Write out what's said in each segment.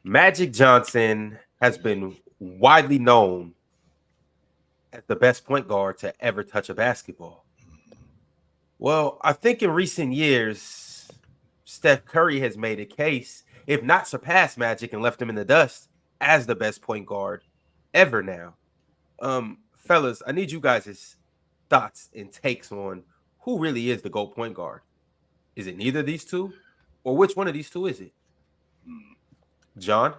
Magic Johnson has been widely known as the best point guard to ever touch a basketball. Well, I think in recent years, Steph Curry has made a case, if not surpassed Magic and left him in the dust, as the best point guard ever now. Fellas, I need you guys' thoughts and takes on who really is the GOAT point guard. Is it neither of these two? Or which one of these two is it? John?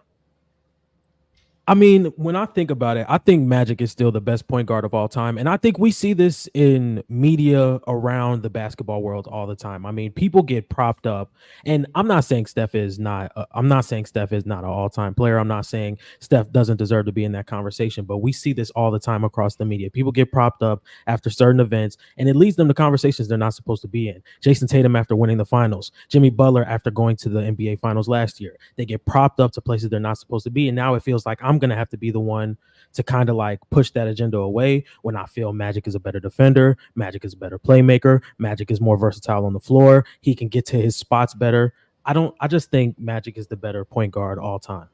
I mean, when I think about it, I think Magic is still the best point guard of all time. And I think we see this in media around the basketball world all the time. I mean, people get propped up. And I'm not saying Steph is not an all-time player. I'm not saying Steph doesn't deserve to be in that conversation, but we see this all the time across the media. People get propped up after certain events, and it leads them to conversations they're not supposed to be in. Jason Tatum after winning the finals, Jimmy Butler after going to the NBA finals last year. They get propped up to places they're not supposed to be. And now it feels like I'm going to have to be the one to kind of like push that agenda away when I feel Magic is a better defender, Magic is a better playmaker, Magic is more versatile on the floor, he can get to his spots better. I just think Magic is the better point guard all time.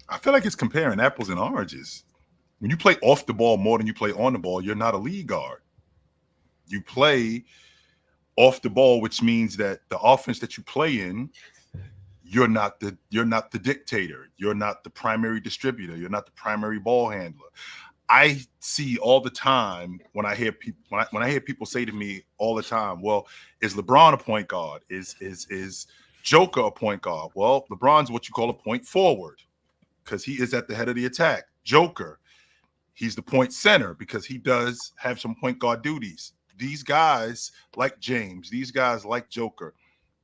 I feel like it's comparing apples and oranges. When you play off the ball more than you play on the ball, you're not a lead guard. You play off the ball, which means that the offense that you play in, you're not the dictator. You're not the primary distributor. You're not the primary ball handler. I see all the time when I hear people when I hear people say to me all the time, "Well, is LeBron a point guard? Is Joker a point guard?" Well, LeBron's what you call a point forward because he is at the head of the attack. Joker, he's the point center because he does have some point guard duties. These guys like James, these guys like Joker,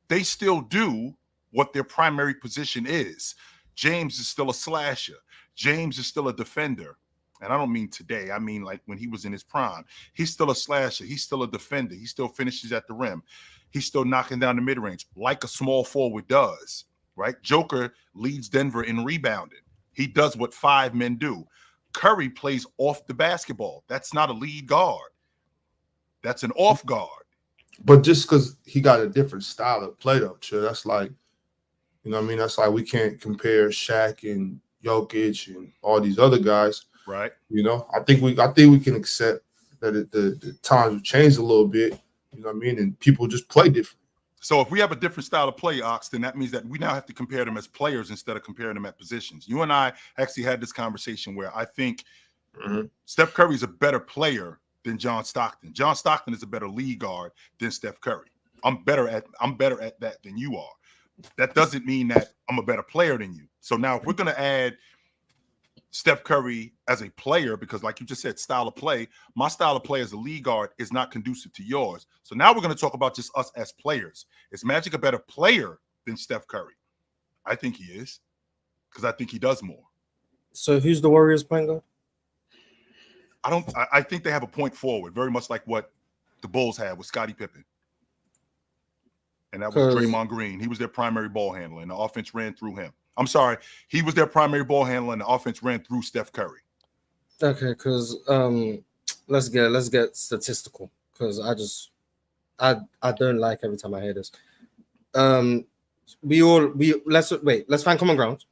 they still do what their primary position is. James is still a slasher. James is still a defender. And I don't mean today. I mean like when he was in his prime. He's still a slasher. He's still a defender. He still finishes at the rim. He's still knocking down the mid-range like a small forward does, right? Joker leads Denver in rebounding. He does what five men do. Curry plays off the basketball. That's not a lead guard. That's an off guard. But just because he got a different style of play, though, Chill, that's like, you know what I mean? That's like we can't compare Shaq and Jokic and all these other guys. Right. You know, I think we can accept that the times have changed a little bit, you know what I mean? And people just play different. So if we have a different style of play, Ox, then that means that we now have to compare them as players instead of comparing them at positions. You and I actually had this conversation where I think Steph Curry is a better player than John Stockton. John Stockton is a better lead guard than Steph Curry. I'm better at that than you are. That doesn't mean that I'm a better player than you. So now if we're going to add Steph Curry as a player, because like you just said, style of play, my style of play as a lead guard is not conducive to yours. So now we're going to talk about just us as players. Is Magic a better player than Steph Curry? I think he is, because I think he does more. So who's the Warriors point guard? I think they have a point forward, very much like what the Bulls had with Scottie Pippen. And that was Draymond Green. He was their primary ball handler, and the offense ran through him. I'm sorry. He was their primary ball handler, and the offense ran through Steph Curry. Okay, because let's get statistical, because I don't like every time I hear this. Let's find common ground.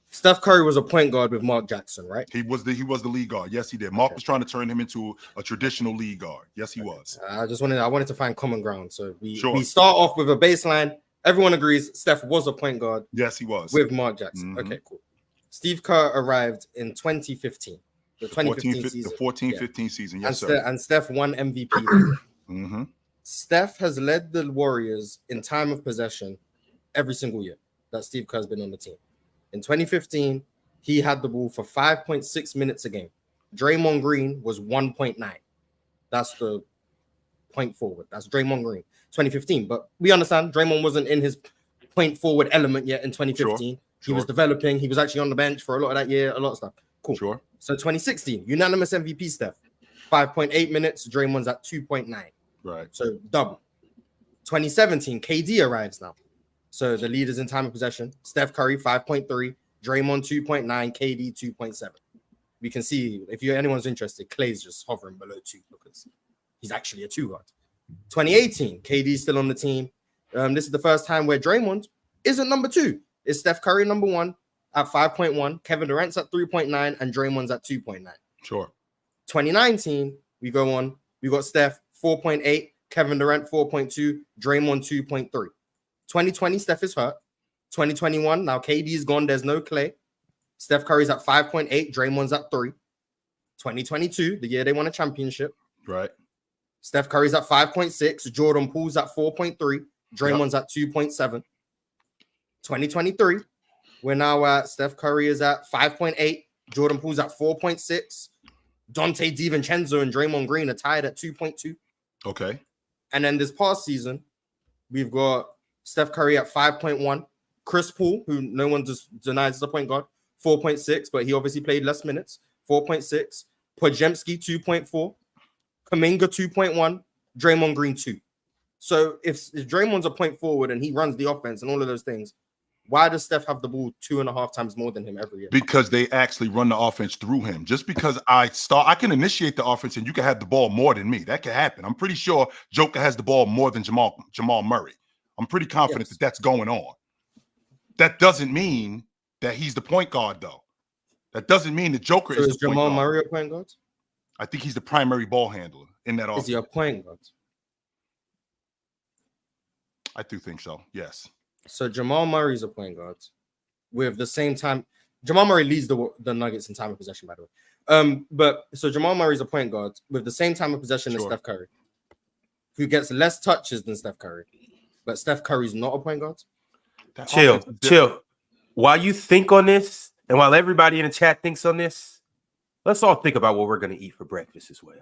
Steph Curry was a point guard with Mark Jackson, right? He was the lead guard. Yes, he did. Mark was trying to turn him into a traditional lead guard. Yes, he was. I wanted to find common ground. So we start off with a baseline. Everyone agrees Steph was a point guard. Yes, he was. With Mark Jackson. Mm-hmm. Okay, cool. Steve Kerr arrived in 2015. The 2015 season. The 14-15 season, yes, sir. And Steph won MVP. Mm-hmm. Steph has led the Warriors in time of possession every single year that Steve Kerr's been on the team. In 2015, he had the ball for 5.6 minutes a game. Draymond Green was 1.9. That's the point forward. That's Draymond Green, 2015. But we understand Draymond wasn't in his point forward element yet in 2015. Sure. He was developing. He was actually on the bench for a lot of that year, a lot of stuff. Cool. Sure. So 2016, unanimous MVP Steph. 5.8 minutes. Draymond's at 2.9. Right. So double. 2017, KD arrives now. So the leaders in time of possession, Steph Curry 5.3, Draymond 2.9, KD 2.7. We can see, if anyone's interested, Clay's just hovering below 2 because he's actually a 2 guard. 2018, KD's still on the team. This is the first time where Draymond isn't number 2. Is Steph Curry number 1 at 5.1, Kevin Durant's at 3.9, and Draymond's at 2.9. Sure. 2019, we go on. We got Steph 4.8, Kevin Durant 4.2, Draymond 2.3. 2020, Steph is hurt. 2021, now KD is gone. There's no Clay. Steph Curry's at 5.8, Draymond's at 3. 2022, the year they won a championship. Right. Steph Curry's at 5.6, Jordan Poole's at 4.3, Draymond's at 2.7. 2023, we're now at Steph Curry is at 5.8, Jordan Poole's at 4.6, Dante DiVincenzo and Draymond Green are tied at 2.2. Okay. And then this past season, we've got Steph Curry at 5.1, Chris Paul, who no one denies is a point guard, 4.6, but he obviously played less minutes, 4.6, Podziemski 2.4, Kuminga 2.1, Draymond Green 2. So if Draymond's a point forward and he runs the offense and all of those things, why does Steph have the ball 2.5 times more than him every year? Because they actually run the offense through him. Just because I can initiate the offense and you can have the ball more than me. That can happen. I'm pretty sure Joker has the ball more than Jamal Murray. I'm pretty confident that that's going on. That doesn't mean that he's the point guard, though. That doesn't mean the Joker is the Jamal point guard. Murray a point guard? I think he's the primary ball handler in that offense. Is he a point guard? I do think so, yes. So Jamal Murray's a point guard with the same time. Jamal Murray leads the Nuggets in time of possession, by the way. But so Jamal Murray's a point guard with the same time of possession as Steph Curry, who gets less touches than Steph Curry. But Steph Curry's not a point guard. Chill. While you think on this, and while everybody in the chat thinks on this, let's all think about what we're going to eat for breakfast as well.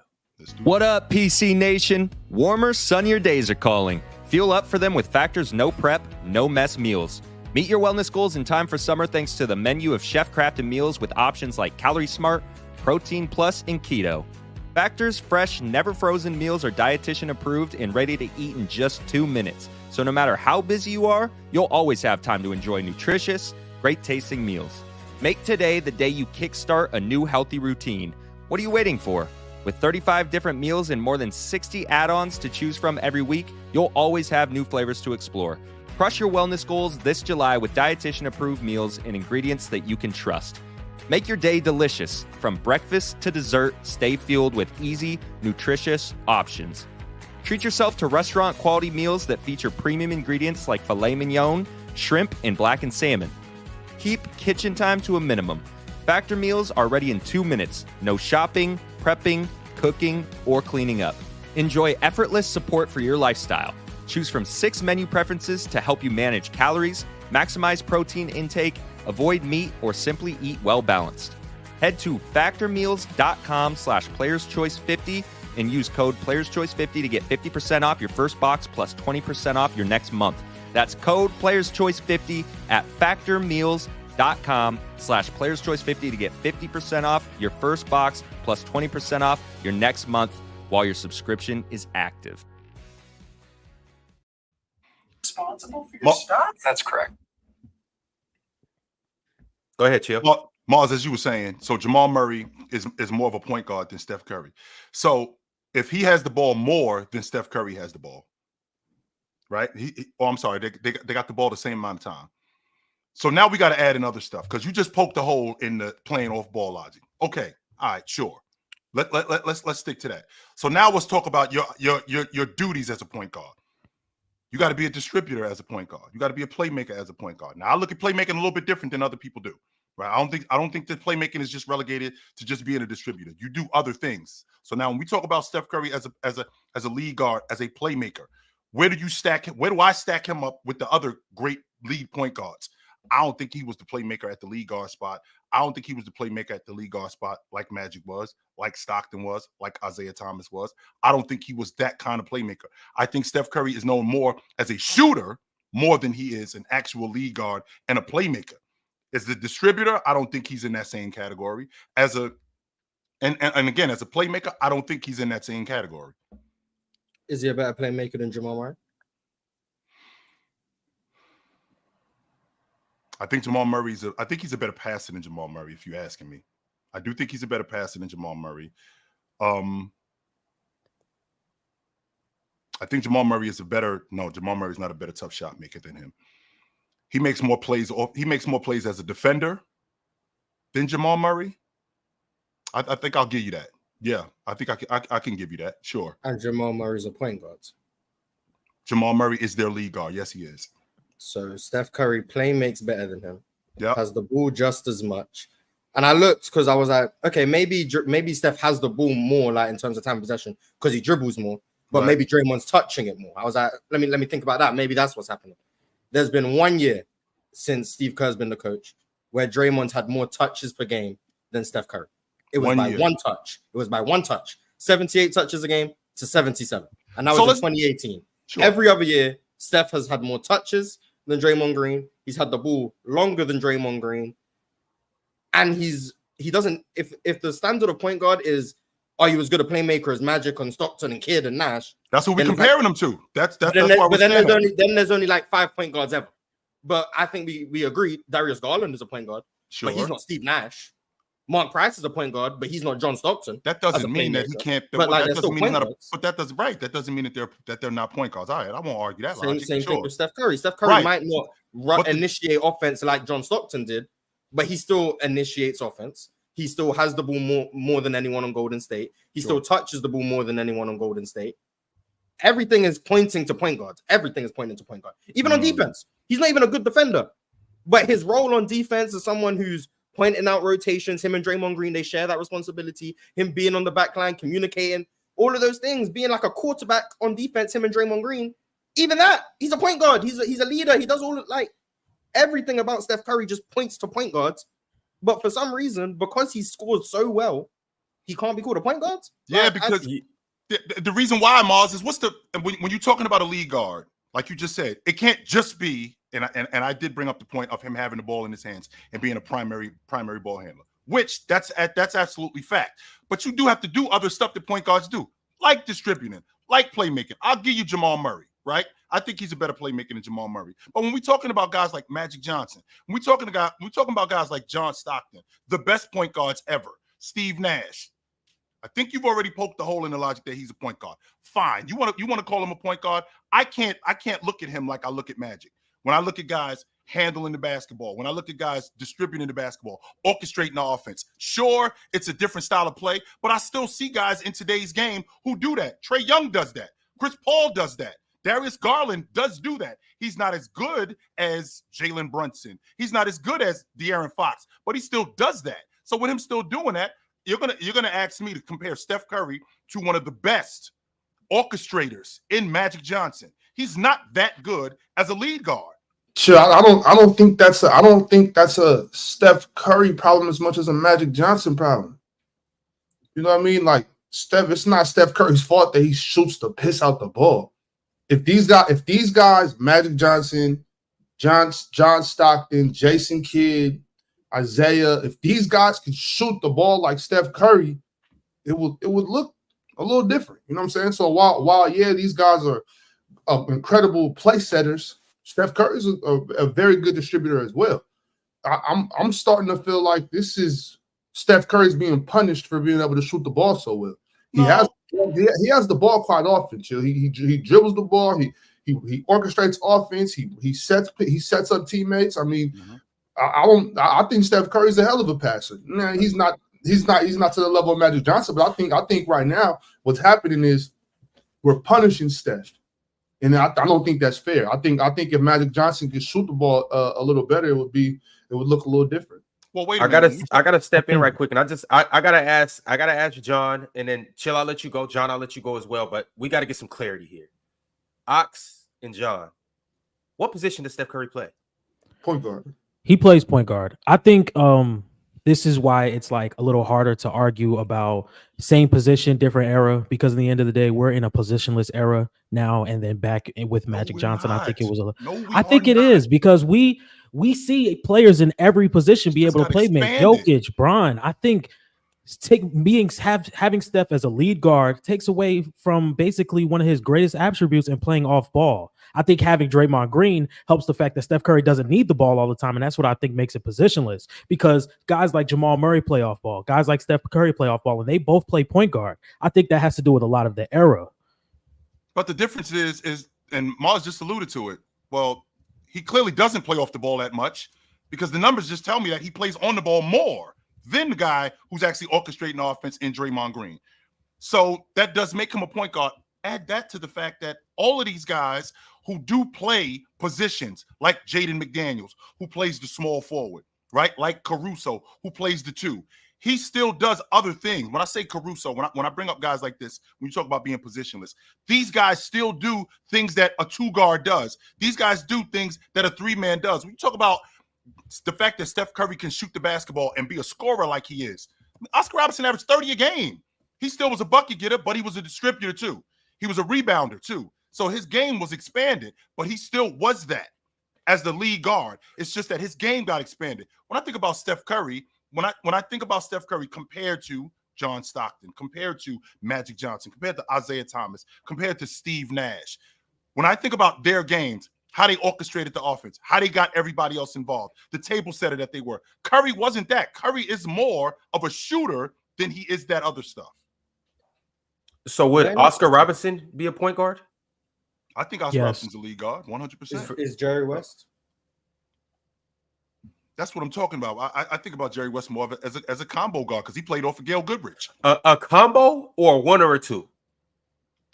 What up, PC Nation? Warmer, sunnier days are calling. Fuel up for them with Factor's no prep, no mess meals. Meet your wellness goals in time for summer thanks to the menu of chef-crafted meals with options like Calorie Smart, Protein Plus, and Keto. Factor's fresh, never frozen meals are dietitian approved and ready to eat in just 2 minutes. So no matter how busy you are, you'll always have time to enjoy nutritious, great tasting meals. Make today the day you kickstart a new healthy routine. What are you waiting for? With 35 different meals and more than 60 add-ons to choose from every week, you'll always have new flavors to explore. Crush your wellness goals this July with dietitian-approved meals and ingredients that you can trust. Make your day delicious. From breakfast to dessert, stay fueled with easy, nutritious options. Treat yourself to restaurant-quality meals that feature premium ingredients like filet mignon, shrimp, and blackened salmon. Keep kitchen time to a minimum. Factor meals are ready in 2 minutes. No shopping, prepping, cooking, or cleaning up. Enjoy effortless support for your lifestyle. Choose from 6 menu preferences to help you manage calories, maximize protein intake, avoid meat, or simply eat well-balanced. Head to factormeals.com/playerschoice50 and use code playerschoice50 to get 50% off your first box plus 20% off your next month. That's code playerschoice50 at factormeals.com/playerschoice50 to get 50% off your first box plus 20% off your next month while your subscription is active. Responsible for your stuff? That's correct. Go ahead, Chill. Well, Mars, as you were saying, so Jamal Murray is more of a point guard than Steph Curry. So if he has the ball more than Steph Curry has the ball, right? I'm sorry, they got the ball the same amount of time. So now we got to add in other stuff because you just poked a hole in the playing off ball logic. Okay, all right, sure. Let's stick to that. So now let's talk about your duties as a point guard. You got to be a distributor as a point guard. You got to be a playmaker as a point guard. Now I look at playmaking a little bit different than other people do, right? I don't think that playmaking is just relegated to just being a distributor. You do other things. So now when we talk about Steph Curry as a lead guard, as a playmaker, where do you stack him? Where do I stack him up with the other great lead point guards? I don't think he was the playmaker at the lead guard spot. I don't think he was the playmaker at the lead guard spot like Magic was, like Stockton was, like Isaiah Thomas was. I don't think he was that kind of playmaker. I think Steph Curry is known more as a shooter more than he is an actual lead guard and a playmaker. As the distributor, I don't think he's in that same category. And again, as a playmaker, I don't think he's in that same category. Is he a better playmaker than Jamal Murray? I think Jamal Murray's he's a better passer than Jamal Murray, if you're asking me. I do think he's a better passer than Jamal Murray. I think Jamal Murray is Jamal Murray's not a better tough shot maker than him. he makes more plays as a defender than Jamal Murray. I think I'll give you that. Yeah, I think I can give you that. Sure. And Jamal Murray's a point guard. Jamal Murray is their lead guard. Yes, he is. So Steph Curry play makes better than him. Yeah. Has the ball just as much. And I looked because I was like, okay, maybe Steph has the ball more, like in terms of time possession, because he dribbles more. But Right. maybe Draymond's touching it more. I was like, let me think about that. Maybe that's what's happening. There's been 1 year since Steve Kerr's been the coach where Draymond's had more touches per game than Steph Curry. It was 1 by year. one touch. It was by one touch. 78 touches a game to 77. And that So was in let's- 2018. Sure. Every other year, Steph has had more touches than Draymond Green. He's had the ball longer than Draymond Green. And he doesn't, if the standard of point guard is, are you as good a playmaker as Magic and Stockton and Kidd and Nash? That's what we're Then- comparing them to. That's But why we're then saying that. there's only like 5 point guards ever. But I think we agree Darius Garland is a point guard, Sure. but he's not Steve Nash. Mark Price is a point guard, but he's not John Stockton. That as a doesn't mean that he playmaker. can't. But, like, that they're doesn't still mean he's not. point guards. But that doesn't right. That doesn't mean that they're not point guards. All right, I won't argue that Same logic. thing Sure. with Steph Curry. Steph Curry Right. might not But the- initiate offense like John Stockton did, but he still initiates offense. He still has the ball more than anyone on Golden State. He Sure. still touches the ball more than anyone on Golden State. Everything is pointing to point guard. Everything is pointing to point guard. Even on defense, he's not even a good defender. But his role on defense is someone who's pointing out rotations. Him and Draymond Green, they share that responsibility. Him being on the back line, communicating, all of those things, being like a quarterback on defense, him and Draymond Green. Even that, he's a point guard. He's a leader. He does all like everything about Steph Curry just points to point guards. But for some reason, because he scored so well, he can't be called a point guard. Yeah, Like, because the reason why, Mars, is when you're talking about a lead guard, like you just said, it can't just be, and I did bring up the point of him having the ball in his hands and being a primary ball handler, which that's absolutely fact. But you do have to do other stuff that point guards do, like distributing, like playmaking. I'll give you Jamal Murray, right? I think he's a better playmaker than Jamal Murray. But when we're talking about guys like Magic Johnson, we're talking about guys like John Stockton, the best point guards ever, Steve Nash. I think you've already poked the hole in the logic that he's a point guard. Fine. You want to call him a point guard? I can't look at him like I look at Magic. When I look at guys handling the basketball, when I look at guys distributing the basketball, orchestrating the offense, sure, it's a different style of play, but I still see guys in today's game who do that. Trae Young does that. Chris Paul does that. Darius Garland does do that. He's not as good as Jalen Brunson. He's not as good as De'Aaron Fox, but he still does that. So with him still doing that, you're gonna ask me to compare Steph Curry to one of the best orchestrators in Magic Johnson. He's not that good as a lead guard. Sure, I don't think that's a Steph Curry problem as much as a Magic Johnson problem. You know what I mean? Like Steph, it's not Steph Curry's fault that he shoots the piss out the ball. If these guys, Magic Johnson, John Stockton, Jason Kidd, Isaiah, if these guys could shoot the ball like Steph Curry, it would look a little different. You know what I'm saying? So while yeah, these guys are incredible play setters, Steph Curry is a very good distributor as well. I'm starting to feel like this is Steph Curry's being punished for being able to shoot the ball so well. He has the ball quite often. Chill. He dribbles the ball. He orchestrates offense. He sets up teammates. I mean, I think Steph Curry's a hell of a passer. Nah, he's not to the level of Magic Johnson, but I think right now what's happening is we're punishing Steph. And I don't think that's fair. I think if Magic Johnson could shoot the ball a little better, it would look a little different. Well, wait. I gotta step in right quick, and I gotta ask John, and then Chill. I'll let you go, John. I'll let you go as well. But we got to get some clarity here. Ox and John, what position does Steph Curry play? Point guard. He plays point guard. I think this is why it's like a little harder to argue about same position, different era, because in the end of the day, we're in a positionless era now. And then back with Magic Johnson, I think it was I think it is because we see players in every position be able to play. Make Jokic, Bron. I think having Steph as a lead guard takes away from basically one of his greatest attributes in playing off ball. I think having Draymond Green helps the fact that Steph Curry doesn't need the ball all the time, and that's what I think makes it positionless, because guys like Jamal Murray play off ball, guys like Steph Curry play off ball, and they both play point guard. I think that has to do with a lot of the era. But the difference is, and Mars just alluded to it. Well, he clearly doesn't play off the ball that much because the numbers just tell me that he plays on the ball more than the guy who's actually orchestrating offense in Draymond Green. So that does make him a point guard. Add that to the fact that all of these guys who do play positions like Jaden McDaniels, who plays the small forward, right? Like Caruso, who plays the 2. He still does other things. When I say Caruso, when I bring up guys like this, when you talk about being positionless, these guys still do things that a 2-guard does. These guys do things that a 3-man does. When you talk about the fact that Steph Curry can shoot the basketball and be a scorer like he is, Oscar Robertson averaged 30 a game. He still was a bucket getter, but he was a distributor too. He was a rebounder too. So his game was expanded, but he still was that as the lead guard. It's just that his game got expanded. When I think about Steph Curry, when I think about Steph Curry compared to John Stockton, compared to Magic Johnson, compared to Isaiah Thomas, compared to Steve Nash, when I think about their games, how they orchestrated the offense, how they got everybody else involved, the table setter that they were, Curry wasn't that. Curry is more of a shooter than he is that other stuff. So would Oscar Robertson be a point guard? I think Oscar Robertson's a lead guard, 100%. Is Jerry West? That's what I'm talking about. I think about Jerry West more of as a combo guard because he played off of Gail Goodrich. A combo or 1 or a 2?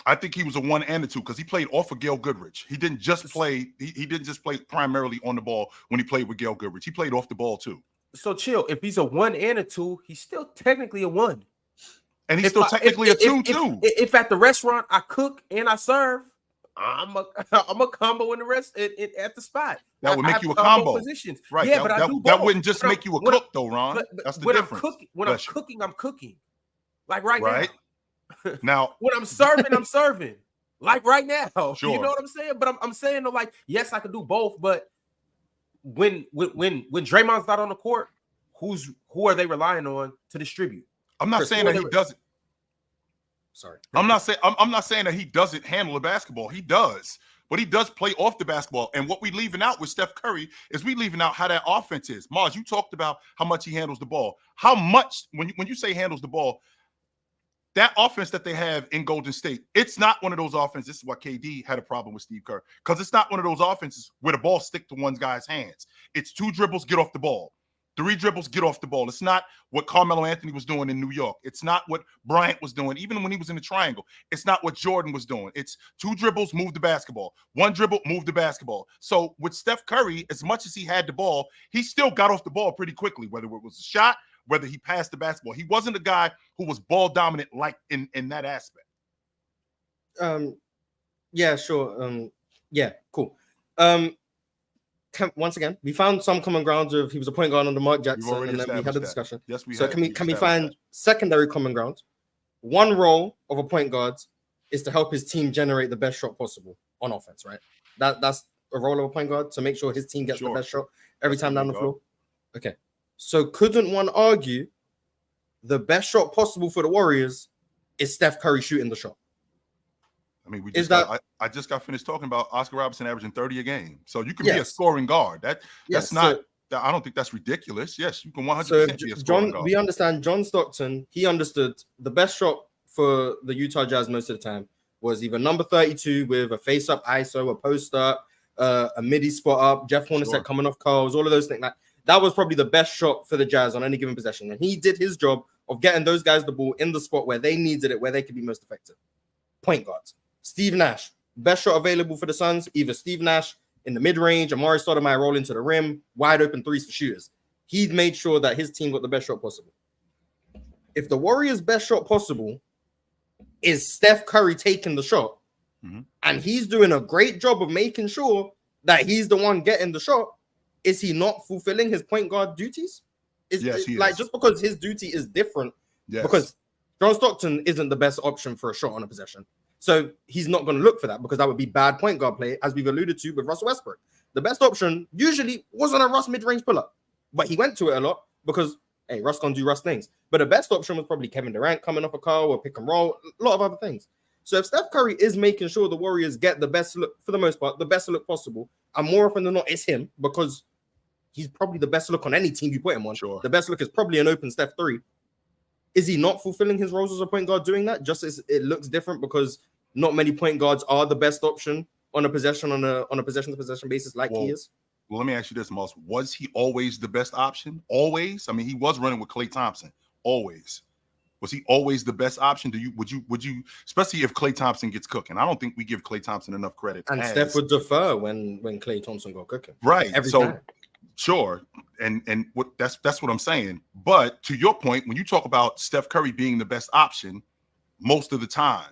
I think he was a 1 and a 2 because he played off of Gail Goodrich. He didn't just play. He didn't just play primarily on the ball when he played with Gail Goodrich. He played off the ball too. So chill. If he's a 1 and a 2, he's still technically a 1. And he's still technically a 2 too. If at the restaurant I cook and I serve, I'm a combo in the rest at the spot. That would make you a combo positions. Right? Yeah, that, but I do both. That wouldn't just make you a cook though, Ron. That's the difference. When I'm cooking, I'm cooking. Like right now. Now, when I'm serving, I'm serving. Like right now. Sure. You know what I'm saying? But I'm saying though, like, yes, I could do both. But when Draymond's not on the court, who are they relying on to distribute? I'm not saying that he doesn't. Sorry. I'm not saying that he doesn't handle the basketball. He does. But he does play off the basketball. And what we leaving out with Steph Curry is we leaving out how that offense is. Mars, you talked about how much he handles the ball. How much, when you say handles the ball, that offense that they have in Golden State, it's not one of those offenses. This is why KD had a problem with Steve Kerr. Because it's not one of those offenses where the ball stick to one guy's hands. It's 2 dribbles, get off the ball. 3 dribbles, get off the ball. It's not what Carmelo Anthony was doing in New York. It's not what Bryant was doing, even when he was in the triangle. It's not what Jordan was doing. It's 2 dribbles, move the basketball. 1 dribble, move the basketball. So with Steph Curry, as much as he had the ball, he still got off the ball pretty quickly, whether it was a shot, whether he passed the basketball. He wasn't a guy who was ball dominant like in that aspect. Yeah, sure. Yeah, cool. Once again, we found some common grounds of he was a point guard under Mark Jackson, and then we had a discussion. Yes, we so have. can we find secondary common grounds? One role of a point guard is to help his team generate the best shot possible on offense, right? That's a role of a point guard, to make sure his team gets the best shot every time down the floor. Okay. So couldn't one argue the best shot possible for the Warriors is Steph Curry shooting the shot? I mean, I just got finished talking about Oscar Robertson averaging 30 a game. So you can be a scoring guard. That's not. I don't think that's ridiculous. Yes, you can 100% be a scoring guard. We understand John Stockton. He understood the best shot for the Utah Jazz most of the time was either number 32 with a face-up ISO, a post-up, a midi spot up, Jeff Hornacek coming off curls, all of those things. That was probably the best shot for the Jazz on any given possession. And he did his job of getting those guys the ball in the spot where they needed it, where they could be most effective. Point guards. Steve Nash, best shot available for the Suns, either Steve Nash in the mid-range, Amari Stoudemire roll into the rim, wide open threes for shooters. He made sure that his team got the best shot possible. If the Warriors' best shot possible is Steph Curry taking the shot, and he's doing a great job of making sure that he's the one getting the shot, is he not fulfilling his point guard duties? Yes, he like is. Just because his duty is different, because John Stockton isn't the best option for a shot on a possession. So he's not going to look for that because that would be bad point guard play, as we've alluded to with Russell Westbrook. The best option usually wasn't a Russ mid-range pull-up, but he went to it a lot because, hey, Russ can do Russ things. But the best option was probably Kevin Durant coming off a curl or pick and roll, a lot of other things. So if Steph Curry is making sure the Warriors get the best look, for the most part, the best look possible, and more often than not, it's him because he's probably the best look on any team you put him on. The best look is probably an open Steph 3. Is he not fulfilling his roles as a point guard doing that? Just as it looks different because not many point guards are the best option on a possession to possession basis like he is? Well, let me ask you this, Moss. Was he always the best option? Always? I mean, he was running with Klay Thompson. Always. Was he always the best option? Would you, especially if Klay Thompson gets cooking? I don't think we give Klay Thompson enough credit. And Steph would defer when Klay Thompson got cooking. Right. Every time. Sure. And what that's what I'm saying. But to your point, when you talk about Steph Curry being the best option most of the time,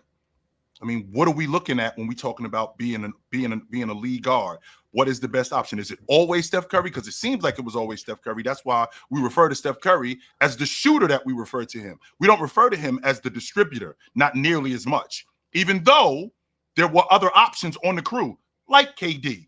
I mean, what are we looking at when we're talking about being a lead guard? What is the best option? Is it always Steph Curry? Because it seems like it was always Steph Curry. That's why we refer to Steph Curry as the shooter that we refer to him. We don't refer to him as the distributor, not nearly as much, even though there were other options on the crew, like KD,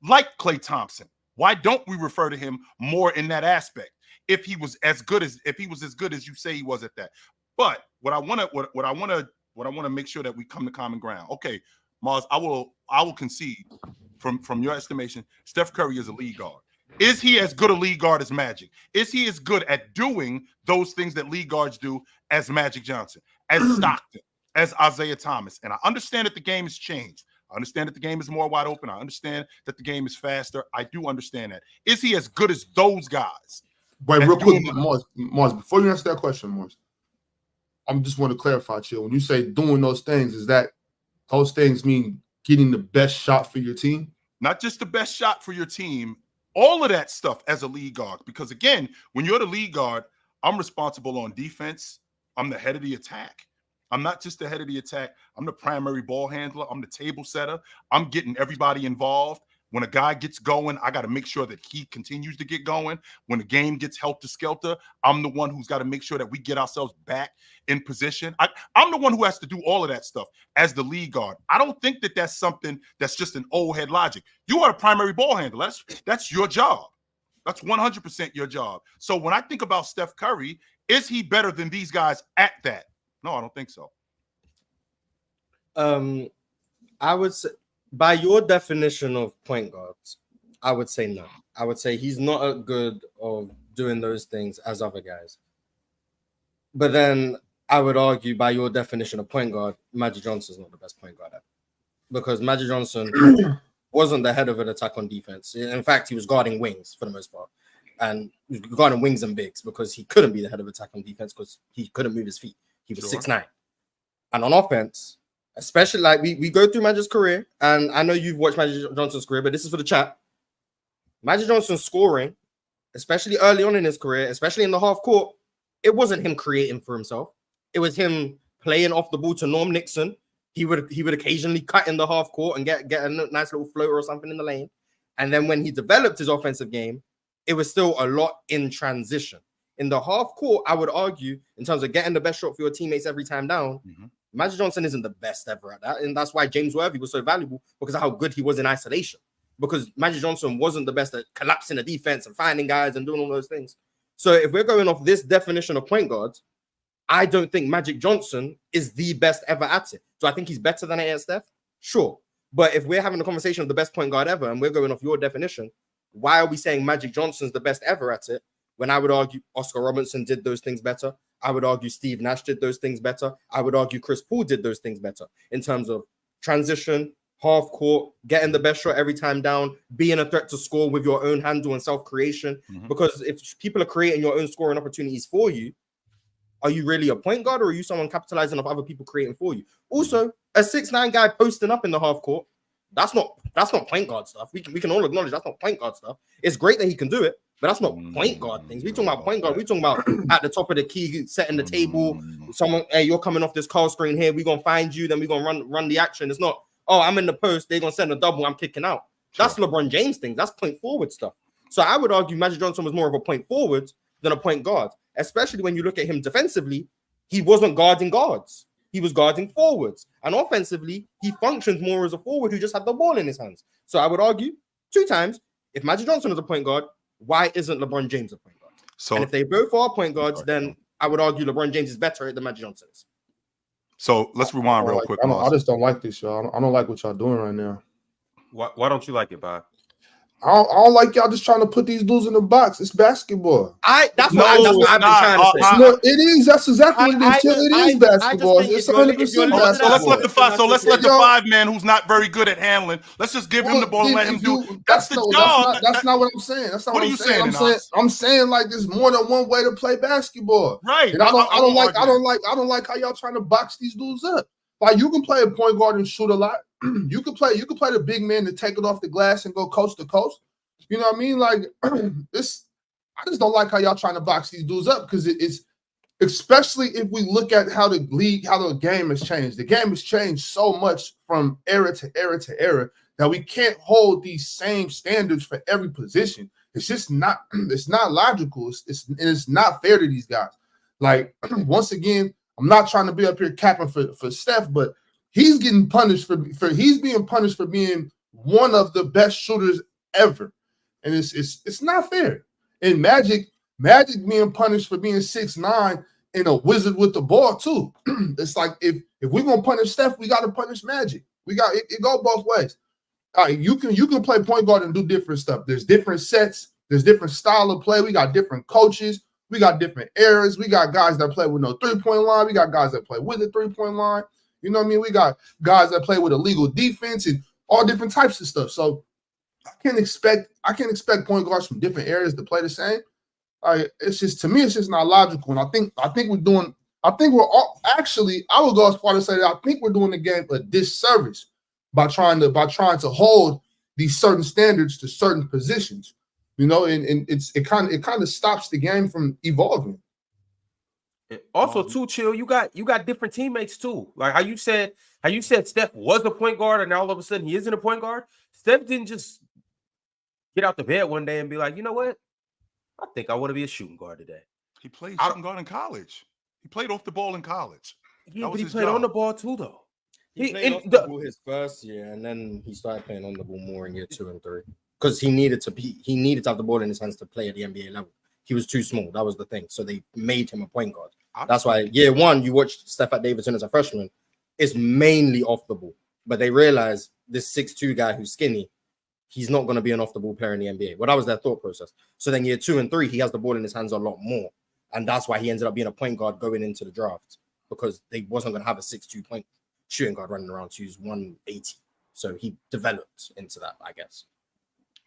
like Klay Thompson. Why don't we refer to him more in that aspect? If he was as good as you say he was at that. But what I want to make sure that we come to common ground. Okay, Mars, I will concede from your estimation, Steph Curry is a lead guard. Is he as good a lead guard as Magic? Is he as good at doing those things that lead guards do as Magic Johnson, as Stockton, as Isaiah Thomas? And I understand that the game has changed. I understand that the game is more wide open. I understand that the game is faster. I do understand that. Is he as good as those guys? Wait, real quick, Mars, before you answer that question, Mars, I just want to clarify, chill. When you say doing those things, is that those things mean getting the best shot for your team? Not just the best shot for your team, all of that stuff as a lead guard. Because again, when you're the lead guard, I'm responsible on defense. I'm the head of the attack. I'm not just the head of the attack. I'm the primary ball handler. I'm the table setter. I'm getting everybody involved. When a guy gets going, I got to make sure that he continues to get going. When the game gets helter-skelter, I'm the one who's got to make sure that we get ourselves back in position. I'm the one who has to do all of that stuff as the lead guard. I don't think that that's something that's just an old head logic. You are a primary ball handler. That's your job. That's 100% your job. So when I think about Steph Curry, is he better than these guys at that? No, I don't think so. I would say, by your definition of point guards, I would say no. I would say he's not as good of doing those things as other guys. But then I would argue, by your definition of point guard, Magic Johnson's not the best point guard ever. Because Magic Johnson wasn't the head of an attack on defense. In fact, he was guarding wings for the most part. And he was guarding wings and bigs because he couldn't be the head of attack on defense because he couldn't move his feet. He was 6'9". And on offense, especially like we go through Magic's career, and I know you've watched Magic Johnson's career, but this is for the chat. Magic Johnson's scoring, especially early on in his career, especially in the half court, it wasn't him creating for himself. It was him playing off the ball to Norm Nixon. He would occasionally cut in the half court and get a nice little floater or something in the lane. And then when he developed his offensive game, it was still a lot in transition. In the half court, I would argue, in terms of getting the best shot for your teammates every time down, Magic Johnson isn't the best ever at that. And that's why James Worthy was so valuable, because of how good he was in isolation. Because Magic Johnson wasn't the best at collapsing the defense and finding guys and doing all those things. So if we're going off this definition of point guards, I don't think Magic Johnson is the best ever at it. Do I think he's better than Steph? Sure. But if we're having a conversation of the best point guard ever and we're going off your definition, why are we saying Magic Johnson's the best ever at it when I would argue Oscar Robertson did those things better? I would argue Steve Nash did those things better. I would argue Chris Paul did those things better in terms of transition, half court, getting the best shot every time down, being a threat to score with your own handle and self-creation. Because if people are creating your own scoring opportunities for you, are you really a point guard, or are you someone capitalizing off other people creating for you? Also, a 6'9" guy posting up in the half court, that's not point guard stuff. We can all acknowledge that's not point guard stuff. It's great that he can do it, but that's not point guard things. We talking about point guard. We talking about at the top of the key, setting the table. Someone, hey, you're coming off this call screen here. We're gonna find you, then we're gonna run the action. It's not, oh, I'm in the post, they're gonna send a double, I'm kicking out. That's LeBron James thing. That's point forward stuff. So I would argue Magic Johnson was more of a point forward than a point guard, especially when you look at him defensively. He wasn't guarding guards. He was guarding forwards. And offensively, he functions more as a forward who just had the ball in his hands. So I would argue 2 times, if Magic Johnson is a point guard, why isn't LeBron James a point guard? So, and if they both are point guards, then I would argue LeBron James is better than Magic Johnson is. So let's rewind real quick. I just don't like this, y'all. I don't like what y'all doing right now. Why don't you like it, Bob? I don't like y'all just trying to put these dudes in the box. It's basketball. That's No, what I've been it's trying not. to say. No, it is. That's exactly what it is. Chill. It is I basketball. just think It's if you're 100% looking So let's let the basketball. five man who's not very good at handling. Let's just give him the ball and let him do. That's the job. That's not what I'm saying. That's not What what are I'm you saying. saying, I'm saying like there's more than one way to play basketball. Right. And I don't like how y'all trying to box these dudes up. Like you can play a point guard and shoot a lot. You can play the big man to take it off the glass and go coast to coast. You know what I mean? Like this, I just don't like how y'all trying to box these dudes up because it's especially if we look at how the game has changed. The game has changed so much from era to era to era that we can't hold these same standards for every position. It's just not. It's not logical. It's not fair to these guys. Like once again, I'm not trying to be up here capping for Steph, but he's getting punished he's being punished for being one of the best shooters ever. And it's not fair. And Magic being punished for being 6'9" and a wizard with the ball too. It's like if we're gonna punish Steph, we gotta punish Magic. We got it go both ways. All right, you can play point guard and do different stuff. There's different sets, there's different style of play. We got different coaches, we got different eras. We got guys that play with no 3-point line, we got guys that play with a 3-point line. You know what I mean? We got guys that play with illegal defense and all different types of stuff. So I can't expect point guards from different areas to play the same. It's just to me, it's just not logical. And I think we're all actually. I would go as far to say that I think we're doing the game a disservice by trying to hold these certain standards to certain positions. You know, and it kind of stops the game from evolving. Also, too, Chill, you got different teammates too. Like how you said Steph was a point guard, and now all of a sudden he isn't a point guard. Steph didn't just get out the bed one day and be like, you know what? I think I want to be a shooting guard today. He played shooting guard in college. He played off the ball in college. Yeah, but he played on the ball too, though. He played off the ball his first year, and then he started playing on the ball more in year 2 and 3 because he needed to have the ball in his hands to play at the NBA level. He was too small. That was the thing. So they made him a point guard. That's why year 1, you watched Steph at Davidson as a freshman. It's mainly off the ball, but they realized this 6'2" guy who's skinny, he's not going to be an off-the-ball player in the NBA. Well, that was their thought process. So then year 2 and 3, he has the ball in his hands a lot more. And that's why he ended up being a point guard going into the draft because they wasn't going to have a 6'2" point shooting guard running around who's 180. So he developed into that, I guess.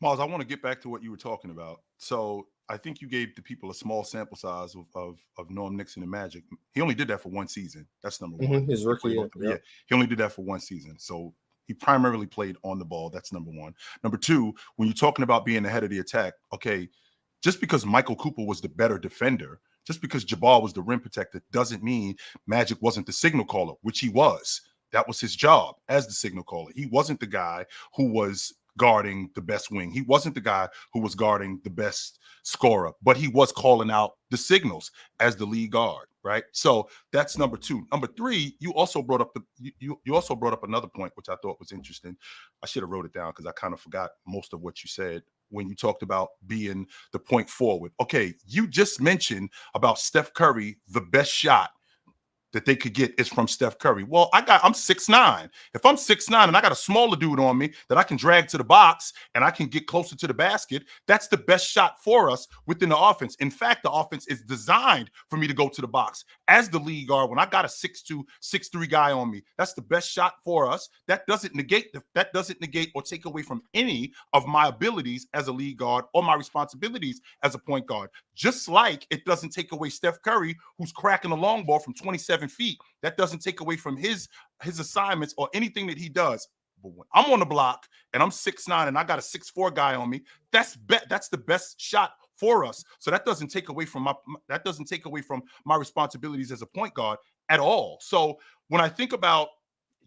Mars, I want to get back to what you were talking about. So I think you gave the people a small sample size of Norm Nixon and Magic. He only did that for one season. That's number one. His rookie year. Yeah, he only did that for one season. So he primarily played on the ball. That's number one. Number two, when you're talking about being the head of the attack, okay, just because Michael Cooper was the better defender, just because Jabbar was the rim protector, doesn't mean Magic wasn't the signal caller, which he was. That was his job as the signal caller. He wasn't the guy who was guarding the best wing. He wasn't the guy who was guarding the best scorer, but he was calling out the signals as the lead guard, right? So that's number two. Number three, you also brought up you also brought up another point, which I thought was interesting. I should have wrote it down because I kind of forgot most of what you said when you talked about being the point forward. Okay, you just mentioned about Steph Curry, the best shot that they could get is from Steph Curry. Well, I'm 6'9". If I'm 6'9" and I got a smaller dude on me that I can drag to the box and I can get closer to the basket, that's the best shot for us within the offense. In fact, the offense is designed for me to go to the box. As the lead guard, when I got a 6'2", 6'3" guy on me, that's the best shot for us. That doesn't negate or take away from any of my abilities as a lead guard or my responsibilities as a point guard. Just like it doesn't take away Steph Curry, who's cracking a long ball from 27 feet. That doesn't take away from his assignments or anything that he does. But when I'm on the block and I'm 6'9" and I got a 6'4" guy on me, that's the best shot for us. So that doesn't take away from my responsibilities as a point guard at all. So when I think about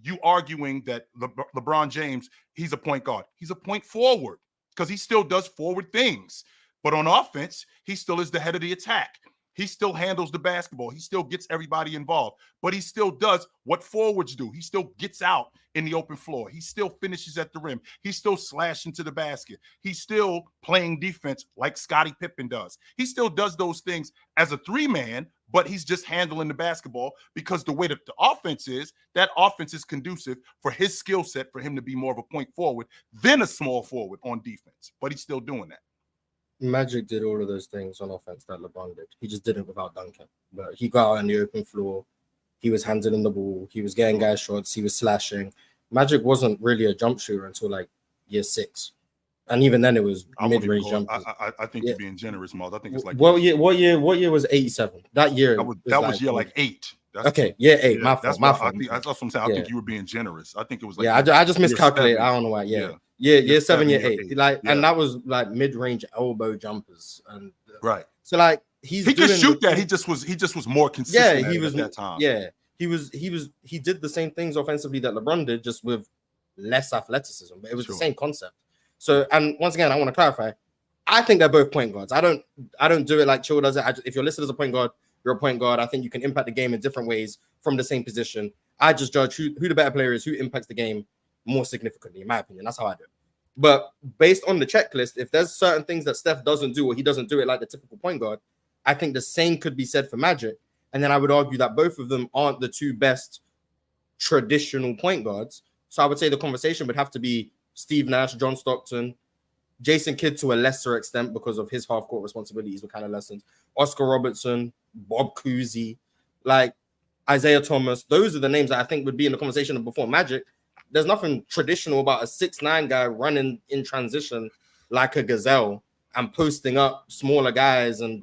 you arguing that LeBron James, he's a point guard, he's a point forward because he still does forward things. But on offense, he still is the head of the attack. He still handles the basketball. He still gets everybody involved, but he still does what forwards do. He still gets out in the open floor. He still finishes at the rim. He's still slashing to the basket. He's still playing defense like Scottie Pippen does. He still does those things as a 3-man, but he's just handling the basketball because the way that the offense is, that offense is conducive for his skill set for him to be more of a point forward than a small forward on defense. But he's still doing that. Magic did all of those things on offense that LeBron did. He just did it without dunking. But he got out on the open floor. He was handling the ball. He was getting guys shots. He was slashing. Magic wasn't really a jump shooter until like year 6. And even then it was mid-range jumpers. I think you're being generous, Miles. I think it's like what year was 87? That year that was year like 8. That's okay, year 8. Yeah, my fault. That's what I'm saying. I think you were being generous. I think it was like I just miscalculated. I don't know why. Year 7, year 8. And that was like mid-range elbow jumpers. And right. So like he could shoot that. He just was more consistent. Yeah, he was at that time. Yeah, he did the same things offensively that LeBron did, just with less athleticism. But it was the same concept. So, and once again, I want to clarify. I think they're both point guards. I don't do it like Chill does it. If you're listed as a point guard, you're a point guard. I think you can impact the game in different ways from the same position. I just judge who the better player is, who impacts the game more significantly, in my opinion. That's how I do it. But based on the checklist, if there's certain things that Steph doesn't do or he doesn't do it like the typical point guard, I think the same could be said for Magic. And then I would argue that both of them aren't the two best traditional point guards. So I would say the conversation would have to be Steve Nash, John Stockton, Jason Kidd to a lesser extent because of his half-court responsibilities were kind of lessened, Oscar Robertson, Bob Cousy, like Isaiah Thomas. Those are the names that I think would be in the conversation before Magic. There's nothing traditional about a 6'9" guy running in transition like a gazelle and posting up smaller guys. And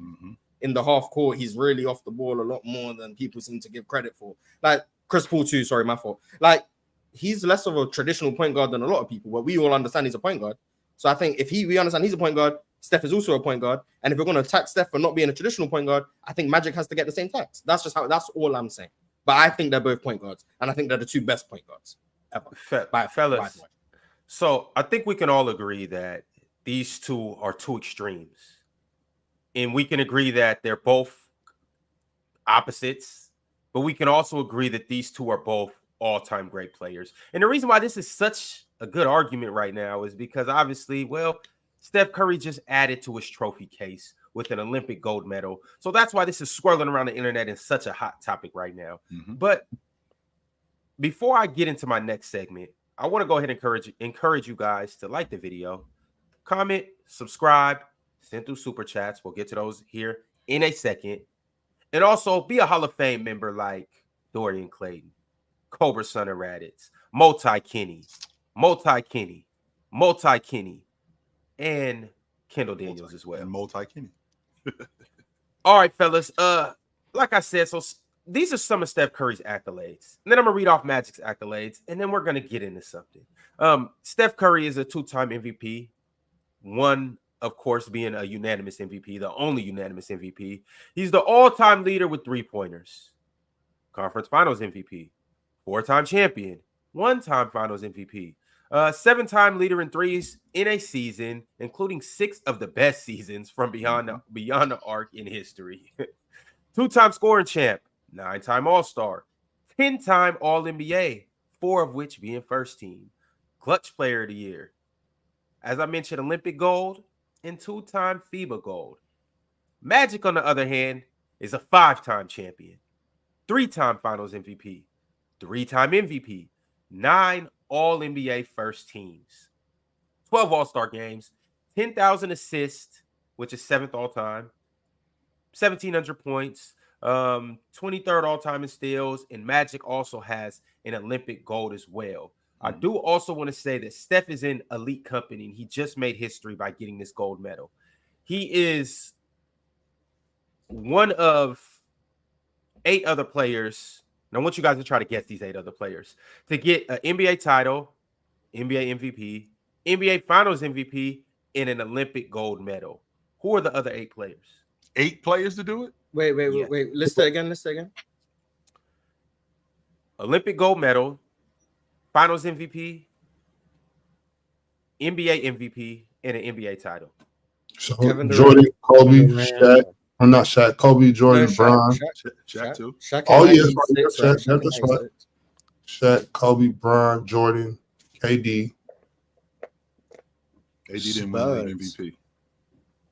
in the half court, he's really off the ball a lot more than people seem to give credit for. Like Chris Paul too, sorry, my fault. Like he's less of a traditional point guard than a lot of people, but we all understand he's a point guard. So I think if we understand he's a point guard, Steph is also a point guard. And if we're going to attack Steph for not being a traditional point guard, I think Magic has to get the same tax. That's all I'm saying. But I think they're both point guards. And I think they're the two best point guards ever. Fellas, so I think we can all agree that these two are two extremes. And we can agree that they're both opposites. But we can also agree that these two are both all-time great players. And the reason why this is such a good argument right now is because obviously, well, Steph Curry just added to his trophy case with an Olympic gold medal. So that's why this is swirling around the internet and such a hot topic right now. But before I get into my next segment, I want to go ahead and encourage you guys to like the video, comment, subscribe, send through super chats. We'll get to those here in a second. And also be a Hall of Fame member like Dorian Clayton, Cobra Son of Raditz, Multi-Kenny, and Kendall Daniels as well. And Multi-Kenny. All right, fellas. Like I said, so these are some of Steph Curry's accolades. And then I'm going to read off Magic's accolades, and then we're going to get into something. Steph Curry is a 2-time MVP. One, of course, being a unanimous MVP, the only unanimous MVP. He's the all-time leader with 3-pointers. Conference Finals MVP. 4-time champion. 1-time Finals MVP. 7-time leader in threes in a season, including 6 of the best seasons from beyond the arc in history. 2-time scoring champ. 9-time All-Star. 10-time All-NBA. 4 of which being first team. Clutch Player of the Year. As I mentioned, Olympic gold and 2-time FIBA gold. Magic, on the other hand, is a 5-time champion. 3-time Finals MVP. 3-time MVP. 9 All-NBA first teams. 12 All-Star games. 10,000 assists, which is 7th all-time. 1,700 points. 23rd all-time in steals. And Magic also has an Olympic gold as well. I do also want to say that Steph is in elite company, and he just made history by getting this gold medal. He is one of 8 other players, and I want you guys to try to guess these 8 other players, to get an NBA title, NBA MVP, NBA Finals MVP, and an Olympic gold medal. Who are the other 8 players? 8 players to do it? Wait. List it again. Olympic gold medal, Finals MVP, NBA MVP, and an NBA title. So Kevin Jordan, Durant, Kobe, Durant. Shaq. I'm not Shaq. Kobe, Jordan, Bron. Shaq too. Shaq Oh, yeah, Shaq, that's right. Shaq, Kobe, Bron, Jordan, KD. AD didn't win the MVP.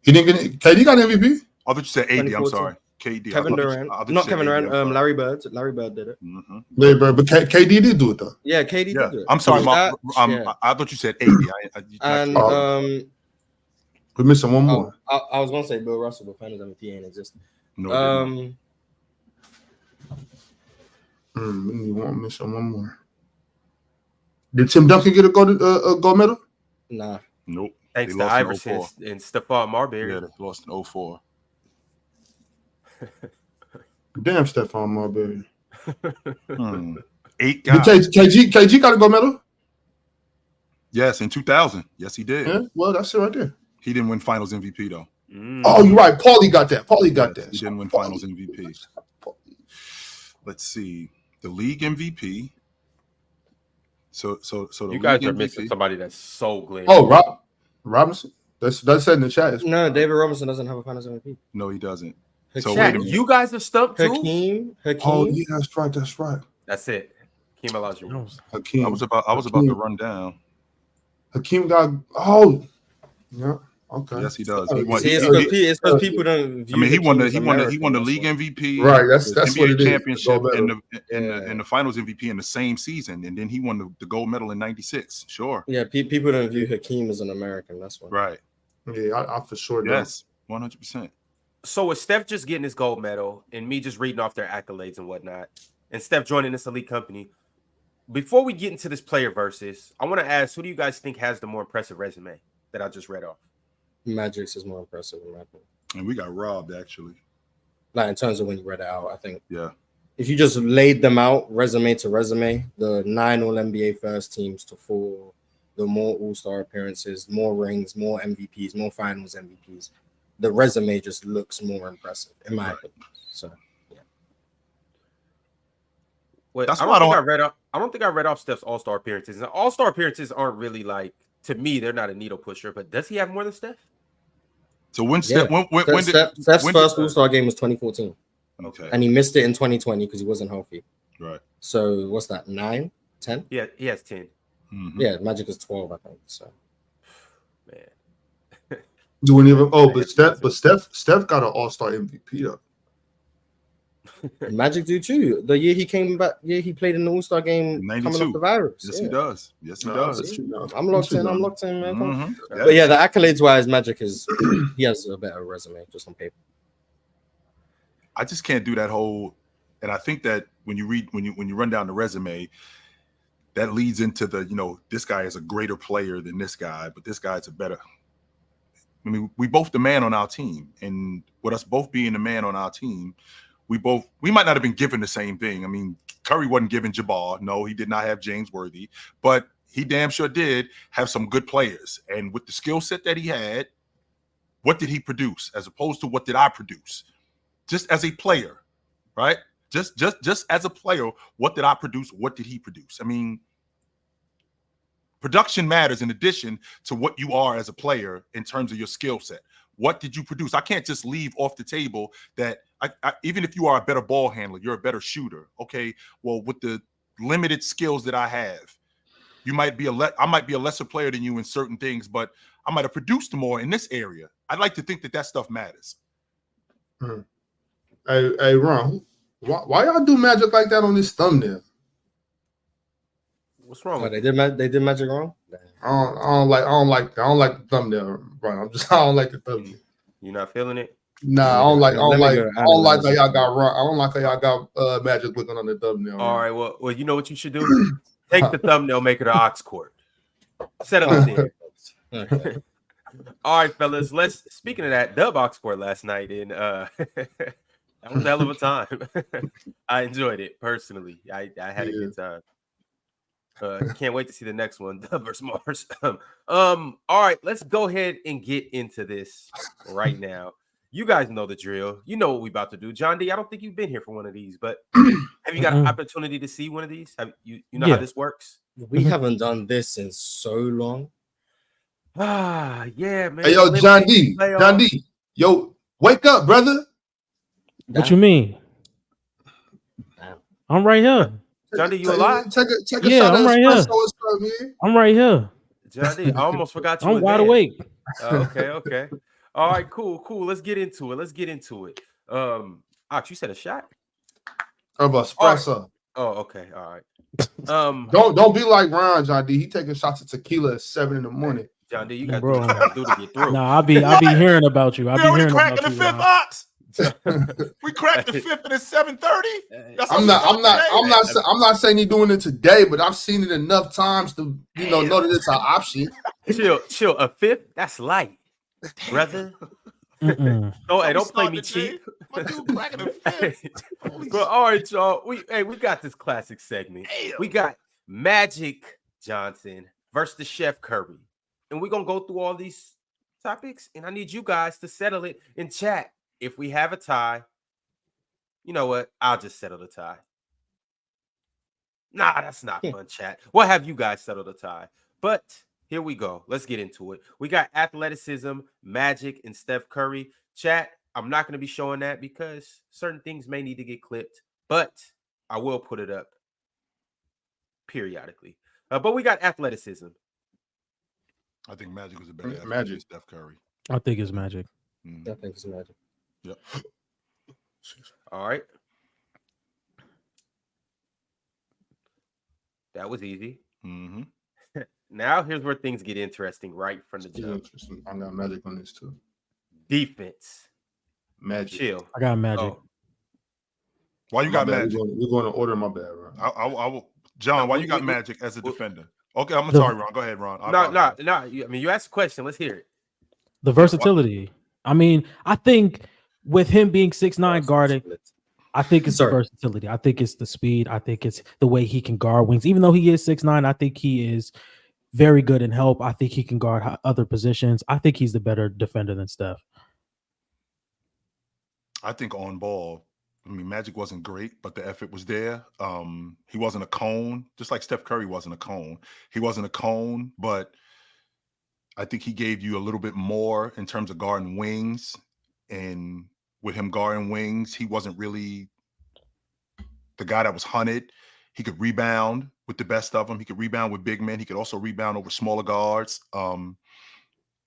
He didn't get it. KD got MVP. I thought you said AD. I'm sorry. KD. Kevin Durant, not Kevin Durant. Larry Bird. Larry Bird did it. Mm-hmm. But KD did do it though. Yeah, KD Yeah. did do it. I'm sorry. Yeah. I thought you said 80. And we're missing one more. I was gonna say Bill Russell, but Finals MVP ain't existing. No, we're missing one more. Did Tim Duncan get a gold medal? Nah. Nope. Thanks to Iverson and Stephon Marbury. Yeah, they lost in 04. Damn, Stephon Marbury. 8 guys. KG got a gold medal? Yes, in 2000. Yes, he did. Yeah, well, that's it right there. He didn't win Finals MVP though. Oh, you're right. Paulie got that. He didn't win Finals MVP. Let's see. The league MVP. So the you guys league are MVP. missing somebody that's so glad. Oh, Robinson. That's said in the chat. No, David Robinson doesn't have a Finals MVP. No, he doesn't. So Chat, you guys are stumped too. Hakeem. Oh, yeah, that's right. That's it. Hakeem Olajuwon. Hakeem. I was about to run down. Hakeem got. Oh, yeah. Okay. Yes, he does. It's because people don't view. I mean, he won the league MVP. Right. That's NBA what it is. championship and the Finals MVP in the same season, and then he won the gold medal in '96. Sure. Yeah, people don't view Hakeem as an American. That's why. Right. Yeah, I for sure. Yes, 100%. So with Steph just getting his gold medal and me just reading off their accolades and whatnot, and Steph joining this elite company, before we get into this player versus, I want to ask, who do you guys think has the more impressive resume that I just read off? Magic's is more impressive in my opinion. And we got robbed actually. Like in terms of when you read it out, I think. Yeah. If you just laid them out resume to resume, the 9 All-NBA first teams to 4, the more All-Star appearances, more rings, more MVPs, more Finals MVPs, the resume just looks more impressive in my opinion. So yeah. Well, That's I why don't think I read off Steph's All-Star appearances. And All-Star appearances aren't really like, to me, they're not a needle pusher. But does he have more than Steph? So when Steph's first All-Star game was 2014. Okay. And he missed it in 2020 because he wasn't healthy. Right. So what's that? 9, 10? Yeah, he has 10. Mm-hmm. Yeah, Magic is 12, I think. So man. Doing even Steph got an All-Star MVP though. Magic do too. The year he came back, he played in the All-Star game 92. coming off the virus. Yes, he does. Yes, he does. I'm locked in, man. Mm-hmm. But yeah, the accolades wise, Magic he has a better resume just on paper. I just can't do that whole, and I think that when you run down the resume, that leads into the, this guy is a greater player than this guy, but this guy's a better. I mean, we both the man on our team, and with us both being the man on our team, we might not have been given the same thing. I mean, Curry wasn't given Jabbar. No, he did not have James Worthy, but he damn sure did have some good players. And with the skill set that he had, what did he produce as opposed to what did I produce? Just as a player, right? Just as a player, what did I produce? What did he produce? I mean, production matters in addition to what you are as a player in terms of your skill set. What did you produce? I can't just leave off the table that even if you are a better ball handler, you're a better shooter. Okay, well, with the limited skills that I have, I might be a lesser player than you in certain things, but I might have produced more in this area. I'd like to think that stuff matters. Hey, Ron, why y'all do Magic like that on this thumbnail? What's wrong? They did Magic wrong. I don't like the thumbnail, Ron. I don't like the thumbnail. You're not feeling it? Nah, I don't like how y'all got Ron. I don't like how y'all got Magic looking on the thumbnail. All right, well, you know what you should do? Take the thumbnail, make it an ox court. Set it up there. Okay. All right, fellas. Speaking of that, Dub ox court last night, and that was a hell of a time. I enjoyed it personally. I had a good time. Can't wait to see the next one, Dub versus Mars. All right, let's go ahead and get into this right now. You guys know the drill. You know what we about to do. John D, I don't think you've been here for one of these, but have you got an opportunity to see one of these? Have you know how this works? We haven't done this in so long. Yeah, man. Hey, yo, John D, yo, wake up, brother. What you mean? I'm right here. John D, you alive? Check a Yeah, shot I'm of right espresso, here. man. I'm right here. John D, I almost forgot you. I'm wide awake. Okay. All right, cool. Let's get into it. Ox, you said a shot? Of espresso. Oh, okay. All right. Don't be like Ron, John D. He taking shots of tequila at 7 a.m. John D, you got to do Bro. what you got to do to get through. Nah, I be hearing about you. I We be already hearing cracking about the you. fifth Ron. ox. We cracked the fifth and it's 7:30. I'm not saying you're doing it today, but I've seen it enough times to know that it's an option. Chill. A fifth? That's light, brother. Mm-mm. Don't play me cheap. My dude cracking the fifth. But all right, y'all. We got this classic segment. We got Magic Johnson versus the Chef Curry, and we're gonna go through all these topics. And I need you guys to settle it in chat. If we have a tie, you know what? I'll just settle the tie. Nah, that's not fun, chat. What have you guys settled a tie? But here we go. Let's get into it. We got athleticism, Magic, and Steph Curry. Chat, I'm not going to be showing that because certain things may need to get clipped, but I will put it up periodically. But we got athleticism. I think Magic was a better athlete Magic. than Steph Curry. I think it's Magic. I think it's Magic. Yep. All right. That was easy. Mm-hmm. Now here's where things get interesting right from the jump. Interesting. I got Magic on this too. Defense. Magic. Chill. I got Magic. Oh, Why you got My bad. Magic? We're going to order. My bad, Ron. I will. John, why you got we- Magic as a defender? Okay, I'm The- sorry, Ron. Go ahead, Ron. I No. apologize. I mean, you asked a question. Let's hear it. The versatility. I mean, I think with him being 6'9" guarding, I think it's the versatility. I think it's the speed. I think it's the way he can guard wings. Even though he is 6'9", I think he is very good in help. I think he can guard other positions. I think he's the better defender than Steph. I think on ball, I mean, Magic wasn't great, but the effort was there. He wasn't a cone, just like Steph Curry wasn't a cone. He wasn't a cone, but I think he gave you a little bit more in terms of guarding wings. And with him guarding wings, he wasn't really the guy that was hunted. He could rebound with the best of them. He could rebound with big men. He could also rebound over smaller guards.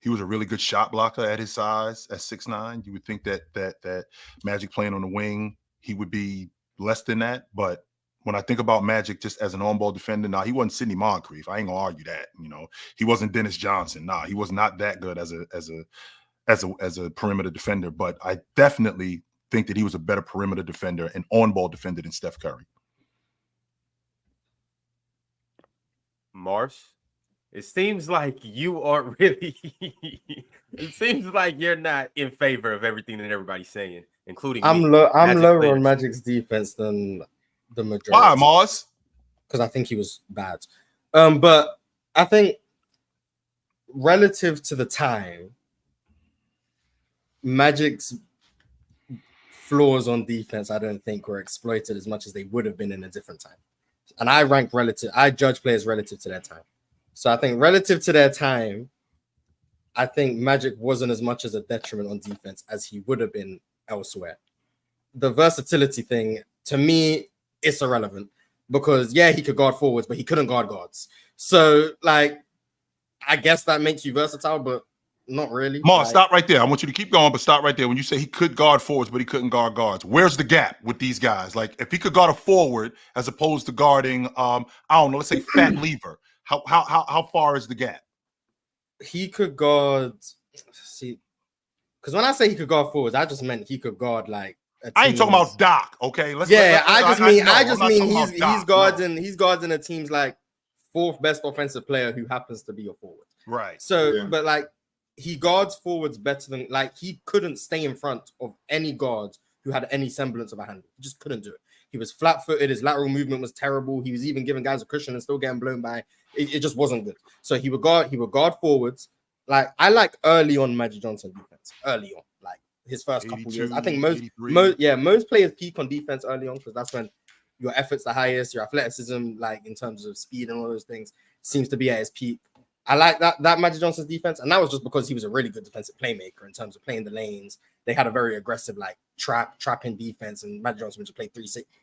He was a really good shot blocker at his size, at 6'9". You would think that Magic playing on the wing, he would be less than that. But when I think about Magic just as an on-ball defender, he wasn't Sidney Moncrief. I ain't gonna argue that. He wasn't Dennis Johnson. He was not that good as a perimeter defender. But I definitely think that he was a better perimeter defender and on-ball defender than Steph Curry. Mars, it seems like you aren't really. It seems like you're not in favor of everything that everybody's saying, including I'm me. lower players. on Magic's defense than the majority. Why, Mars? Because I think he was bad. But I think relative to the time, Magic's flaws on defense, I don't think were exploited as much as they would have been in a different time. And I judge players relative to their time. So I think relative to their time, I think Magic wasn't as much as a detriment on defense as he would have been elsewhere. The versatility thing, to me, it's irrelevant because, yeah, he could guard forwards, but he couldn't guard guards. So, I guess that makes you versatile, but not really. Mars, stop right there. I want you to keep going, but stop right there. When you say he could guard forwards, but he couldn't guard guards, where's the gap with these guys? If he could guard a forward as opposed to guarding, I don't know, let's say Fat Lever, how far is the gap? He could guard. See, because when I say he could guard forwards, I just meant he could guard I ain't talking about Doc, okay? I just mean he's guarding a team's fourth best offensive player who happens to be a forward. Right. So, Yeah. but he guards forwards better than he couldn't stay in front of any guard who had any semblance of a handle. He just couldn't do it. He was flat-footed. His lateral movement was terrible. He was even giving guys a cushion and still getting blown by. It just wasn't good. So he would guard forwards. I like early on Magic Johnson defense. Early on, his first couple years. I think most players peak on defense early on because that's when your effort's the highest, your athleticism, in terms of speed and all those things, seems to be at his peak. I like that Magic Johnson's defense, and that was just because he was a really good defensive playmaker in terms of playing the lanes. They had a very aggressive trapping defense, and Magic Johnson would just play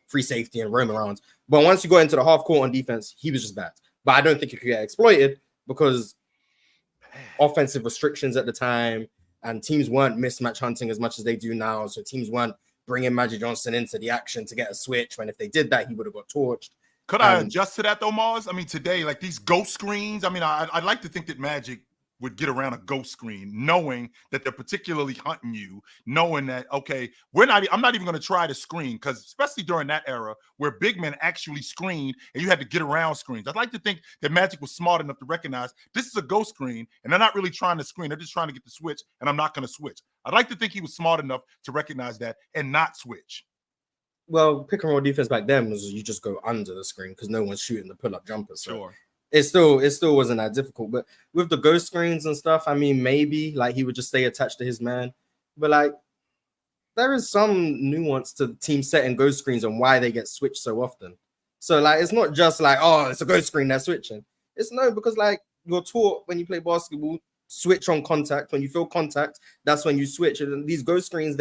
free safety and roam around. But once you got into the half court on defense, he was just bad. But I don't think he could get exploited because offensive restrictions at the time, and teams weren't mismatch hunting as much as they do now. So teams weren't bringing Magic Johnson into the action to get a switch. When if they did that, he would have got torched. Could I adjust to that though, Mars? I mean, today, like these ghost screens. I mean, I'd like to think that Magic would get around a ghost screen, knowing that they're particularly hunting you, knowing that, okay, I'm not even going to try to screen, because especially during that era where big men actually screened and you had to get around screens. I'd like to think that Magic was smart enough to recognize this is a ghost screen and they're not really trying to screen. They're just trying to get the switch, and I'm not going to switch. I'd like to think he was smart enough to recognize that and not switch. Well, pick and roll defense back then was you just go under the screen because no one's shooting the pull-up jumpers. So. Sure. It still wasn't that difficult, but with the ghost screens and stuff, I mean, maybe like he would just stay attached to his man, but like there is some nuance to the team setting ghost screens and why they get switched so often. So like it's not just like, oh, it's a ghost screen, they're switching. It's no, because like you're taught when you play basketball, switch on contact. When you feel contact, that's when you switch. And these ghost screens,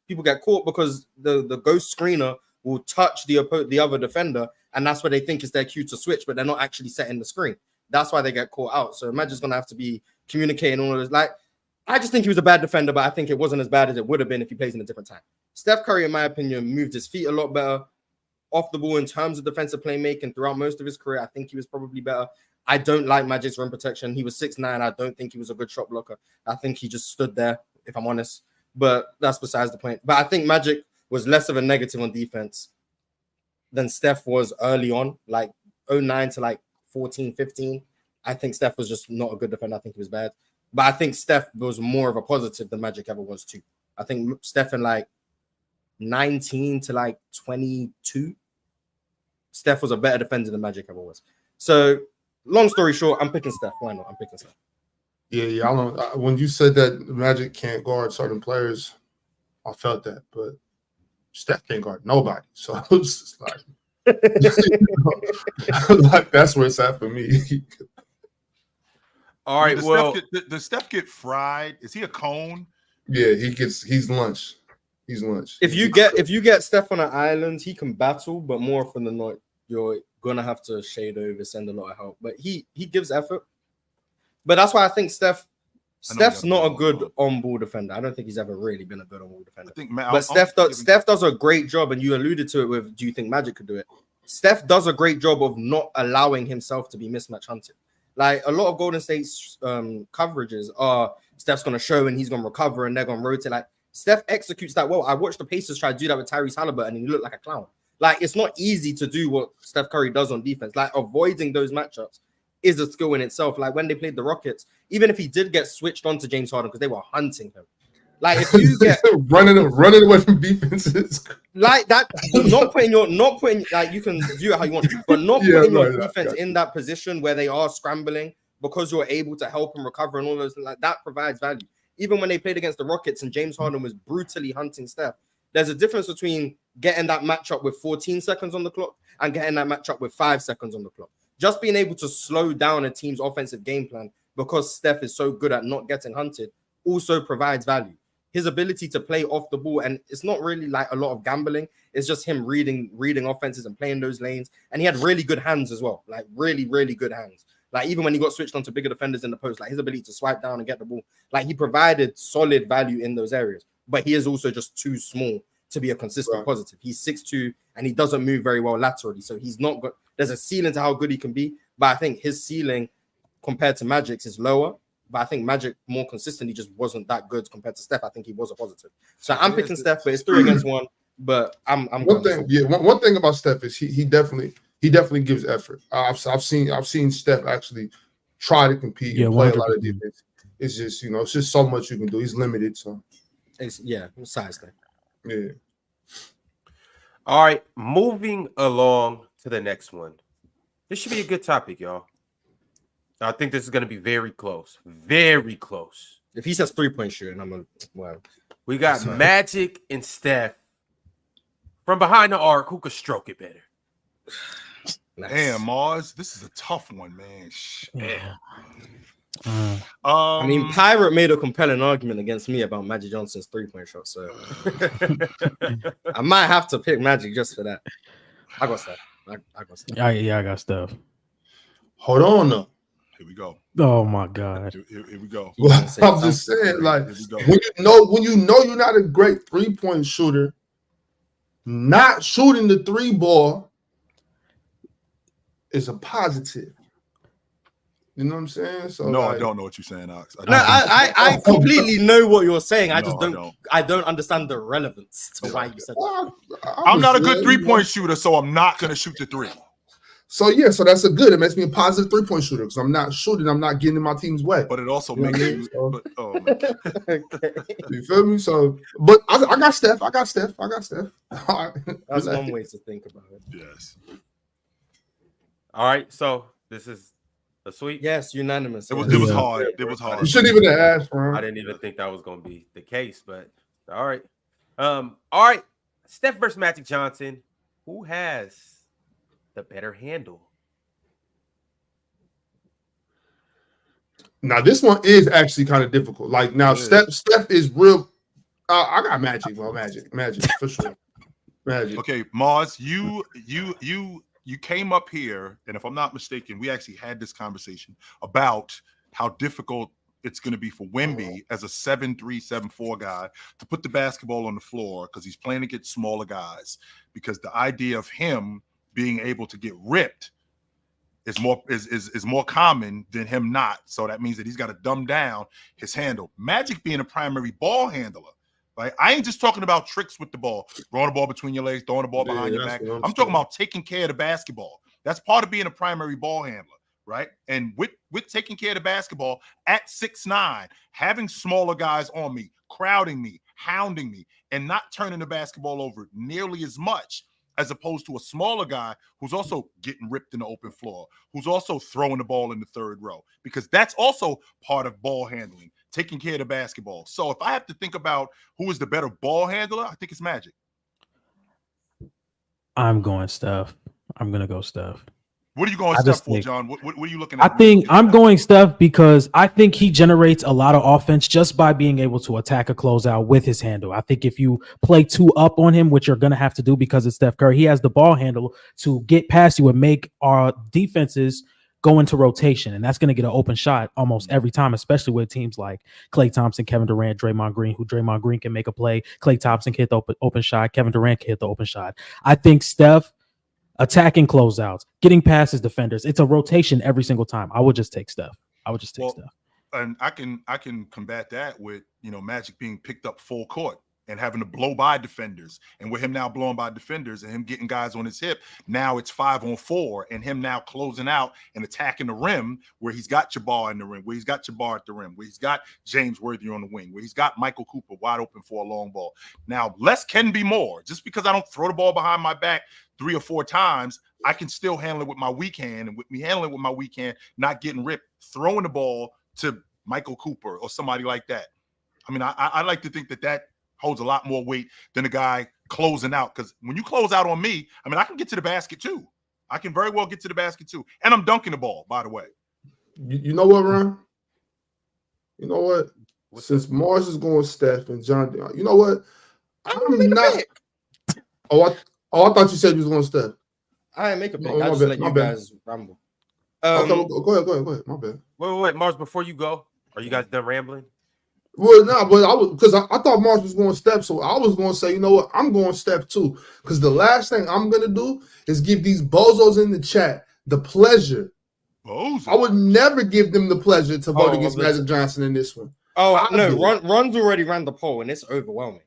people get caught because the ghost screener will touch the other defender, and that's where they think is their cue to switch, but they're not actually setting the screen. That's why they get caught out. So Magic's gonna have to be communicating all of this. Like, I just think he was a bad defender, but I think it wasn't as bad as it would have been if he plays in a different time. Steph Curry, in my opinion, moved his feet a lot better off the ball in terms of defensive playmaking throughout most of his career. I think he was probably better. I don't like Magic's rim protection. He was 6'9". I don't think he was a good shot blocker. I think he just stood there, if I'm honest. But that's besides the point. But I think Magic was less of a negative on defense than Steph was early on, like 09 to like 14, 15. I think Steph was just not a good defender. I think he was bad. But I think Steph was more of a positive than Magic ever was too. I think Steph in like 19 to like 22, Steph was a better defender than Magic ever was. So long story short, I'm picking Steph. Why not? I'm picking Steph. Yeah. I don't know. When you said that Magic can't guard certain players, I felt that, but Steph can't guard nobody. So it's just like, like that's where it's at for me. All right. Does Steph get fried? Is he a cone? Yeah, he's lunch. He's lunch. If you get Steph on an island, he can battle, but more often than not, you're gonna have to shade over, send a lot of help. But he gives effort. But that's why I think Steph's not a good on-ball defender. I don't think he's ever really been a good on-ball defender. Steph does a great job, and you alluded to it with, do you think Magic could do it? Steph does a great job of not allowing himself to be mismatch hunted. Like a lot of Golden State's coverages are Steph's going to show and he's going to recover and they're going to rotate. Like Steph executes that well. I watched the Pacers try to do that with Tyrese Halliburton and he looked like a clown. Like it's not easy to do what Steph Curry does on defense. Like avoiding those matchups is a skill in itself. Like when they played the Rockets, even if he did get switched on to James Harden because they were hunting him. Like if you get running away from defenses, like that, not putting like you can view it how you want, but not putting your defense in that position where they are scrambling because you're able to help them recover and all those things, like that provides value. Even when they played against the Rockets and James Harden was brutally hunting Steph, there's a difference between getting that matchup with 14 seconds on the clock and getting that matchup with 5 seconds on the clock. Just being able to slow down a team's offensive game plan because Steph is so good at not getting hunted also provides value. His ability to play off the ball, and it's not really like a lot of gambling. It's just him reading offenses and playing those lanes. And he had really good hands as well, like really, really good hands. Like even when he got switched onto bigger defenders in the post, like his ability to swipe down and get the ball, like he provided solid value in those areas. But he is also just too small to be a consistent positive. He's 6'2" and he doesn't move very well laterally. So he's not good. There's a ceiling to how good he can be, but I think his ceiling compared to Magic's is lower. But I think Magic more consistently just wasn't that good compared to Steph. I think he was a positive. So I'm picking Steph, but it's 3 against 1. But I'm one thing about Steph is he definitely gives effort. I've seen Steph actually try to compete and play 100%. A lot of defense. It's just it's just so much you can do. He's limited, so it's size thing. Yeah. All right, moving along to the next one. This should be a good topic, y'all. I think this is going to be very close. Very close. If he says 3-point shooting, I'm going to, wow. We got Magic and Steph from behind the arc. Who could stroke it better? Nice. Damn, Mars. This is a tough one, man. Yeah. I mean, Pirate made a compelling argument against me about Magic Johnson's 3-point shot, so I might have to pick Magic just for that. I got Steph. I got Steph. I got Steph. Hold on, though. Here we go. Oh my God. Here we go. Well, I'm just saying, like when you know you're not a great 3-point shooter, not shooting the 3 ball is a positive. You know what I'm saying? So No, like, I don't know what you're saying, Ox. No, I completely know what you're saying. I No, just I don't. don't. I don't understand the relevance to why you said that. well, I'm not a was good good, you 3-point know. shooter, so I'm not going to shoot the 3. So yeah, so that's a good. It makes me a positive 3-point shooter because I'm not shooting. I'm not getting in my team's way. But it also You know makes what I mean? you. So- But oh man, Okay. You feel me? So, but I got Steph. I got Steph. All right. That's Relax. one way to think about it. yes, All right, so this is a sweep. Yes, unanimous. it was. yes. It was Yeah. hard. It was You hard. shouldn't even have asked, I bro. didn't even think that was going to be the case, but all right. All right. Steph versus Magic Johnson. Who has the better handle? Now this one is actually kind of difficult. Like now, Steph is real. I got Magic, bro. Magic for sure. Magic. Okay, Mars, you came up here, and if I'm not mistaken, we actually had this conversation about how difficult it's going to be for Wemby as a 7'3", 7'4" guy to put the basketball on the floor because he's playing against smaller guys. Because the idea of him being able to get ripped is more common than him not. So that means that he's got to dumb down his handle. Magic being a primary ball handler. Like, I ain't just talking about tricks with the ball, throwing the ball between your legs, throwing the ball behind your back. I'm talking about taking care of the basketball. That's part of being a primary ball handler, right? And with taking care of the basketball at 6'9", having smaller guys on me, crowding me, hounding me, and not turning the basketball over nearly as much as opposed to a smaller guy who's also getting ripped in the open floor, who's also throwing the ball in the third row, because that's also part of ball handling, taking care of the basketball. So if I have to think about who is the better ball handler, I think it's Magic. I'm going Steph. I'm gonna go Steph. What are you going I Steph just for, think- John? What are you looking I at? think I'm going Steph because I think he generates a lot of offense just by being able to attack a closeout with his handle. I think if you play 2 up on him, which you're going to have to do because it's Steph Curry, he has the ball handle to get past you and make our defenses go into rotation. And that's going to get an open shot almost every time, especially with teams like Klay Thompson, Kevin Durant, Draymond Green, who Draymond Green can make a play. Klay Thompson can hit the open shot. Kevin Durant can hit the open shot. I think Steph attacking closeouts, getting past his defenders. It's a rotation every single time. I would just take Steph. Steph. And I can combat that with, Magic being picked up full court and having to blow by defenders. And with him now blowing by defenders and him getting guys on his hip, now it's 5-on-4 and him now closing out and attacking the rim where he's got Jabbar in the rim, where he's got Jabbar at the rim, where he's got James Worthy on the wing, where he's got Michael Cooper wide open for a long ball. Now, less can be more. Just because I don't throw the ball behind my back 3 or 4 times, I can still handle it with my weak hand. And with me handling it with my weak hand, not getting ripped, throwing the ball to Michael Cooper or somebody like that. I mean, I like to think that holds a lot more weight than a guy closing out. Because when you close out on me, I mean, I can get to the basket too. I can very well get to the basket too. And I'm dunking the ball, by the way. You know what, Ron? You know what? Since Mars is going Steph and John, you know what? I'm not. I thought you said you was going Steph. I didn't make a pick. No, I just bad, let you bad. guys ramble. Okay, go ahead. My bad. Wait, Mars. Before you go, are you guys done rambling? Well, no, but I thought Mars was going Steph, so I was going to say, you know what? I'm going Steph too, because the last thing I'm going to do is give these bozos in the chat the pleasure. Bozo. I would never give them the pleasure to vote against that's- Magic Johnson in this one. Oh I no, do. Ron's already ran the poll and it's overwhelming.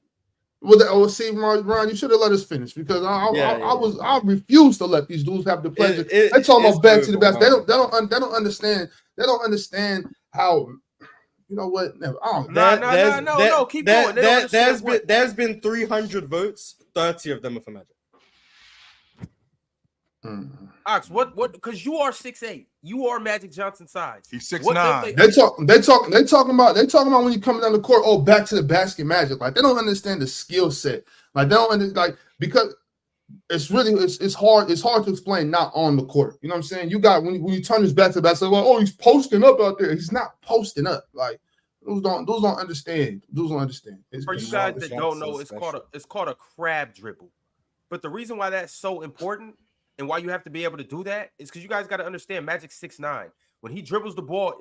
Well, see, Ron, you should have let us finish because I refuse to let these dudes have the pleasure. They talking about back to the best. They don't understand. They don't understand how. You know what? Never. No. Keep going. There's been 300 votes. 30 of them are for Magic. Ox, what? Because you are 6'8". You are Magic Johnson size. He's 6'9". They talking about when you come down the court. Oh, back to the basket, Magic. Like they don't understand the skill set. Like they don't understand, because it's really it's hard. It's hard to explain not on the court. You know what I'm saying? You got when you turn his back to the basket. Like, oh, he's posting up out there. He's not posting up. Like those don't understand. Those don't understand. For you guys that don't know, it's called a crab dribble. But the reason why that's so important and why you have to be able to do that is because you guys got to understand Magic's 6'9". When he dribbles the ball,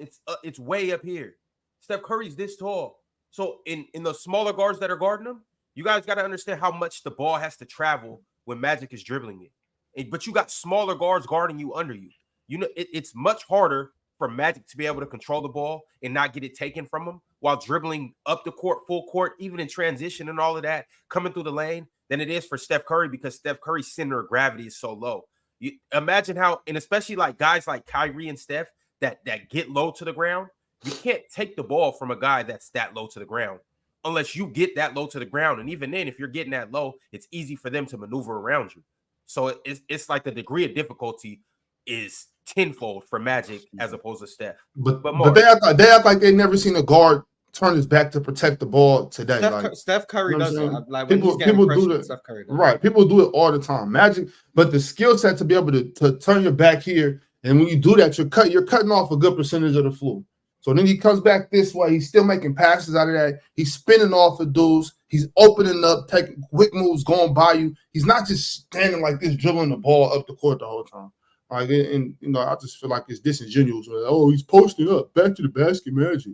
it's way up here. Steph Curry's this tall. So in the smaller guards that are guarding him, You guys got to understand how much the ball has to travel when Magic is dribbling it. But you got smaller guards guarding you under you. You know, it's much harder for Magic to be able to control the ball and not get it taken from him while dribbling up the court, full court, even in transition and all of that, coming through the lane, than it is for Steph Curry, because Steph Curry's center of gravity is so low. You imagine how, and especially like guys like Kyrie and Steph that get low to the ground, you can't take the ball from a guy that's that low to the ground unless you get that low to the ground. And even then, if you're getting that low, it's easy for them to maneuver around you. So it's like the degree of difficulty is tenfold for Magic as opposed to Steph. But they act like they never seen a guard turn his back to protect the ball today. Steph Curry you know does it. Like people do that. Steph Curry does. Right. People do it all the time. Magic, but the skill set to be able to turn your back here, and when you do that, you're cutting off a good percentage of the floor. So then he comes back this way. He's still making passes out of that. He's spinning off the dudes. He's opening up, taking quick moves, going by you. He's not just standing like this, dribbling the ball up the court the whole time. Like, and you know, I just feel like it's disingenuous. Like, oh, he's posting up, back to the basket, Magic.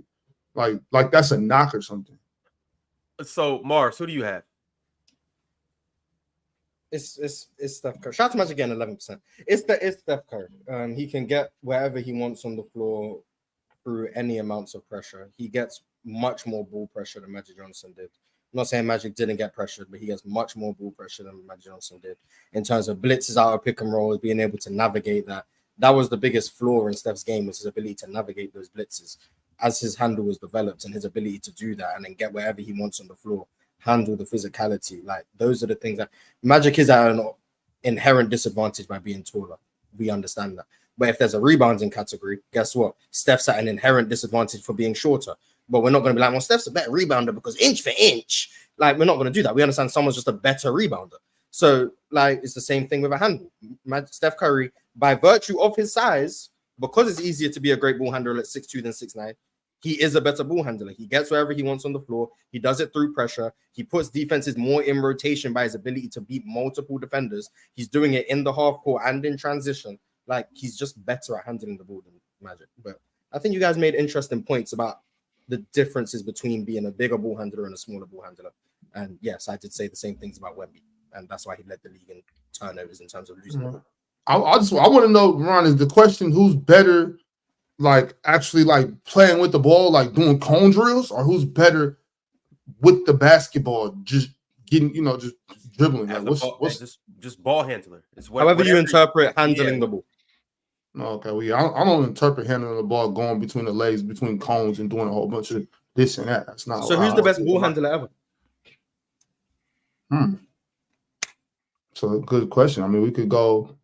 Like that's a knock or something. So Mars, who do you have? It's Steph Curry. Shout out to Magic again, 11%. It's Steph Curry. He can get wherever he wants on the floor through any amounts of pressure. He gets much more ball pressure than Magic Johnson did. I'm not saying Magic didn't get pressured, but he gets much more ball pressure than Magic Johnson did in terms of blitzes out of pick and roll, being able to navigate that. That was the biggest flaw in Steph's game, was his ability to navigate those blitzes. As his handle was developed and his ability to do that and then get wherever he wants on the floor, handle the physicality. Like, those are the things that Magic is at an inherent disadvantage by being taller. We understand that. But if there's a rebounding category, guess what? Steph's at an inherent disadvantage for being shorter. But we're not going to be like, well, Steph's a better rebounder because inch for inch. Like, we're not going to do that. We understand someone's just a better rebounder. So, like, it's the same thing with a handle. Steph Curry, by virtue of his size, because it's easier to be a great ball handler at 6'2" than 6'9", he is a better ball handler. He gets wherever he wants on the floor. He does it through pressure. He puts defenses more in rotation by his ability to beat multiple defenders. He's doing it in the half court and in transition. Like, he's just better at handling the ball than Magic. But I think you guys made interesting points about the differences between being a bigger ball handler and a smaller ball handler. And yes, I did say the same things about Wemby. And that's why he led the league in turnovers in terms of losing the ball. I want to know, Ron, is the question who's better, like actually like playing with the ball, like doing cone drills, or who's better with the basketball, just getting, you know, just dribbling? Like, just ball handler. It's however you interpret handling the ball. Okay, well, I don't interpret handling the ball going between the legs, between cones, and doing a whole bunch of this and that. That's not. So who's the best ball handler ever? So good question. I mean, we could go.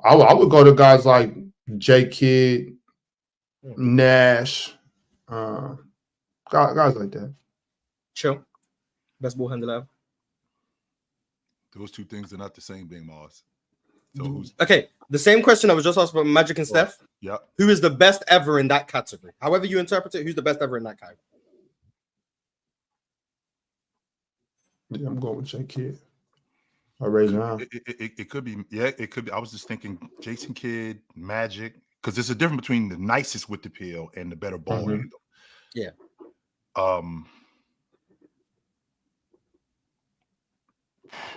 I would go to guys like J. Kidd, Nash, guys like that. Chill. Best ball handler ever. Those two things are not the same, Big Mars. So who's okay? The same question I was just asked about Magic and Steph. Yeah. Who is the best ever in that category? However you interpret it, who's the best ever in that category? Yeah, I'm going with J. Kidd. I raise your hand. It could be, yeah, it could be. I was just thinking Jason Kidd, Magic, because there's a difference between the nicest with the pill and the better ball handle. Yeah.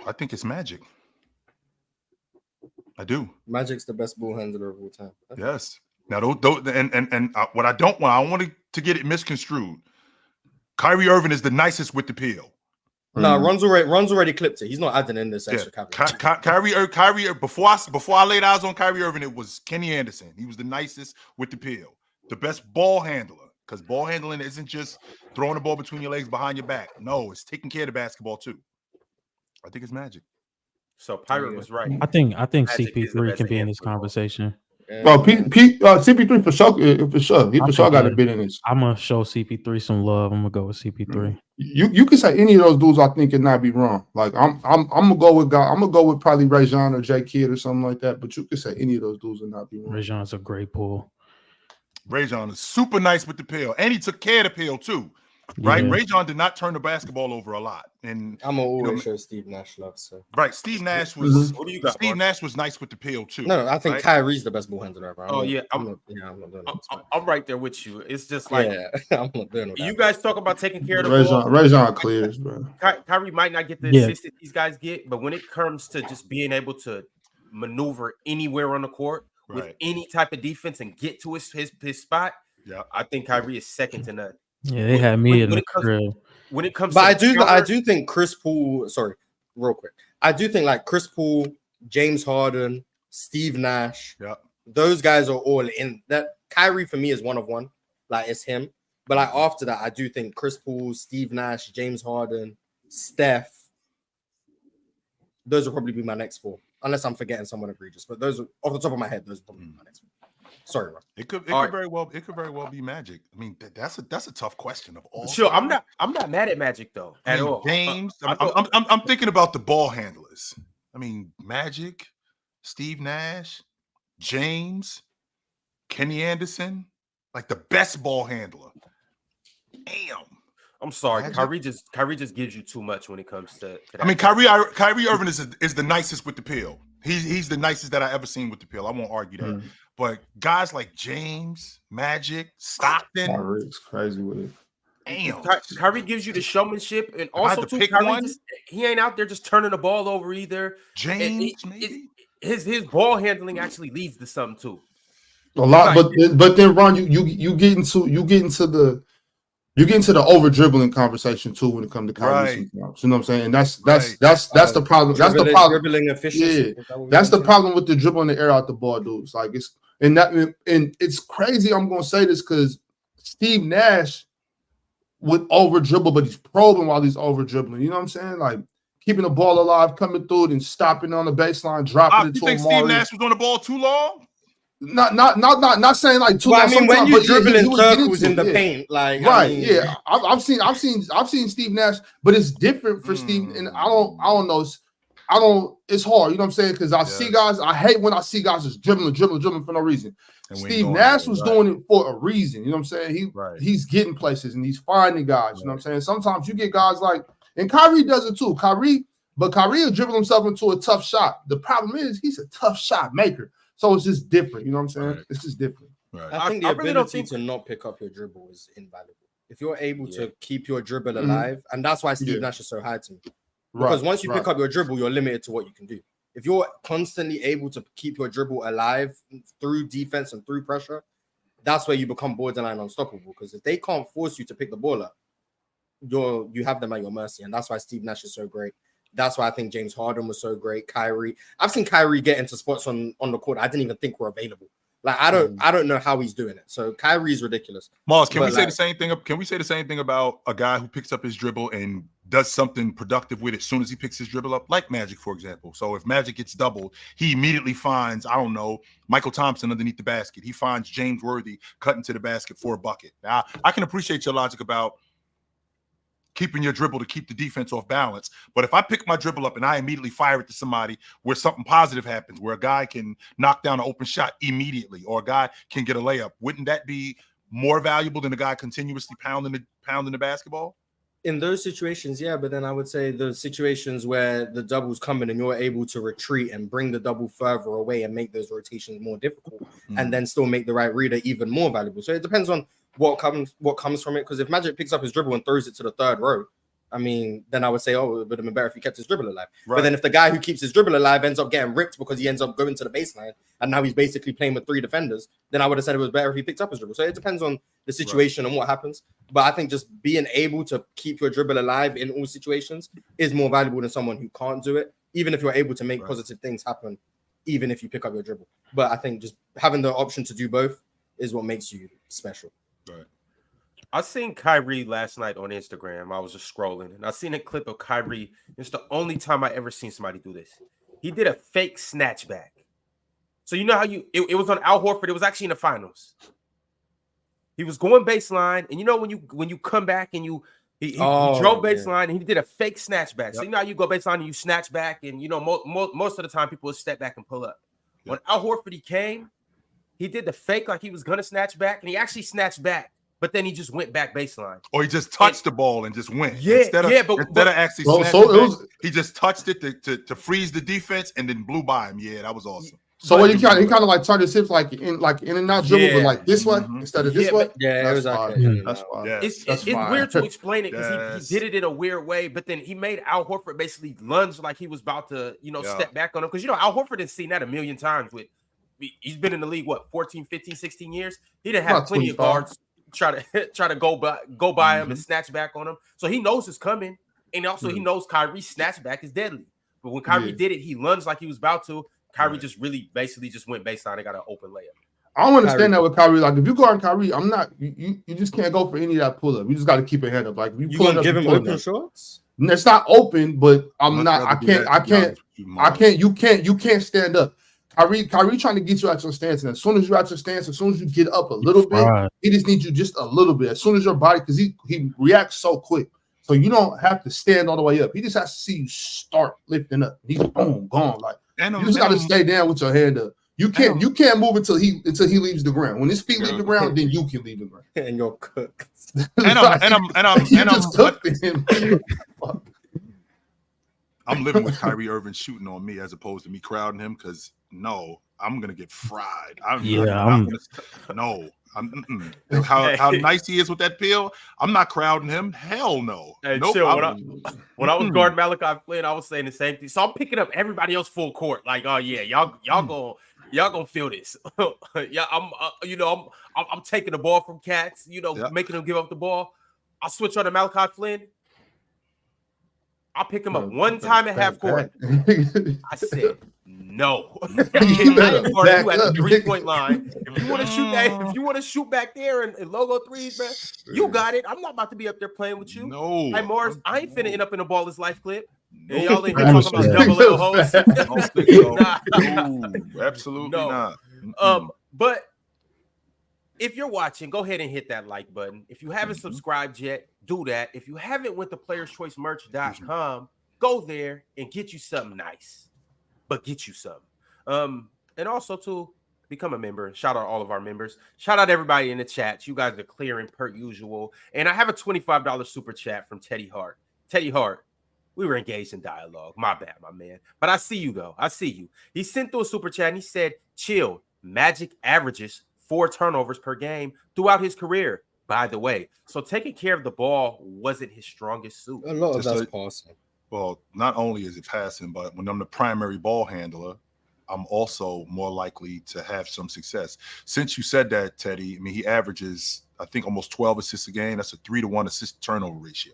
I think it's Magic. I do. Magic's the best ball handler of all time. Okay. Yes. Now, and what I don't want, I want to get it misconstrued. Kyrie Irving is the nicest with the pill. No, Ron's already clipped it. He's not adding in this extra caveat. Kyrie, before I laid eyes on Kyrie Irving, it was Kenny Anderson. He was the nicest with the pill, the best ball handler. Because ball handling isn't just throwing the ball between your legs behind your back. No, it's taking care of the basketball too. I think it's Magic. So Pirate was right. I think CP3 can be in this conversation. Well, CP3 for sure. He for sure got a bit in this. I'm gonna show CP3 some love. I'm gonna go with CP3. You can say any of those dudes. I think it not be wrong. Like I'm gonna go with probably Rajon or J. Kidd or something like that. But you can say any of those dudes and not be wrong. Rajon's a great pull. Rajon is super nice with the pill, and he took care of the pill too. right? Yeah. Ray John did not turn the basketball over a lot, and I'm gonna always show Steve Nash love. So right, Steve Nash was What do you got, Steve Mark? Nash was nice with the pill too. no, I think right? Kyrie's the best ball handler ever. Oh, yeah, I'm not doing that. I'm right there with you. It's just like I'm not doing that. you guys talk about taking care of the Ray ball. John clears, bro. Kyrie might not get the Yeah. assist that these guys get, but when it comes to just being able to maneuver anywhere on the court with Right. any type of defense and get to his spot, Yeah. I think Kyrie is second to none. Yeah, they had me in when the it comes- crib. When it comes, But to I do think Chris Paul. Sorry, real quick. I do think like Chris Paul, James Harden, Steve Nash. Yeah. Those guys are all in. That Kyrie for me is one of one. Like it's him. But like after that, I do think Chris Paul, Steve Nash, James Harden, Steph. Those will probably be my next four, unless I'm forgetting someone egregious. But those are, off the top of my head, those are probably my next four. Sorry, bro. It could very well be Magic. I mean, that's a tough question of all. Sure, I'm time. not mad at Magic though I at mean, all. James, I thought- I'm thinking about the ball handlers. I mean, Magic, Steve Nash, James, Kenny Anderson, like the best ball handler. Damn. I'm sorry, Magic. Kyrie just gives you too much when it comes to that. I mean, Kyrie Irving is the nicest with the pill. He's the nicest that I ever seen with the pill. I won't argue that. But guys like James, Magic, Stockton, Kyrie's crazy with it. damn. Kyrie gives you the showmanship, and I had also to too, pick Kyrie one, he ain't out there just turning the ball over either. James, And maybe. his ball handling actually leads to something too. A lot, Like- but then Ron, you get into the over dribbling conversation too when it comes to Kyrie. Right. Sometimes, you know what I'm saying? And that's the problem. That's the Dribbling- problem. Dribbling efficiency. Yeah, that's the problem with the dribbling the air out the ball, dudes. Like it's and it's crazy. I'm gonna say this because Steve Nash would over dribble, but he's probing while he's over dribbling. You know what I'm saying? Like keeping the ball alive, coming through it, and stopping on the baseline, dropping it You to think a Steve Mario. Nash was on the ball too long? Not saying like too. Well, I long mean, when sometimes, you're but yeah, dribbling he would get circles into in it, the yeah. paint, like Right, I mean, yeah, I've seen Steve Nash, but it's different for Steve, and I don't know. It's hard, you know what I'm saying? Because I see guys. I hate when I see guys just dribbling for no reason. And we ain't Steve going Nash there, was right. doing it for a reason. You know what I'm saying? He's getting places and he's finding guys. You know what I'm saying? Sometimes you get guys like, and Kyrie does it too. Kyrie will dribble himself into a tough shot. The problem is he's a tough shot maker, so it's just different. You know what I'm saying? Right. It's just different. Right. I think the I really don't ability think- to not pick up your dribble is invaluable. If you're able Yeah. to keep your dribble Mhm. alive, and that's why Steve Yeah. Nash is so high to me. Because once you pick up your dribble, you're limited to what you can do. If you're constantly able to keep your dribble alive through defense and through pressure, that's where you become borderline unstoppable. Because if they can't force you to pick the ball up, you have them at your mercy, and that's why Steve Nash is so great. That's why I think James Harden was so great. Kyrie, I've seen Kyrie get into spots on the court I didn't even think were available. Like I don't know how he's doing it. So Kyrie's ridiculous. Mars, can we But say like- the same thing? Can we say the same thing about a guy who picks up his dribble and does something productive with it as soon as he picks his dribble up, like Magic, for example? So if Magic gets doubled, he immediately finds, I don't know, Michael Thompson underneath the basket. He finds James Worthy cutting to the basket for a bucket. Now, I can appreciate your logic about keeping your dribble to keep the defense off balance. But if I pick my dribble up and I immediately fire it to somebody where something positive happens, where a guy can knock down an open shot immediately or a guy can get a layup, wouldn't that be more valuable than a guy continuously pounding the basketball? In those situations, yeah, but then I would say the situations where the double's coming and you're able to retreat and bring the double further away and make those rotations more difficult and then still make the right reader even more valuable. So it depends on what comes from it. Because if Magic picks up his dribble and throws it to the third row, I mean, then I would say, oh, it would have been better if he kept his dribble alive. Right. But then if the guy who keeps his dribble alive ends up getting ripped because he ends up going to the baseline and now he's basically playing with three defenders, then I would have said it was better if he picked up his dribble. So it depends on the situation and what happens. But I think just being able to keep your dribble alive in all situations is more valuable than someone who can't do it, even if you're able to make positive things happen, even if you pick up your dribble. But I think just having the option to do both is what makes you special. Right. I seen Kyrie last night on Instagram. I was just scrolling and I seen a clip of Kyrie. It's the only time I ever seen somebody do this. He did a fake snatchback. So you know how it was on Al Horford. It was actually in the finals. He was going baseline, and you know when you come back and he drove baseline and he did a fake snatchback. So you know how you go baseline and you snatch back, and you know most of the time people will step back and pull up. When Al Horford came, he did the fake like he was gonna snatch back, and he actually snatched back but then he just went back baseline. Or he just touched the ball and just went. Yeah, instead of actually snapping it back, was, he just touched it to freeze the defense and then blew by him. Yeah, that was awesome. so what he kind of like turned his hips like in and out dribble, but like this way instead of this way. Yeah, it was fine. okay. That's fine. Yeah. It's fine. weird to explain it because Yes. he did it in a weird way, but then he made Al Horford basically lunge like he was about to, step back on him. Because, Al Horford has seen that a million times. He's been in the league, 14, 15, 16 years? He didn't have About plenty of 25. guards try to go by him and snatch back on him. So he knows it's coming. And also he knows Kyrie's snatch back is deadly. But when Kyrie did it, he lunged like he was about to. Kyrie just really basically just went baseline and got an open layup. I don't understand that with Kyrie. Like, if you go on Kyrie, I'm not. You just can't go for any of that pull up. You just got to keep your head up. Like, if you gonna up, give him open up. shots? It's not open, but I'm Much not. rather I do can't. that, I to be can't. honest with you, I Mark. can't. You can't stand up. Kyrie trying to get you out your stance, and as soon as you're out your stance, as soon as you get up a little bit, he just needs you just a little bit. As soon as your body, because he reacts so quick, so you don't have to stand all the way up. He just has to see you start lifting up. He's boom gone. Like, you just got to stay down with your hand up. You can't move until he leaves the ground. When his feet leave the ground, then you can leave the ground. And you're cooked. I'm living with Kyrie Irving shooting on me as opposed to me crowding him because I'm gonna get fried. How nice he is with that pill. I'm not crowding him. Hell no. Hey, nope. chill. When I was guarding Malachi Flynn, I was saying the same thing. So I'm picking up everybody else full court. Like, oh yeah, y'all gonna feel this. Yeah, I'm taking the ball from cats. Making them give up the ball. I switch on to Malachi Flynn. I'll pick him up one time at half court. I said no. I ain't guarding you at the 3-point line. If you want to shoot that, if you want to shoot back there and logo threes, man, you got it. I'm not about to be up there playing with you. No. Hey, Morris, I ain't finna end up in a Baller's Life clip. No. And y'all ain't here talking about double little hoes. I don't think so. No, absolutely not. But if you're watching, go ahead and hit that like button. If you haven't subscribed yet, do that. If you haven't went to playerschoicemerch.com, go there and get you something nice. But get you something. And also to become a member. Shout out all of our members. Shout out everybody in the chat. You guys are clearing per usual. And I have a $25 super chat from Teddy Hart. Teddy Hart, we were engaged in dialogue. My bad, my man. But I see you, though. I see you. He sent through a super chat and he said, chill. Magic averages 4 turnovers per game throughout his career, by the way. So taking care of the ball wasn't his strongest suit. A lot of that's passing. Well, not only is it passing, but when I'm the primary ball handler, I'm also more likely to have some success. Since you said that, Teddy, I mean, he averages, I think, almost 12 assists a game. That's a 3-to-1 assist turnover ratio.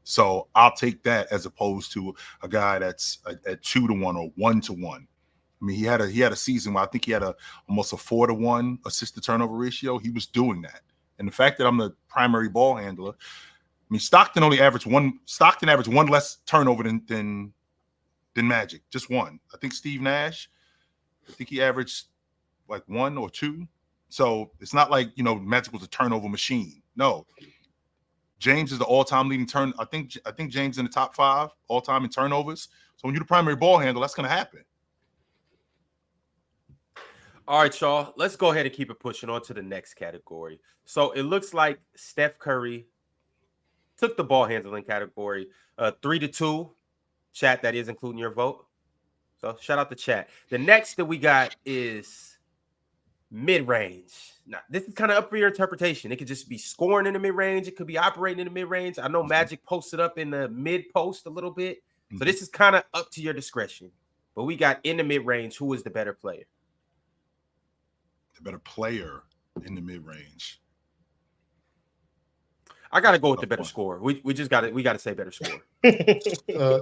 So I'll take that as opposed to a guy that's at 2-to-1 or 1-to-1. I mean, he had a season where I think he had almost a 4-to-1 assist to turnover ratio. He was doing that. And the fact that I'm the primary ball handler, I mean, Stockton averaged one less turnover than Magic, just one. I think Steve Nash, I think he averaged like 1 or 2. So it's not like, Magic was a turnover machine. No. James is the all-time leading turn. I think James in the top 5 all-time in turnovers. So when you're the primary ball handler, that's going to happen. All right, y'all. Let's go ahead and keep it pushing on to the next category. So it looks like Steph Curry took the ball handling category 3-2. Chat, that is including your vote. So shout out to chat. The next that we got is mid-range. Now, this is kind of up for your interpretation. It could just be scoring in the mid-range. It could be operating in the mid-range. I know Magic posted up in the mid-post a little bit. So this is kind of up to your discretion. But we got in the mid-range, who is the better player? The better player in the mid-range. I gotta go with the better scorer. We gotta say better scorer.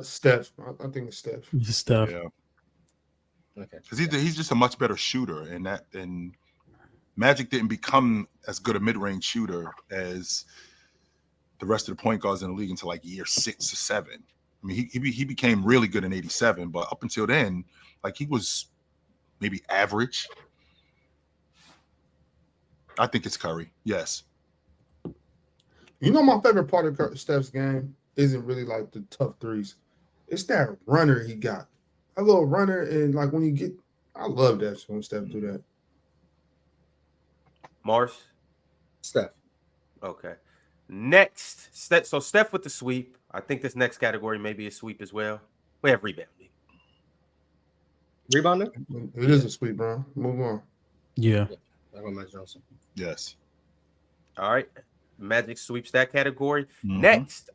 Steph. I think it's Steph. Steph. Yeah. Okay. Because he's just a much better shooter, and Magic didn't become as good a mid-range shooter as the rest of the point guards in the league until like year 6 or 7. I mean, he became really good in '87, but up until then, like he was maybe average. I think it's Curry. Yes. My favorite part of Steph's game isn't really like the tough threes. It's that runner he got. A little runner, and like when you get, I love that when Steph do that. Mars? Steph. Okay. Next, so Steph with the sweep. I think this next category may be a sweep as well. We have rebounding. Rebounding? It is a sweep, bro. Move on. Yeah. I got Magic Johnson. Yes. All right. Magic sweeps that category. Mhm. Next,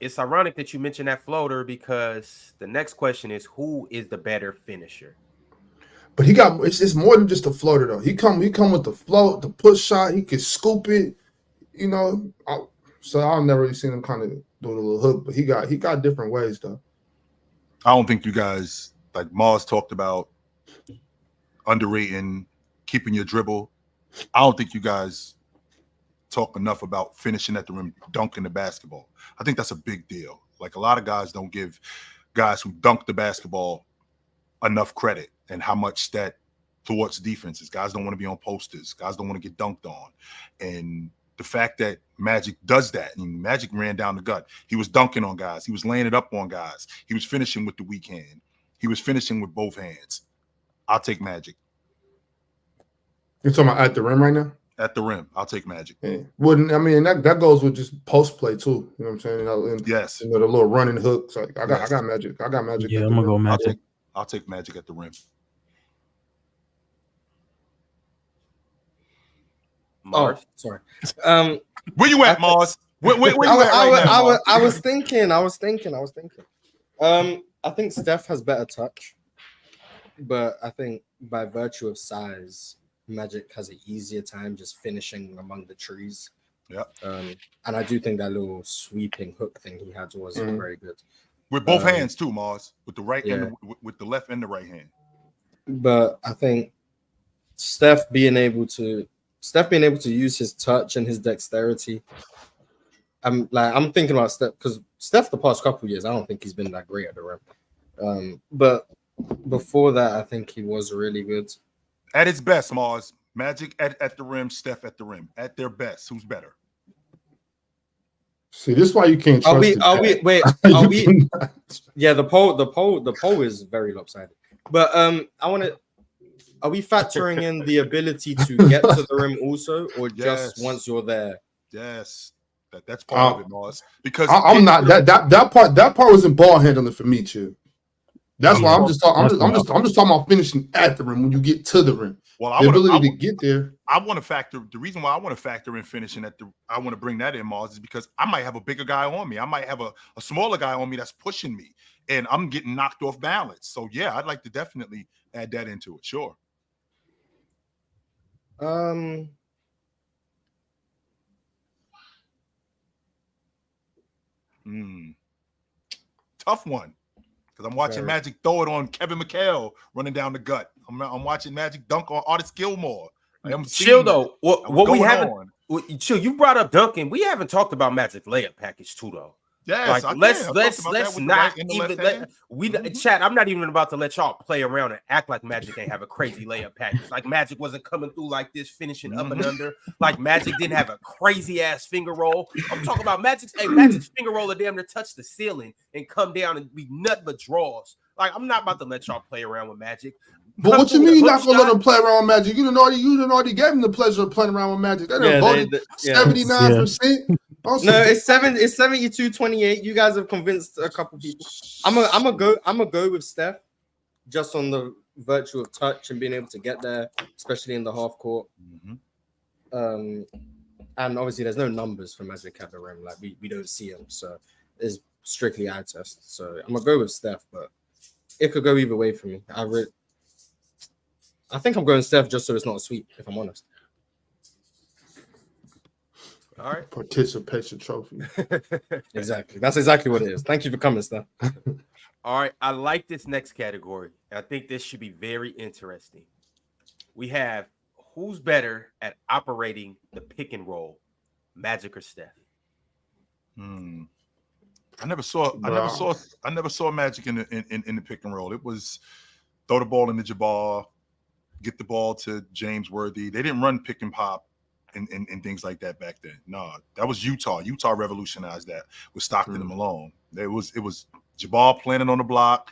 it's ironic that you mentioned that floater because the next question is who is the better finisher? But it's more than just a floater though. He come with the float, the push shot. He can scoop it, you know. So I've never really seen him kind of do the little hook, but he got different ways though. I don't think you guys, like Mars talked about, underrating, keeping your dribble. I don't think you guys talk enough about finishing at the rim, dunking the basketball. I think that's a big deal. Like a lot of guys don't give guys who dunk the basketball enough credit and how much that thwarts defenses. Guys don't want to be on posters. Guys don't want to get dunked on. And the fact that Magic does that, and Magic ran down the gut. He was dunking on guys. He was laying it up on guys. He was finishing with the weak hand. He was finishing with both hands. I'll take Magic. You're talking about at the rim right now? At the rim, I'll take Magic. Yeah. Wouldn't I mean that goes with just post play too. You know what I'm saying? And Yes. You know, the little running hooks. Like I got Yes. Magic. I got Magic. Yeah, at I'm the gonna go rim. Magic. I'll take Magic at the rim. Mars. Oh, sorry. Where you at, Mars? Where you at right now, Mars? I was thinking. I think Steph has better touch, but I think by virtue of size, Magic has an easier time just finishing among the trees. Yeah. And I do think that little sweeping hook thing he had was very good. With both hands too, Mars. With the right yeah. and with the left and the right hand. But I think Steph being able to use his touch and his dexterity. I'm thinking about Steph because Steph the past couple of years, I don't think he's been that great at the rim. But before that, I think he was really good. At its best, Mars. Magic at the rim, Steph at the rim. At their best, who's better? See, this is why you can't trust Yeah, the poll is very lopsided. But are we factoring in the ability to get to the rim also, or just once you're there? Yes. That's part of it, Mars. Because I'm not that part wasn't ball handling for me, too. That's why I'm just talking about finishing at the rim when you get to the rim. Well, the ability to get there. I want to factor the reason why I want to factor in finishing I want to bring that in, Mars, is because I might have a bigger guy on me. I might have a smaller guy on me that's pushing me, and I'm getting knocked off balance. So yeah, I'd like to definitely add that into it. Sure. Tough one. Because I'm watching Magic throw it on Kevin McHale running down the gut. I'm watching Magic dunk on Artis Gilmore. Chill though. What we haven't chill. You brought up dunking. We haven't talked about Magic layup package too though. Yes, like, let's not even chat. I'm not even about to let y'all play around and act like Magic ain't have a crazy layup package. Like Magic wasn't coming through like this, finishing up and under. Like Magic didn't have a crazy ass finger roll. I'm talking about Magic's finger roller damn near touch the ceiling and come down and be nothing but draws. Like I'm not about to let y'all play around with Magic. But what you mean you're not gonna let them play around with Magic? You done already gave them the pleasure of playing around with Magic. They done voted 79%. No, it's 72-28. You guys have convinced a couple people. I'm gonna go with Steph, just on the virtue of touch and being able to get there, especially in the half court. And obviously there's no numbers for Magic at the rim. Like we don't see them, so it's strictly eye test. So I'm gonna go with Steph, but it could go either way for me. I think I'm going Steph just so it's not a sweep, if I'm honest. All right. Participation trophy. Exactly. That's exactly what it is. Thank you for coming, Steph. All right. I like this next category. I think this should be very interesting. We have who's better at operating the pick and roll, Magic or Steph? I never saw Magic in the pick and roll. It was throw the ball in the Jabbar, get the ball to James Worthy. They didn't run pick and pop and things like that back then. No, that was Utah. Utah revolutionized that with Stockton and Malone. It was Jabbar planting on the block,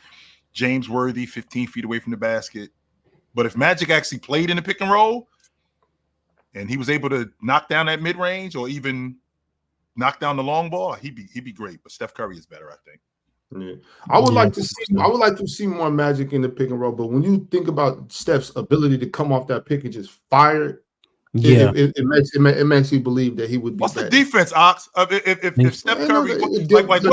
James Worthy 15 feet away from the basket. But if Magic actually played in the pick and roll, and he was able to knock down that mid range or even knock down the long ball, he'd be great. But Steph Curry is better, I think. Yeah. I would like to see more Magic in the pick and roll. But when you think about Steph's ability to come off that pick and just fire it, it makes you believe that he would be. What's better. the defense, Ox? If Steph Curry,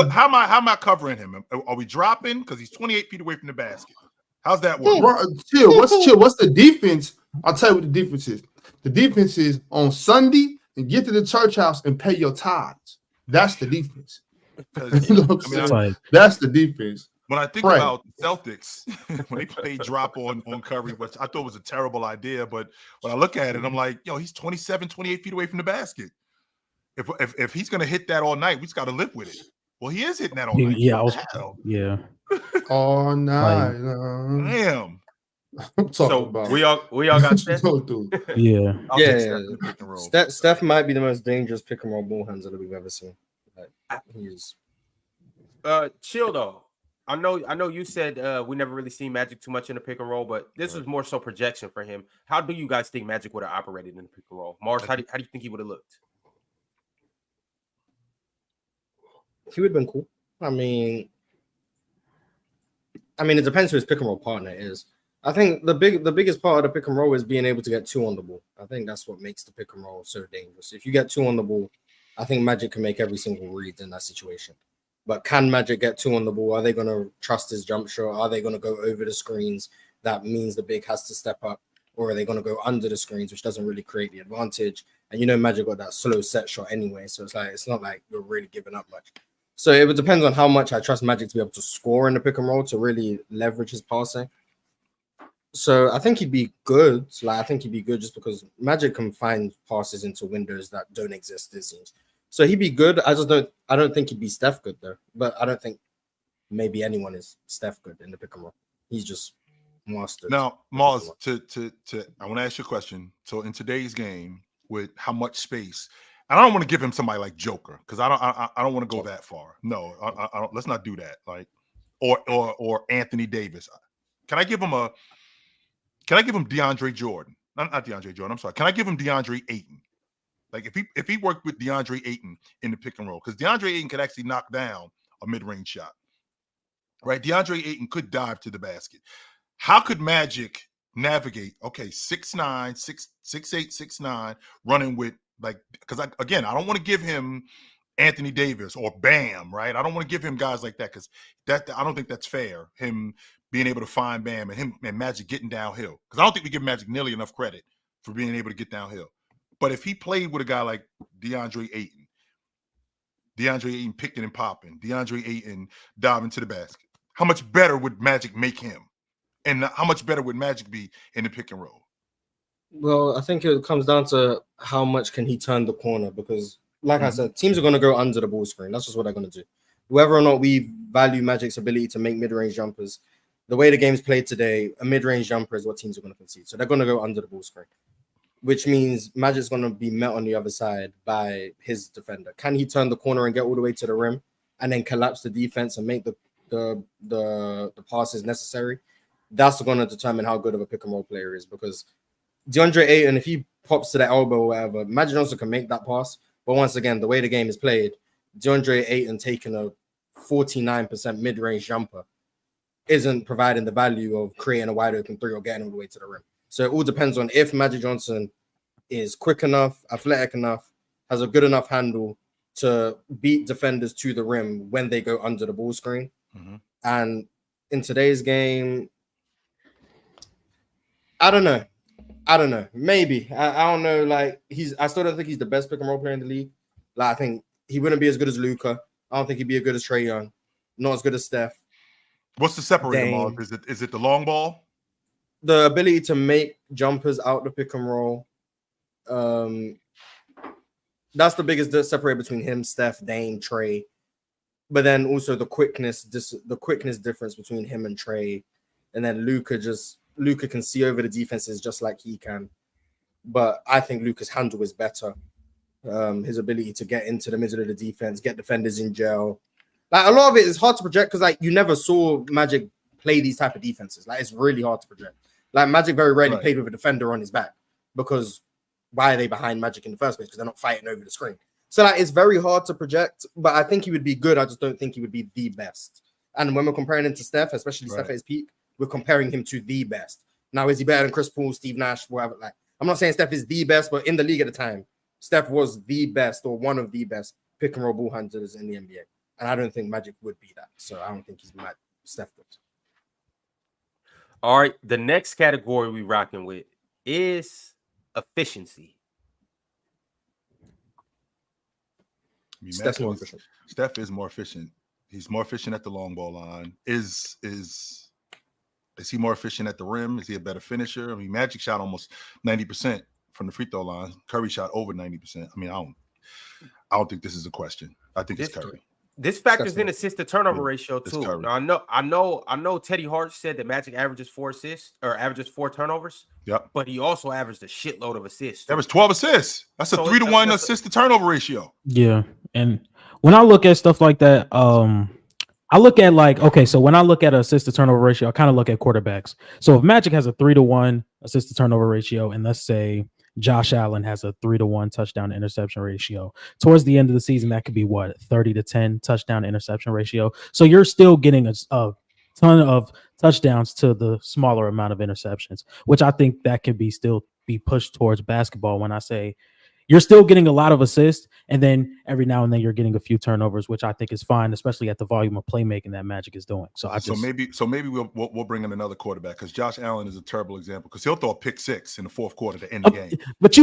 how am I covering him? Are we dropping because he's 28 feet away from the basket? How's that work? Chill. What's the defense? I'll tell you what the defense is. The defense is on Sunday and get to the church house and pay your tithes. That's the defense. You know what I'm saying? That's the defense. When I think about the Celtics, when they played drop on Curry, which I thought was a terrible idea, but when I look at it, I'm like, yo, he's 27, 28 feet away from the basket. If he's gonna hit that all night, we just got to live with it. Well, he is hitting that all night. Yeah. All night. Damn. I'm talking about. We all got Steph. Steph might be the most dangerous pick and roll ball handler that we've ever seen. He is. Chill though. I know you said we never really seen Magic too much in the pick and roll, but this was more so projection for him. How do you guys think Magic would have operated in the pick and roll? Mars, how do you think he would have looked? He would have been cool. I mean, it depends who his pick and roll partner is. I think the biggest part of the pick and roll is being able to get two on the ball. I think that's what makes the pick and roll so dangerous. If you get two on the ball, I think Magic can make every single read in that situation. But can Magic get two on the ball? Are they going to trust his jump shot? Are they going to go over the screens? That means the big has to step up. Or are they going to go under the screens, which doesn't really create the advantage? And Magic got that slow set shot anyway. So it's not like we're really giving up much. So it would depend on how much I trust Magic to be able to score in the pick and roll to really leverage his passing. So I think he'd be good. I think he'd be good just because Magic can find passes into windows that don't exist, it seems. So he'd be good. I don't think he'd be Steph good though. But I don't think maybe anyone is Steph good in the pick and roll. He's just mastered. Now, Mars, I want to ask you a question. So in today's game, with how much space, and I don't want to give him somebody like Joker because I don't want to go that far. No, I don't. Let's not do that. Like, or Anthony Davis. Can I give him DeAndre Jordan? Not DeAndre Jordan. I'm sorry. Can I give him DeAndre Ayton? Like if he worked with DeAndre Ayton in the pick and roll, because DeAndre Ayton could actually knock down a mid-range shot, right? DeAndre Ayton could dive to the basket. How could Magic navigate? Okay, 6'9", 6'8", 6'9", running with because I don't want to give him Anthony Davis or Bam, right? I don't want to give him guys like that because I don't think that's fair. Him being able to find Bam and him and Magic getting downhill, because I don't think we give Magic nearly enough credit for being able to get downhill. But if he played with a guy like DeAndre Ayton picking and popping, DeAndre Ayton diving to the basket, how much better would Magic make him? And how much better would Magic be in the pick and roll? Well, I think it comes down to how much can he turn the corner, because like I said, teams are going to go under the ball screen. That's just what they're going to do. Whether or not we value Magic's ability to make mid-range jumpers, the way the game's played today, a mid-range jumper is what teams are going to concede. So they're going to go under the ball screen, which means Magic's going to be met on the other side by his defender. Can he turn the corner and get all the way to the rim and then collapse the defense and make the passes necessary? That's going to determine how good of a pick and roll player is, because DeAndre Ayton, if he pops to the elbow or whatever, Magic Johnson can make that pass. But once again, the way the game is played, DeAndre Ayton taking a 49% mid-range jumper isn't providing the value of creating a wide open three or getting all the way to the rim. So it all depends on if Magic Johnson is quick enough, athletic enough, has a good enough handle to beat defenders to the rim when they go under the ball screen. Mm-hmm. And in today's game, I don't know. Maybe. I don't know. Like I still don't think he's the best pick and roll player in the league. Like I think he wouldn't be as good as Luka. I don't think he'd be as good as Trae Young. Not as good as Steph. What's the separator, Mark? Is it the long ball? The ability to make jumpers out the pick and roll. That's the biggest separator between him, Steph, Dame, Trae. But then also the quickness difference between him and Trae. And then Luka can see over the defenses just like he can. But I think Luka's handle is better. His ability to get into the middle of the defense, get defenders in jail. Like a lot of it is hard to project because you never saw Magic play these type of defenses. Like it's really hard to project. Like Magic very rarely played with a defender on his back because why are they behind Magic in the first place? Because they're not fighting over the screen. So like, it's very hard to project, but I think he would be good. I just don't think he would be the best. And when we're comparing him to Steph, especially Steph at his peak, we're comparing him to the best. Now, is he better than Chris Paul, Steve Nash, whatever? Like, I'm not saying Steph is the best, but in the league at the time, Steph was the best or one of the best pick and roll ball handlers in the NBA. And I don't think Magic would be that. So I don't think he's mad. Steph would. All right. The next category we rocking with is efficiency. I mean, Steph's more efficient. Steph is more efficient. He's more efficient at the long ball line. Is he more efficient at the rim? Is he a better finisher? I mean, Magic shot almost 90% from the free throw line. Curry shot over 90%. I mean, I don't think this is a question. I think it's Curry. This factors in assist to turnover ratio too. Now, I know Teddy Hart said that Magic averages 4 assists or averages 4 turnovers. Yep. But he also averaged a shitload of assists. That was 12 assists. That's a 3-to-1 assist to turnover ratio. Yeah. And when I look at stuff like that, I look at so when I look at assist to turnover ratio, I kind of look at quarterbacks. So if Magic has a 3-to-1 assist to turnover ratio, and let's say Josh Allen has a 3-to-1 touchdown to interception ratio, towards the end of the season, that could be 30-10 touchdown to interception ratio. So you're still getting a ton of touchdowns to the smaller amount of interceptions, which I think that could still be pushed towards basketball when I say you're still getting a lot of assists, and then every now and then you're getting a few turnovers, which I think is fine, especially at the volume of playmaking that Magic is doing. So maybe we'll bring in another quarterback, because Josh Allen is a terrible example, because he'll throw a pick 6 in the fourth quarter to end the game. But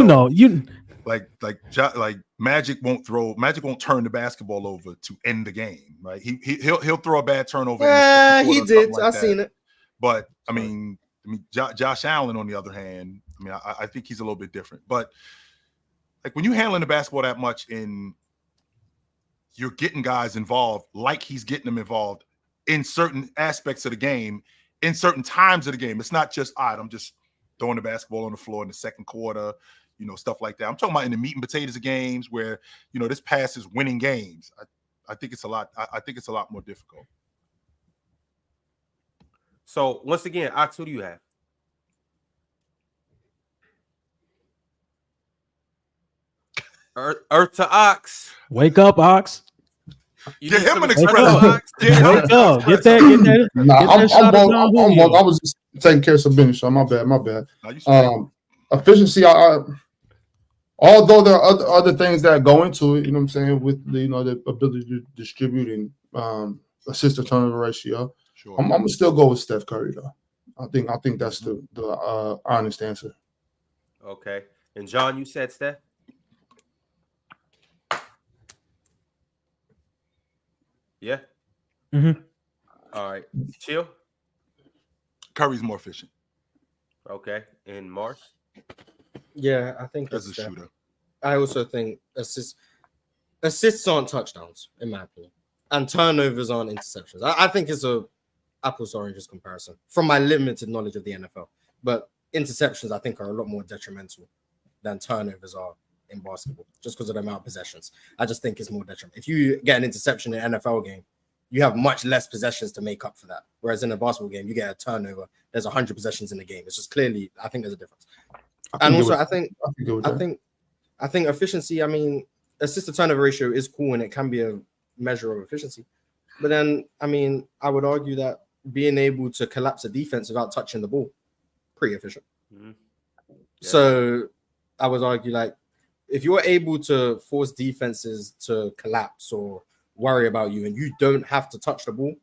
like Magic won't turn the basketball over to end the game, right? He'll throw a bad turnover. Yeah, he did. I've seen it. But I mean, Josh Allen, on the other hand, I think he's a little bit different. But like, when you're handling the basketball that much, and you're getting guys involved, like he's getting them involved in certain aspects of the game, in certain times of the game. It's not just, all right, I'm just throwing the basketball on the floor in the second quarter, stuff like that. I'm talking about in the meat and potatoes of games where, this pass is winning games. I think it's a lot. I think it's a lot more difficult. So once again, Ox, who do you have? Earth to Ox. Wake up, Ox. Get him an espresso. Wake up. Get that. I was just taking care of some business. So my bad. Efficiency. Although there are other things that go into it, what I'm saying, with the ability to distribute and assist to turnover ratio. Sure. I'm gonna still go with Steph Curry though. I think that's the honest answer. Okay. And John, you said Steph? Yeah. Mm-hmm. All right. Chill. Curry's more efficient. Okay. And Mars? Yeah, I think as a shooter. I also think assists aren't touchdowns, in my opinion, and turnovers aren't interceptions. I think it's a apples to oranges comparison from my limited knowledge of the NFL. But interceptions, I think, are a lot more detrimental than turnovers are in basketball, just because of the amount of possessions. I just think it's more detrimental. If you get an interception in an NFL game, you have much less possessions to make up for that. Whereas in a basketball game, you get a turnover. There's 100 possessions in the game. It's just clearly, I think there's a difference. And also, I think efficiency. I mean, assist to turnover ratio is cool and it can be a measure of efficiency. But then, I mean, I would argue that being able to collapse a defense without touching the ball, pretty efficient. Mm-hmm. Yeah. So I would argue, like, if you're able to force defenses to collapse or worry about you and you don't have to touch the ball,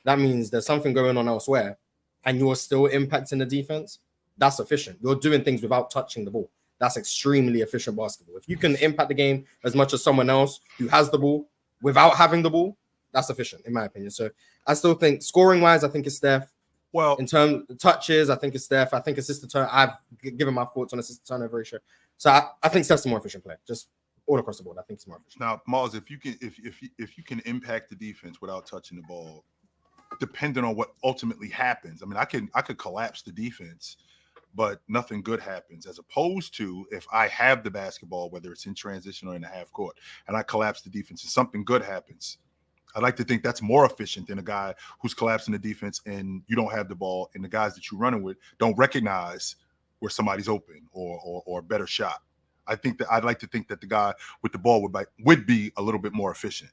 that means there's something going on elsewhere and you're still impacting the defense. That's efficient. You're doing things without touching the ball. That's extremely efficient basketball. If you can impact the game as much as someone else who has the ball without having the ball, that's efficient, in my opinion. So I still think scoring-wise, I think it's Steph. Well, in terms of touches, I think it's Steph. I think assist to turn. I've given my thoughts on assist to turnover ratio. So I think Steph's a more efficient player, just all across the board. I think he's more efficient. Now, Mars, if you can impact the defense without touching the ball, depending on what ultimately happens. I mean, I could collapse the defense, but nothing good happens. As opposed to if I have the basketball, whether it's in transition or in the half court, and I collapse the defense and something good happens. I'd like to think that's more efficient than a guy who's collapsing the defense and you don't have the ball and the guys that you're running with don't recognize where somebody's open or a better shot. I think that I'd like to think that the guy with the ball would be a little bit more efficient.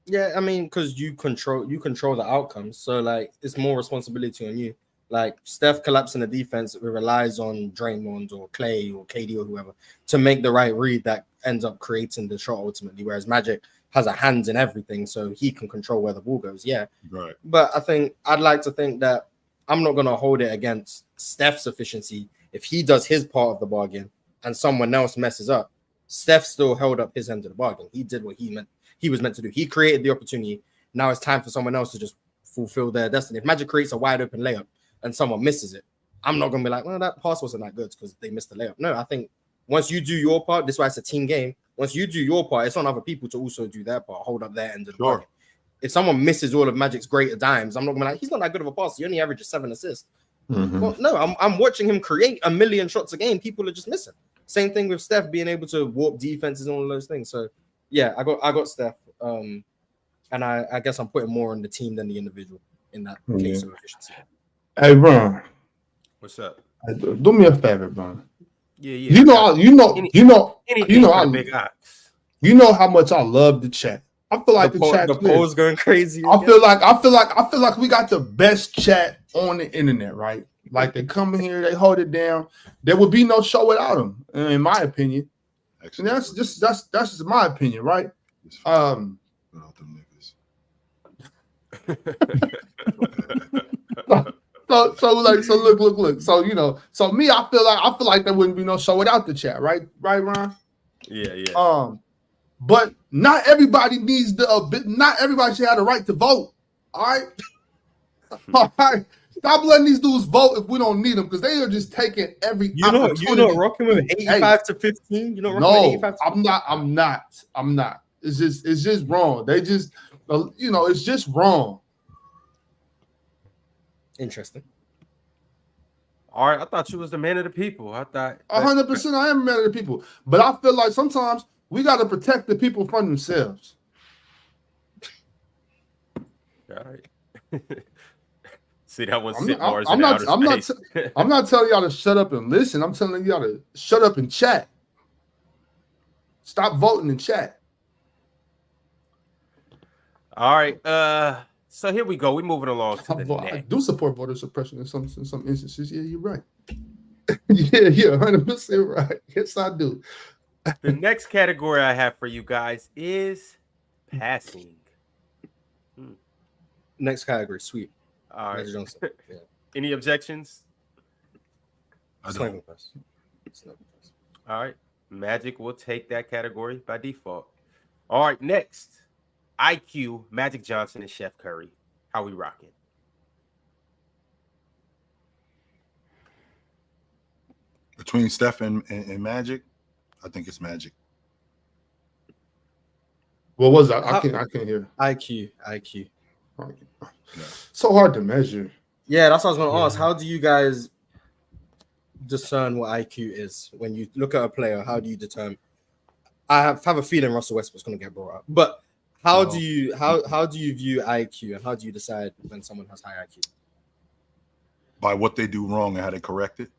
Yeah, I mean, because you control the outcomes, so like it's more responsibility on you. Like Steph collapsing the defense, it relies on Draymond or Clay or KD or whoever to make the right read that ends up creating the shot ultimately. Whereas Magic has a hands in everything, so he can control where the ball goes. Yeah, Right. but I think I'd like to think that I'm not gonna hold it against Steph's efficiency if he does his part of the bargain and someone else messes up. Steph still held up his end of the bargain. He did what he was meant to do. He created the opportunity. Now it's time for someone else to just fulfill their destiny. If Magic creates a wide open layup and someone misses it, I'm not gonna be like, well, that pass wasn't that good because they missed the layup. No, I think once you do your part, this is why it's a team game. Once you do your part, it's on other people to also do their part, hold up their end of the bargain. If someone misses all of Magic's greater dimes, I'm not gonna be like, he's not that good of a passer. He only averages 7 assists. Well, no, I'm watching him create a million shots a game. People are just missing. Same thing with Steph being able to warp defenses and all of those things. So yeah, I got Steph. And I guess I'm putting more on the team than the individual in that case of efficiency. Hey, Ron. What's up? Do me a favor, Ron. Yeah. You know how much I love the chat. I feel like the chat. The poll's going crazy. I feel like we got the best chat on the internet, right? Like they come in here, they hold it down. There would be no show without them, in my opinion. And that's just my opinion, right? So look. So me, I feel like there wouldn't be no show without the chat, right? Right, Ron? Yeah. But not everybody not everybody should have the right to vote. All right. All right. Stop letting these dudes vote if we don't need them because they are just taking every opportunity. You're not rocking with 85 to 15. You're not rocking with 85 to 15? I'm not. It's just wrong. They just it's just wrong. Interesting. All right, I thought you was the man of the people. I thought 100% I am a man of the people, but I feel like sometimes we got to protect the people from themselves. All right. See that one. I'm not telling y'all to shut up and listen. I'm telling y'all to shut up and chat. Stop voting and chat. All right. So here we go. We're moving along to the next. I do support voter suppression in some instances. Yeah, you're right. yeah, 100% right. Yes, I do. The next category I have for you guys is passing. Next category, sweep. All right. Yeah. Any objections? It's not even close. All right. Magic will take that category by default. All right. Next, IQ, Magic Johnson, and Chef Curry. How we rocking? Between Steph and Magic, I think it's Magic. What was that? I can't hear. IQ. So hard to measure. Yeah, that's what I was going to ask. How do you guys discern what IQ is when you look at a player? How do you determine? I have a feeling Russell Westbrook's going to get brought up, but how do you view IQ and how do you decide when someone has high IQ? By what they do wrong and how they correct it,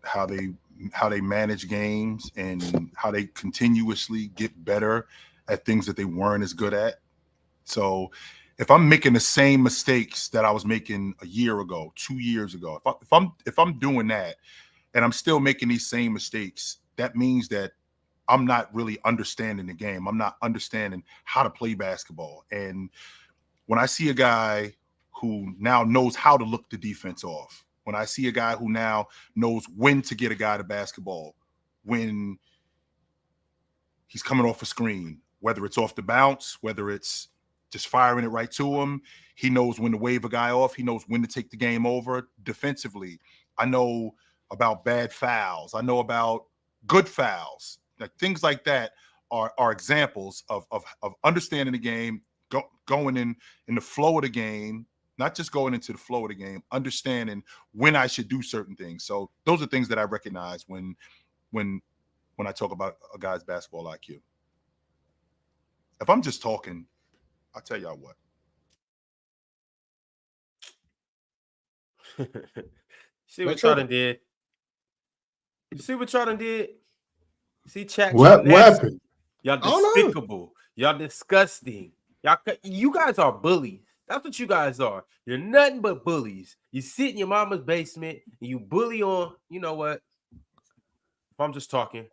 how they manage games, and how they continuously get better at things that they weren't as good at. So if I'm making the same mistakes that I was making a year ago, 2 years ago, if I'm doing that and I'm still making these same mistakes, that means that I'm not really understanding the game. I'm not understanding how to play basketball. And when I see a guy who now knows how to look the defense off, when I see a guy who now knows when to get a guy to basketball, when he's coming off a screen, whether it's off the bounce, whether it's just firing it right to him, he knows when to wave a guy off. He knows when to take the game over defensively. I know about bad fouls. I know about good fouls. Like things like that are examples of understanding the game, going in the flow of the game, not just going into the flow of the game, understanding when I should do certain things. So those are things that I recognize when I talk about a guy's basketball IQ. If I'm just talking, I'll tell y'all what. See what Jordan did. You see what y'all done did? See, chat. What Y'all nasty. happened? Y'all I don't know. despicable. Y'all disgusting. You guys are bullies. That's what you guys are. You're nothing but bullies. You sit in your mama's basement and you bully on. You know what? If I'm just talking.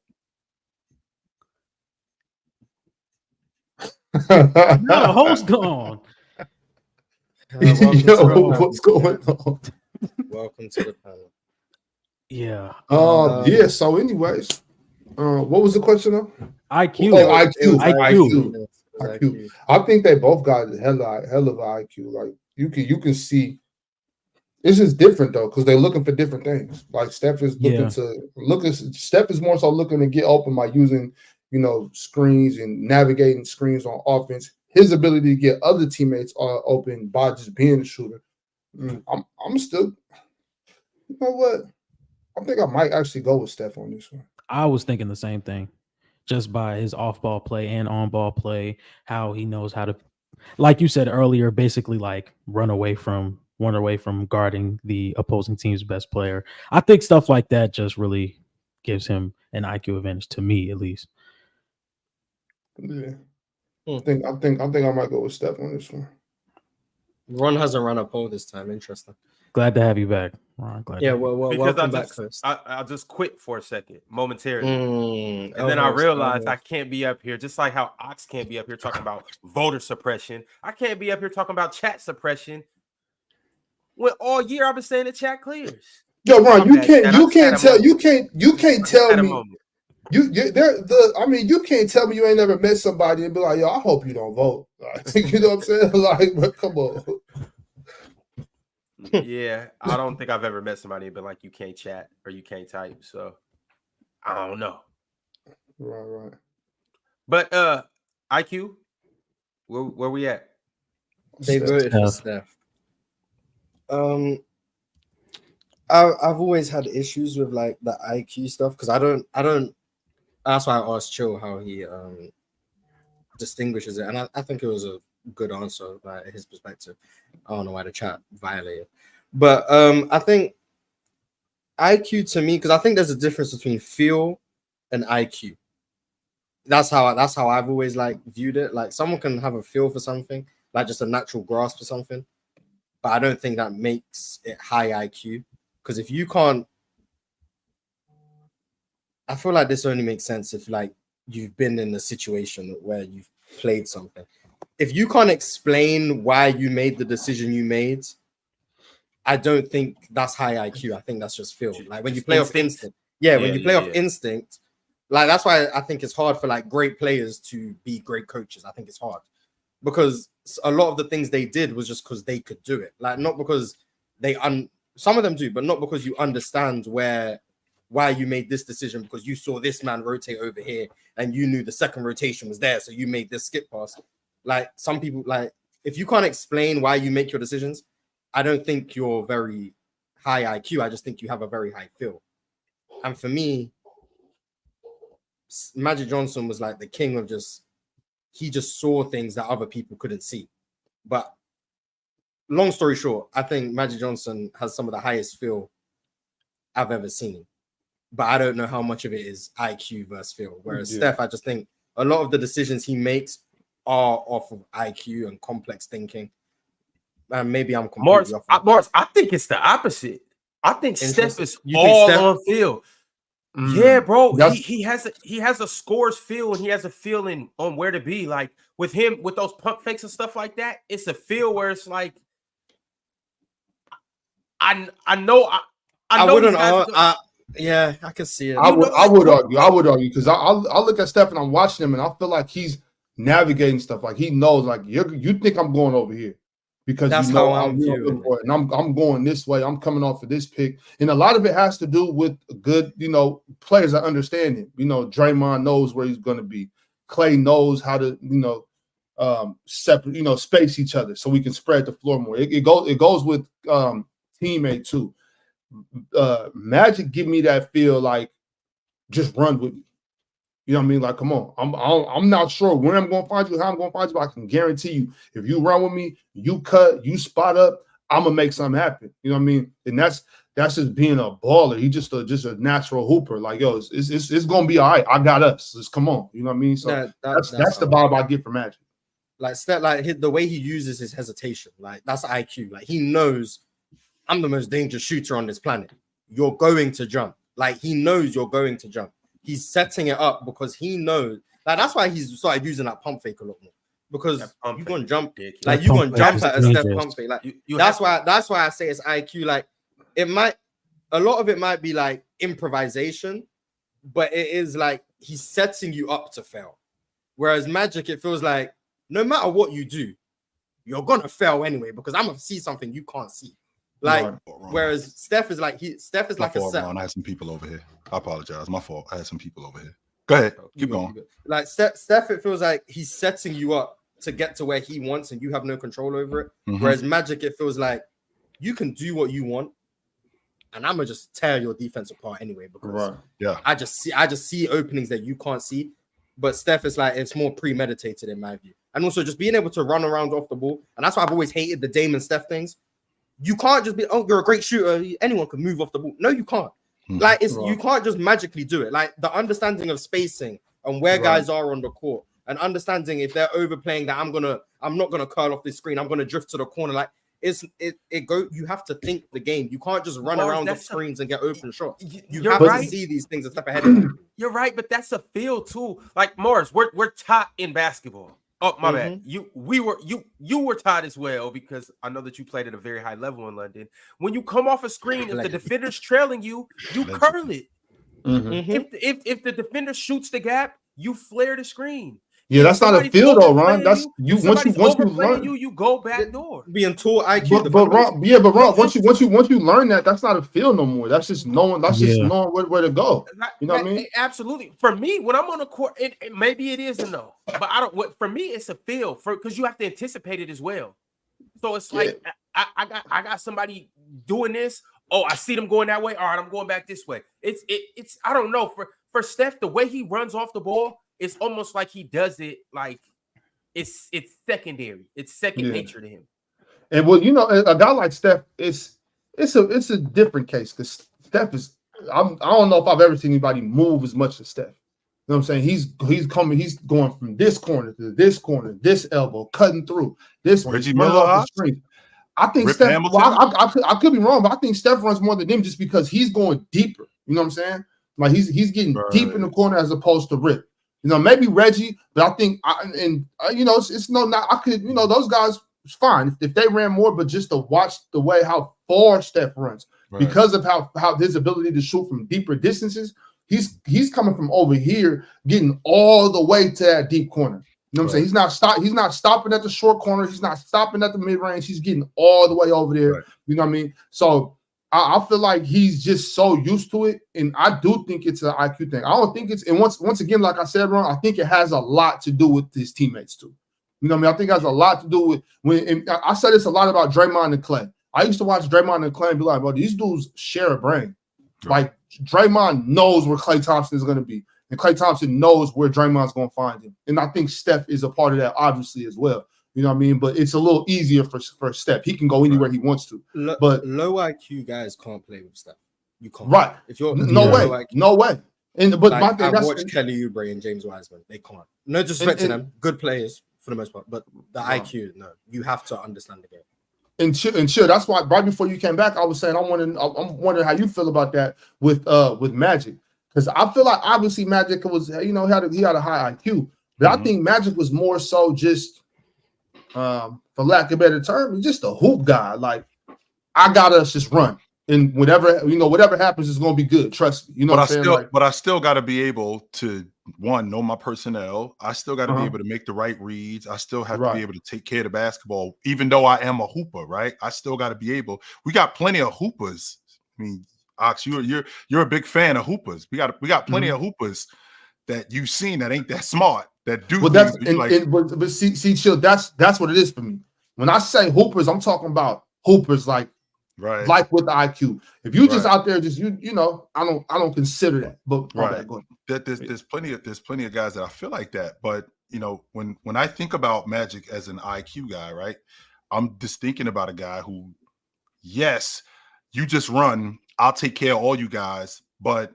No, the host gone. Welcome to Yo, the panel. what's going on? Welcome to the panel. Yeah. Yeah. So, anyways, what was the question though? IQ. Oh, It was IQ. It was IQ. I think they both got hell of IQ. Like you can see. It's just different though, because they're looking for different things. Like Steph is looking Steph is more so looking to get open by using, screens and navigating screens on offense. His ability to get other teammates open by just being a shooter. I'm still, you know what? I think I might actually go with Steph on this one. I was thinking the same thing, just by his off-ball play and on-ball play, how he knows how to, like you said earlier, basically like run away from guarding the opposing team's best player. I think stuff like that just really gives him an IQ advantage, to me at least. Yeah. I think I might go with Steph on this one. Ron hasn't run a poll this time. Interesting. Glad to have you back, Ron. Welcome back, Chris. I just quit for a second, momentarily. And Oh, then I host, realized oh, I can't be up here, just like how Ox can't be up here talking about voter suppression. I can't be up here talking about chat suppression when all year I've been saying the chat clears. Yo, Ron, you can't tell me. You can't tell me you ain't never met somebody and be like, yo, I hope you don't vote. Like, you know what I'm saying? Like, but come on. Yeah, I don't think I've ever met somebody and been like, you can't chat or you can't type. So I don't know. Right. But IQ, where we at? They voted for Steph. I've always had issues with like the IQ stuff because I don't. That's why I asked Chill how he distinguishes it, and I think it was a good answer by his perspective. I don't know why the chat violated, but I think IQ to me, because I think there's a difference between feel and IQ. That's how I've always like viewed it. Like someone can have a feel for something, like just a natural grasp for something, but I don't think that makes it high IQ. Because if you can't, I feel like this only makes sense if like you've been in a situation where you've played something. If you can't explain why you made the decision you made, I don't think that's high IQ. I think that's just feel. Like when you play off instinct. Yeah, when you play off instinct, like that's why I think it's hard for like great players to be great coaches. I think it's hard because a lot of the things they did was just because they could do it. Like not because some of them do, but not because you understand why you made this decision because you saw this man rotate over here and you knew the second rotation was there, so you made this skip pass. Like some people, like if you can't explain why you make your decisions, I don't think you're very high IQ. I just think you have a very high feel. And for me, Magic Johnson was like the king of he just saw things that other people couldn't see. But long story short, I think Magic Johnson has some of the highest feel I've ever seen. But I don't know how much of it is IQ versus feel. Whereas Steph, I just think a lot of the decisions he makes are off of IQ and complex thinking. And maybe I'm completely off. Morris, I think it's the opposite. I think Steph is all on feel. Yeah, bro. He has a scores feel and he has a feeling on where to be. Like with him, with those pump fakes and stuff like that, it's a feel where it's like I know. Yeah, I can see it. I would argue because I look at Steph and I'm watching him and I feel like he's navigating stuff. Like he knows, like you think I'm going over here because that's you know how I'm viewing it. And I'm going this way. I'm coming off of this pick, and a lot of it has to do with good, players that understand him. Draymond knows where he's going to be. Clay knows how to, separate, space each other so we can spread the floor more. It goes with teammate too. Magic give me that feel like just run with me. You know what I mean? Like, come on. I'm not sure when I'm going to find you, how I'm going to find you, but I can guarantee you, if you run with me, you cut, you spot up, I'm gonna make something happen. You know what I mean? And that's just being a baller. He's just a natural hooper. Like, yo, it's gonna be all right. I got us. Just come on. You know what I mean? So that's the vibe I get from Magic. Like Steph, like the way he uses his hesitation, like that's IQ. Like he knows I'm the most dangerous shooter on this planet. You're going to jump. Like he knows you're going to jump. He's setting it up because he knows. Like that's why he's started using that pump fake a lot more. Because you're gonna jump, like you're gonna jump at a Steph pump fake. Like that's why I say it's IQ. Like a lot of it might be like improvisation, but it is like he's setting you up to fail. Whereas Magic, it feels like no matter what you do, you're gonna fail anyway because I'm gonna see something you can't see. Like whereas Steph is like a set. I had some people over here. I apologize. My fault. I had some people over here. Go ahead. Keep going. Like Steph, it feels like he's setting you up to get to where he wants and you have no control over it. Whereas Magic, it feels like you can do what you want and I'm gonna just tear your defense apart anyway because I just see openings that you can't see. But Steph is like it's more premeditated in my view. And also just being able to run around off the ball. And that's why I've always hated the Dame and Steph things. You can't just be, oh, you're a great shooter. Anyone can move off the ball. No, you can't. Like you can't just magically do it. Like the understanding of spacing and where guys are on the court and understanding if they're overplaying that I'm not gonna curl off this screen. I'm gonna drift to the corner. Like you have to think the game. You can't just run around the screens and get open shots. You have to see these things a step ahead of you. You're right, but that's a feel too. Like Morris, we're taught in basketball. Oh, my bad. You were taught as well because I know that you played at a very high level in London. When you come off a screen, if the defender's trailing you, you curl it. If the defender shoots the gap, you flare the screen. Yeah, that's not a field though, Ron. That's you once you learn you go back door. Being taught IQ. But Ron, once you learn that, that's not a field no more. That's just knowing. That's just knowing where to go. You know what I mean? Absolutely. For me, when I'm on the court, maybe it is a no, but I don't. For me, it's a field because you have to anticipate it as well. So it's like I got somebody doing this. Oh, I see them going that way. All right, I'm going back this way. It's I don't know. For Steph, the way he runs off the ball. It's almost like he does it like it's secondary. It's second nature to him. And well, you know, a guy like Steph, it's a different case because Steph is. I don't know if I've ever seen anybody move as much as Steph. You know what I'm saying? He's going from this corner to this corner, this elbow, cutting through this one. Reggie Miller. I think Rip Steph. Well, I could be wrong, but I think Steph runs more than him just because he's going deeper. You know what I'm saying? Like he's getting deep in the corner as opposed to Rip. You know, maybe Reggie, but I think, you know, it's no, not I could, you know, those guys it's fine if they ran more, but just to watch the way how far Steph runs because of how his ability to shoot from deeper distances, he's coming from over here, getting all the way to that deep corner. You know what I'm saying? He's not stopping at the short corner. He's not stopping at the mid range. He's getting all the way over there. Right. You know what I mean? So I feel like he's just so used to it, and I do think it's an IQ thing. I don't think it's, and once again, like I said, Ron, I think it has a lot to do with his teammates too. You know what I mean? I think it has a lot to do with when I said this a lot about Draymond and Clay. I used to watch Draymond and Clay and be like, "Bro, these dudes share a brain." Like Draymond knows where Klay Thompson is going to be, and Klay Thompson knows where Draymond's going to find him. And I think Steph is a part of that, obviously, as well. You know what I mean? But it's a little easier for Steph. He can go anywhere he wants to. But low IQ guys can't play with Steph. You can't. Right. If you're no way. And but like, my thing, I watched Kelly Oubre and James Wiseman. They can't. No disrespect to them. Good players for the most part. But the IQ, no. You have to understand the game. And chill. That's why right before you came back, I was saying I'm wondering how you feel about that with Magic. Because I feel like obviously Magic was, you know, he had a high IQ. But I think Magic was more so just for lack of a better term, just a hoop guy. Like, I got us just run. And whatever happens is going to be good. Trust me. You know what I'm saying? But I still got to be able to, one, know my personnel. I still got to be able to make the right reads. I still have to be able to take care of the basketball, even though I am a hooper, right? I still got to be able. We got plenty of hoopers. I mean, Ox, you're a big fan of hoopers. We got plenty of hoopers that you've seen that ain't that smart. That do. Well, but see, chill. That's what it is for me. When I say hoopers, I'm talking about hoopers like with the IQ. If you just out there, just you know, I don't consider that. But there's plenty of guys that I feel like that. But you know, when I think about Magic as an IQ guy, right, I'm just thinking about a guy who yes, you just run. I'll take care of all you guys, but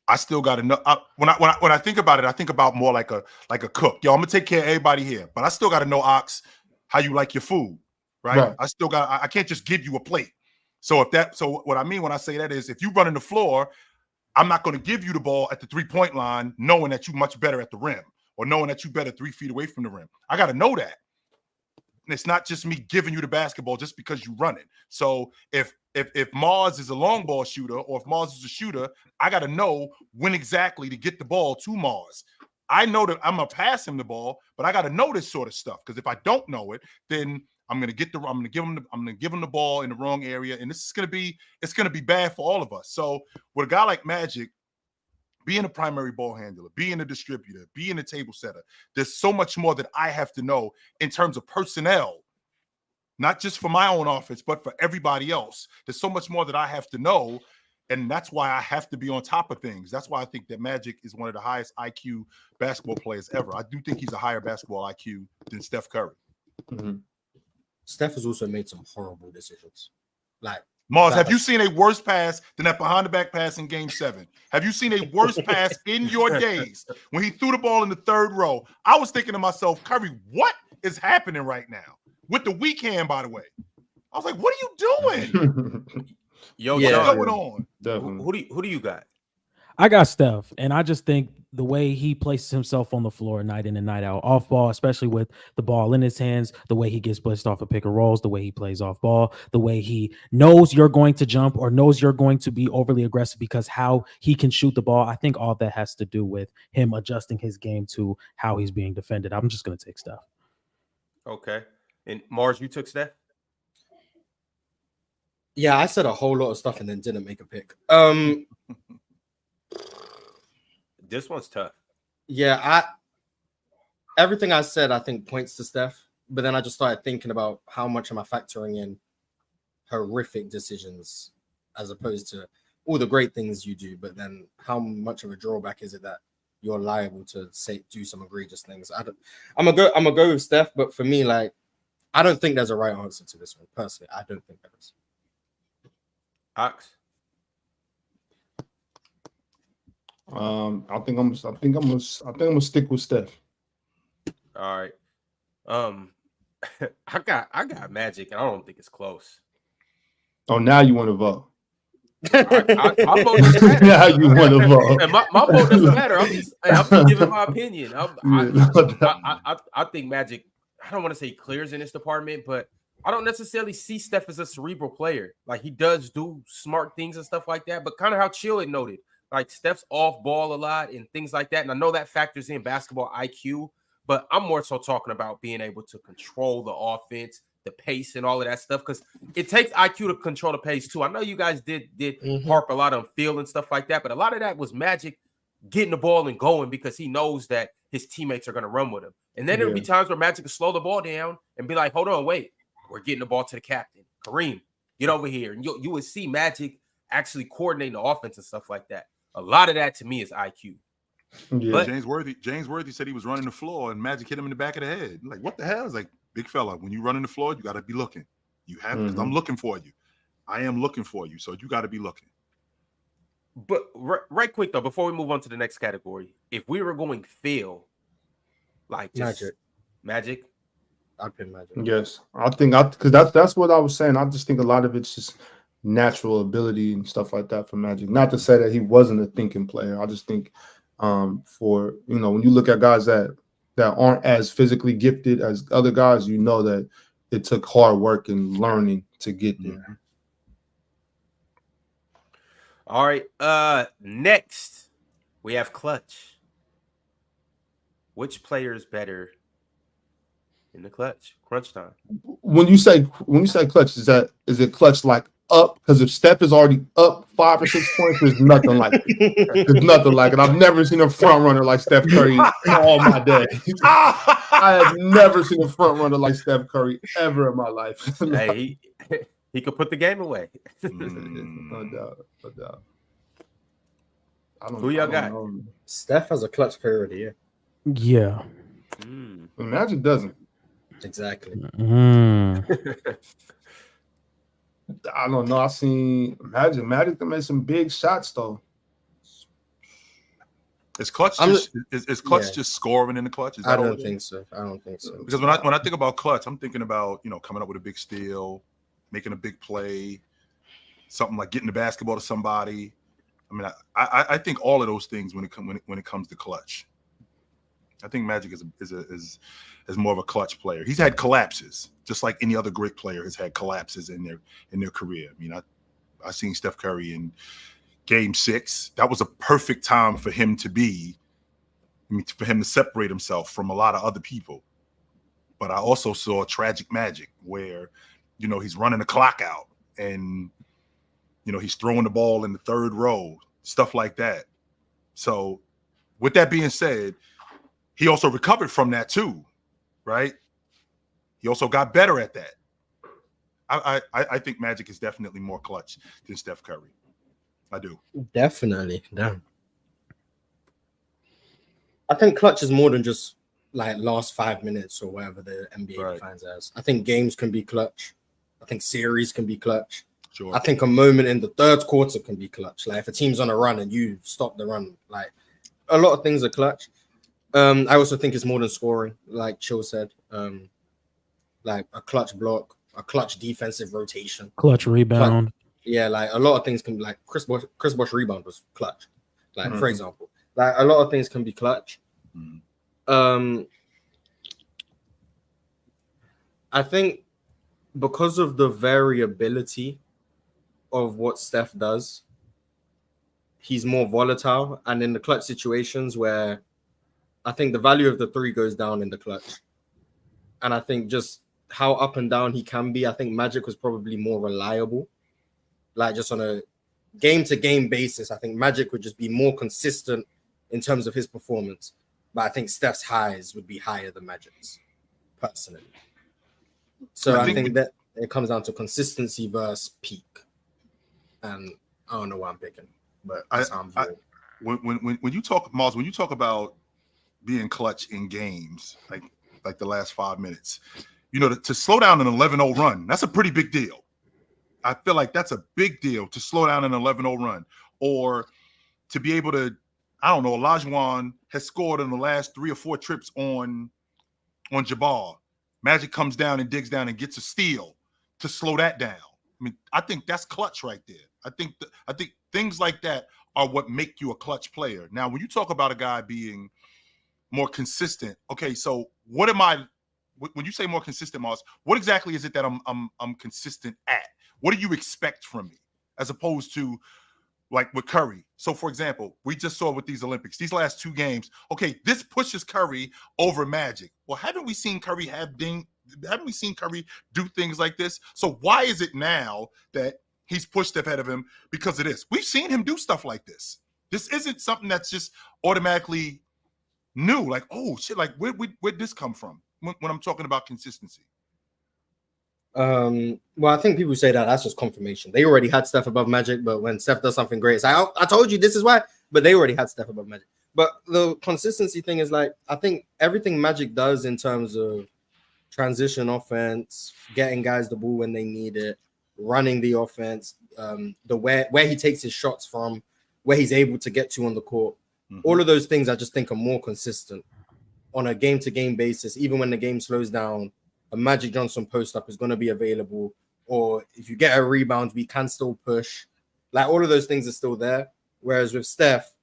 I still got to know. When I think about it, I think about more like a cook. Yo, I'm gonna take care of everybody here, but I still got to know, Ox, how you like your food, right? I still got. I can't just give you a plate. So what I mean when I say that is, if you running the floor, I'm not going to give you the ball at the 3-point line, knowing that you're much better at the rim or knowing that you're better 3 feet away from the rim. I got to know that. And it's not just me giving you the basketball just because you run it. So if Mars is a long ball shooter or if Mars is a shooter, I got to know when exactly to get the ball to Mars. I know that I'm gonna pass him the ball, but I got to know this sort of stuff, because if I don't know it, then I'm gonna give him the ball in the wrong area, and it's gonna be bad for all of us. So with a guy like Magic, being a primary ball handler, being a distributor, being a table setter, there's so much more that I have to know in terms of personnel, not just for my own offense, but for everybody else. There's so much more that I have to know, and that's why I have to be on top of things. That's why I think that Magic is one of the highest IQ basketball players ever. I do think he's a higher basketball IQ than Steph Curry. Mm-hmm. Steph has also made some horrible decisions. Like, Mars, have you seen a worse pass than that behind-the-back pass in Game 7? Have you seen a worse pass in your days when he threw the ball in the third row? I was thinking to myself, Curry, what is happening right now? With the weak hand, by the way. I was like, what are you doing? Yo, What's John, going on? Who do you got? I got Steph, and I just think the way he places himself on the floor night in and night out, off ball, especially with the ball in his hands, the way he gets blitzed off of pick and rolls, the way he plays off ball, the way he knows you're going to jump or knows you're going to be overly aggressive because how he can shoot the ball. I think all that has to do with him adjusting his game to how he's being defended. I'm just going to take Steph. Okay. And Mars, you took Steph? Yeah, I said a whole lot of stuff and then didn't make a pick. This one's tough. Yeah, everything I said, I think points to Steph, but then I just started thinking about how much am I factoring in horrific decisions as opposed to all the great things you do, but then how much of a drawback is it that you're liable to do some egregious things? I'm gonna go with Steph, but for me, like, I don't think there's a right answer to this one. Personally, I don't think there is. Ox? I think I'm gonna stick with Steph. All right. I got Magic, and I don't think it's close. Oh, now you want to vote? My vote doesn't matter. Now you want to vote? And my vote doesn't matter. I'm just giving my opinion. I think Magic, I don't want to say clears in this department, but I don't necessarily see Steph as a cerebral player. Like, he does do smart things and stuff like that, but kind of how Chill had noted. Like, Steph's off ball a lot and things like that. And I know that factors in basketball IQ, but I'm more so talking about being able to control the offense, the pace, and all of that stuff, because it takes IQ to control the pace too. I know you guys did harp a lot on feel and stuff like that, but a lot of that was Magic getting the ball and going because he knows that his teammates are going to run with him. And then there'll be times where Magic will slow the ball down and be like, hold on, wait, we're getting the ball to the captain. Kareem, get over here. And you would see Magic actually coordinating the offense and stuff like that. A lot of that to me is IQ. Yeah. But James Worthy said he was running the floor and Magic hit him in the back of the head. Like, what the hell? It's like, big fella, when you running the floor, you got to be looking. You have, because I'm looking for you. I am looking for you. So you got to be looking. But right quick, though, before we move on to the next category, if we were going feel, like just Magic. I'd pick Magic. Yes, I think because that's what I was saying. I just think a lot of it's just natural ability and stuff like that for Magic. Not to say that he wasn't a thinking player. I just think for, you know, when you look at guys that aren't as physically gifted as other guys, you know that it took hard work and learning to get there. All right. Next, we have clutch. Which player is better in the clutch? Crunch time. When you say clutch, is it clutch like up? Because if Steph is already up 5 or 6 points, there's nothing like it. There's nothing like it. I've never seen a front runner like Steph Curry in all my days. I have never seen a front runner like Steph Curry ever in my life. Hey, he could put the game away. No doubt. Who y'all got? Steph has a clutch player of the year. Yeah. Magic doesn't. Exactly. I don't know. I seen Magic. They made some big shots though. Is Clutch is Clutch just scoring in the clutch? Is that I don't think so. Because when I think about Clutch, I'm thinking about coming up with a big steal, making a big play, something like getting the basketball to somebody. I mean, I think all of those things when it comes to Clutch. I think Magic is more of a clutch player. He's had collapses, just like any other great player has had collapses in their career. I mean, I seen Steph Curry in Game 6. That was a perfect time for him to separate himself from a lot of other people. But I also saw tragic Magic where, he's running the clock out and, he's throwing the ball in the third row, stuff like that. So with that being said, he also recovered from that too, right? He also got better at that. I think Magic is definitely more clutch than Steph Curry. I do. Definitely. Damn. I think clutch is more than just like last 5 minutes or whatever the NBA defines as. I think games can be clutch. I think series can be clutch. Sure. I think a moment in the third quarter can be clutch. Like if a team's on a run and you stop the run, like a lot of things are clutch. I also think it's more than scoring, like Chill said. Like a clutch block, a clutch defensive rotation, clutch rebound. Yeah, like a lot of things can be like Chris Bosh rebound was clutch. Like for example, like a lot of things can be clutch. I think because of the variability of what Steph does, he's more volatile, and in the clutch situations where I think the value of the three goes down in the clutch. And I think just how up and down he can be, I think Magic was probably more reliable. Like just on a game-to-game basis, I think Magic would just be more consistent in terms of his performance. But I think Steph's highs would be higher than Magic's, personally. So I think that it comes down to consistency versus peak. And I don't know what I'm picking, but that's how I'm viewing. When you talk, Miles, when you talk about being clutch in games, like the last 5 minutes, to slow down an 11-0 run, that's a pretty big deal. I feel like that's a big deal to slow down an 11-0 run, or to be able to, I don't know, Olajuwon has scored in the last 3 or 4 trips on Jabbar. Magic comes down and digs down and gets a steal to slow that down. I mean, I think that's clutch right there. I think things like that are what make you a clutch player. Now, when you talk about a guy being more consistent, okay, so what am I? When you say more consistent, Moss, what exactly is it that I'm consistent at? What do you expect from me, as opposed to like with Curry? So, for example, we just saw with these Olympics, these last 2 games. Okay, this pushes Curry over Magic. Well, haven't we seen Curry do things like this? So why is it now that he's pushed ahead of him because of this? We've seen him do stuff like this. This isn't something that's just automatically new. Like, oh shit, like where'd this come from? When I'm talking about consistency. Well, I think people say that's just confirmation. They already had Steph above Magic, but when Steph does something great, it's like, oh, I told you this is why. But they already had Steph above Magic. But the consistency thing is like, I think everything Magic does in terms of transition offense, getting guys the ball when they need it, running the offense, the where he takes his shots from, where he's able to get to on the court. All of those things I just think are more consistent on a game-to-game basis. Even when the game slows down, a Magic Johnson post-up is going to be available. Or if you get a rebound, we can still push. Like, all of those things are still there. Whereas with Steph,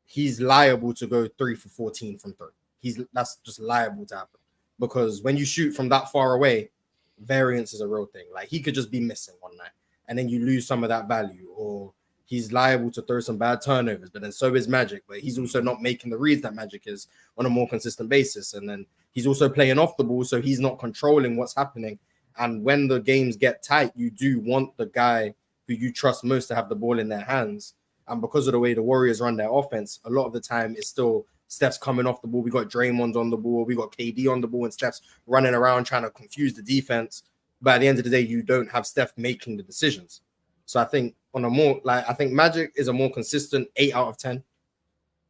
he's liable to go 3 for 14 from 3. That's just liable to happen. Because when you shoot from that far away, variance is a real thing. Like, he could just be missing one night, and then you lose some of that value. Or he's liable to throw some bad turnovers, but then so is Magic. But he's also not making the reads that Magic is on a more consistent basis. And then he's also playing off the ball, so he's not controlling what's happening. And when the games get tight, you do want the guy who you trust most to have the ball in their hands. And because of the way the Warriors run their offense, a lot of the time it's still Steph's coming off the ball. We got Draymond on the ball. We got KD on the ball, and Steph's running around trying to confuse the defense. But at the end of the day, you don't have Steph making the decisions. So I think I think Magic is a more consistent 8 out of 10.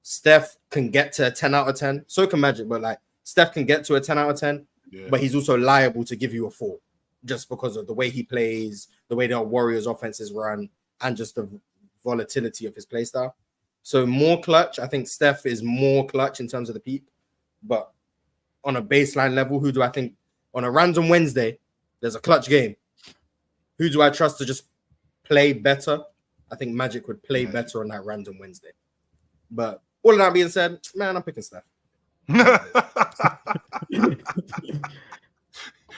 Steph can get to a 10 out of 10. So can Magic, but like Steph can get to a 10 out of 10, but he's also liable to give you a 4. just because of the way he plays, the way the Warriors offenses run, and just the volatility of his play style. So more clutch. I think Steph is more clutch in terms of the peak, but on a baseline level, who do I think on a random Wednesday, there's a clutch game? Who do I trust to just play better? I think Magic would play better on that random Wednesday. But all of that being said, man, I'm picking Steph.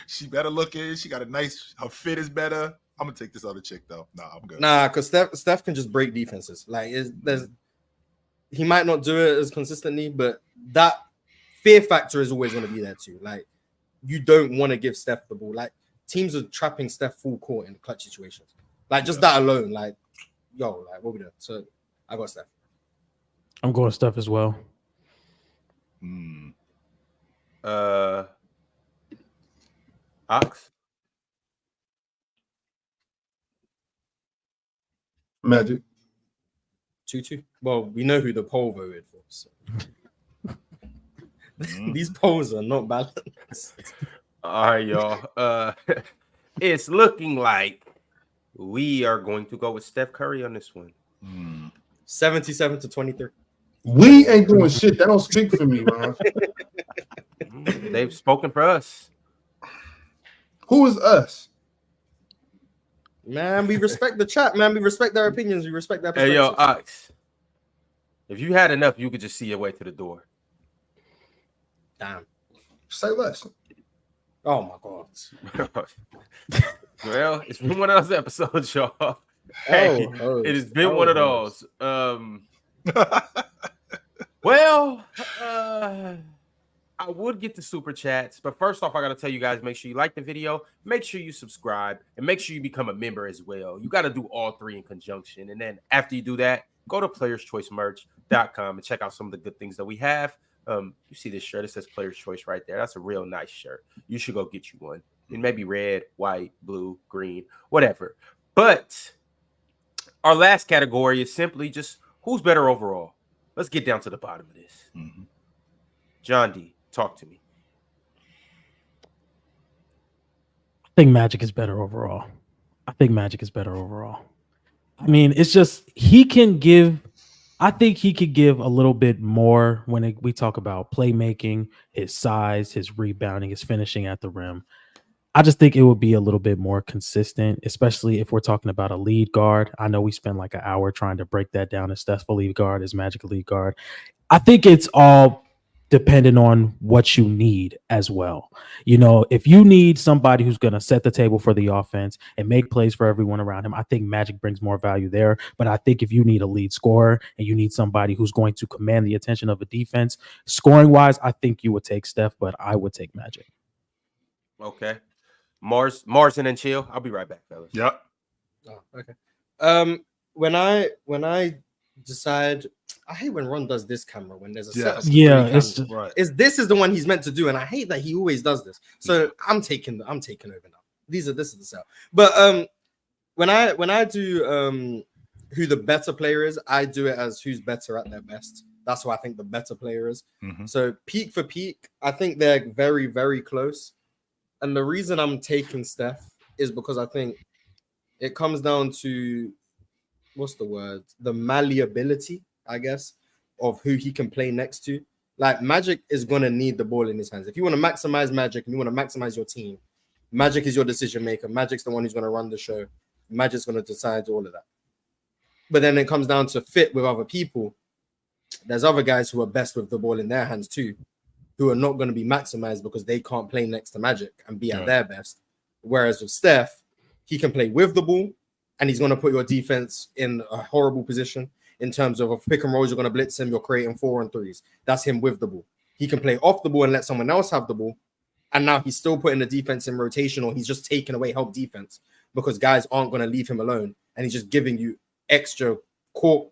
She better looking. She got a nice. Her fit is better. I'm gonna take this other chick though. Nah, I'm good. Nah, because Steph can just break defenses. Like, he might not do it as consistently, but that fear factor is always going to be there too. Like, you don't want to give Steph the ball. Like, teams are trapping Steph full court in clutch situations. Like, just that alone. Like, yo, like, what we doing? So I got Steph. I'm going Steph as well. Ox. Magic. 2-2. Well, we know who the poll voted for. So. These polls are not balanced. All right, y'all. It's looking like we are going to go with Steph Curry on this one. 77-23. We ain't doing shit. That don't speak for me, man. They've spoken for us. Who is us? Man, we respect the chat, man. We respect their opinions. We respect their perspectives. Hey, yo, Ox. If you had enough, you could just see your way to the door. Damn. Say less. Oh, my God. Well, it's been one of those episodes, y'all. Hey, it has been one of those. Well, I would get the super chats, but first off, I got to tell you guys, make sure you like the video, make sure you subscribe, and make sure you become a member as well. You got to do all three in conjunction. And then after you do that, go to playerschoicemerch.com and check out some of the good things that we have. You see this shirt, it says Player's Choice right there. That's a real nice shirt. You should go get you one. It may be red, white, blue, green, whatever. But our last category is simply just who's better overall. Let's get down to the bottom of this. John D, talk to me. I think Magic is better overall. I mean, it's just I think he could give a little bit more when we talk about playmaking, his size, his rebounding, his finishing at the rim. I just think it would be a little bit more consistent, especially if we're talking about a lead guard. I know we spent like an hour trying to break that down. Is Steph a lead guard? Is Magic a lead guard? I think it's all dependent on what you need as well. You know, if you need somebody who's going to set the table for the offense and make plays for everyone around him, I think Magic brings more value there. But I think if you need a lead scorer and you need somebody who's going to command the attention of a defense, scoring wise, I think you would take Steph, but I would take Magic. Okay. Mars and then chill. I'll be right back, fellas. Yep. Oh, okay. When I decide, I hate when Ron does this camera when there's a setup. Yeah, this is the one he's meant to do, and I hate that he always does this. So I'm taking over now. This is the setup. But when I do who the better player is, I do it as who's better at their best. That's who I think the better player is. So peak for peak, I think they're very, very close. And the reason I'm taking Steph is because I think it comes down to, what's the word? The malleability, I guess, of who he can play next to. Like, Magic is going to need the ball in his hands. If you want to maximize Magic and you want to maximize your team, Magic is your decision maker. Magic's the one who's going to run the show. Magic's going to decide all of that. But then it comes down to fit with other people. There's other guys who are best with the ball in their hands too, who are not going to be maximized because they can't play next to Magic and be at their best. Whereas with Steph, he can play with the ball and he's going to put your defense in a horrible position in terms of pick and rolls. You're going to blitz him. You're creating 4-on-3s. That's him with the ball. He can play off the ball and let someone else have the ball. And now he's still putting the defense in rotation, or he's just taking away help defense because guys aren't going to leave him alone. And he's just giving you extra court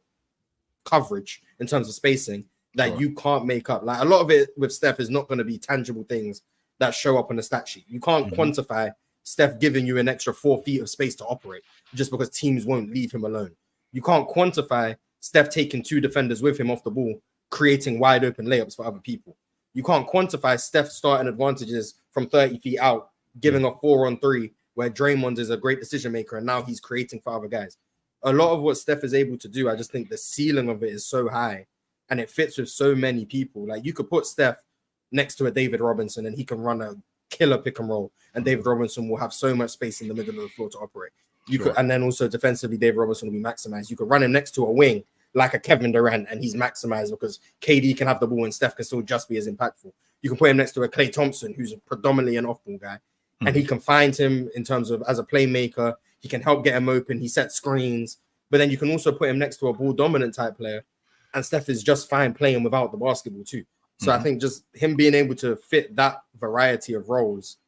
coverage in terms of spacing that you can't make up. Like, a lot of it with Steph is not going to be tangible things that show up on the stat sheet. You can't quantify Steph giving you an extra 4 feet of space to operate just because teams won't leave him alone. You can't quantify Steph taking 2 defenders with him off the ball, creating wide open layups for other people. You can't quantify Steph starting advantages from 30 feet out, giving a 4-on-3 where Draymond is a great decision maker and now he's creating for other guys. A lot of what Steph is able to do, I just think the ceiling of it is so high and it fits with so many people. Like you could put Steph next to a David Robinson and he can run a killer pick and roll, and David Robinson will have so much space in the middle of the floor to operate. You could, and then also defensively, David Robinson will be maximized. You could run him next to a wing like a Kevin Durant, and he's maximized because KD can have the ball and Steph can still just be as impactful. You can put him next to a Klay Thompson, who's predominantly an off-ball guy, and he can find him in terms of as a playmaker. He can help get him open. He sets screens, but then you can also put him next to a ball-dominant type player, and Steph is just fine playing without the basketball too. So I think just him being able to fit that variety of roles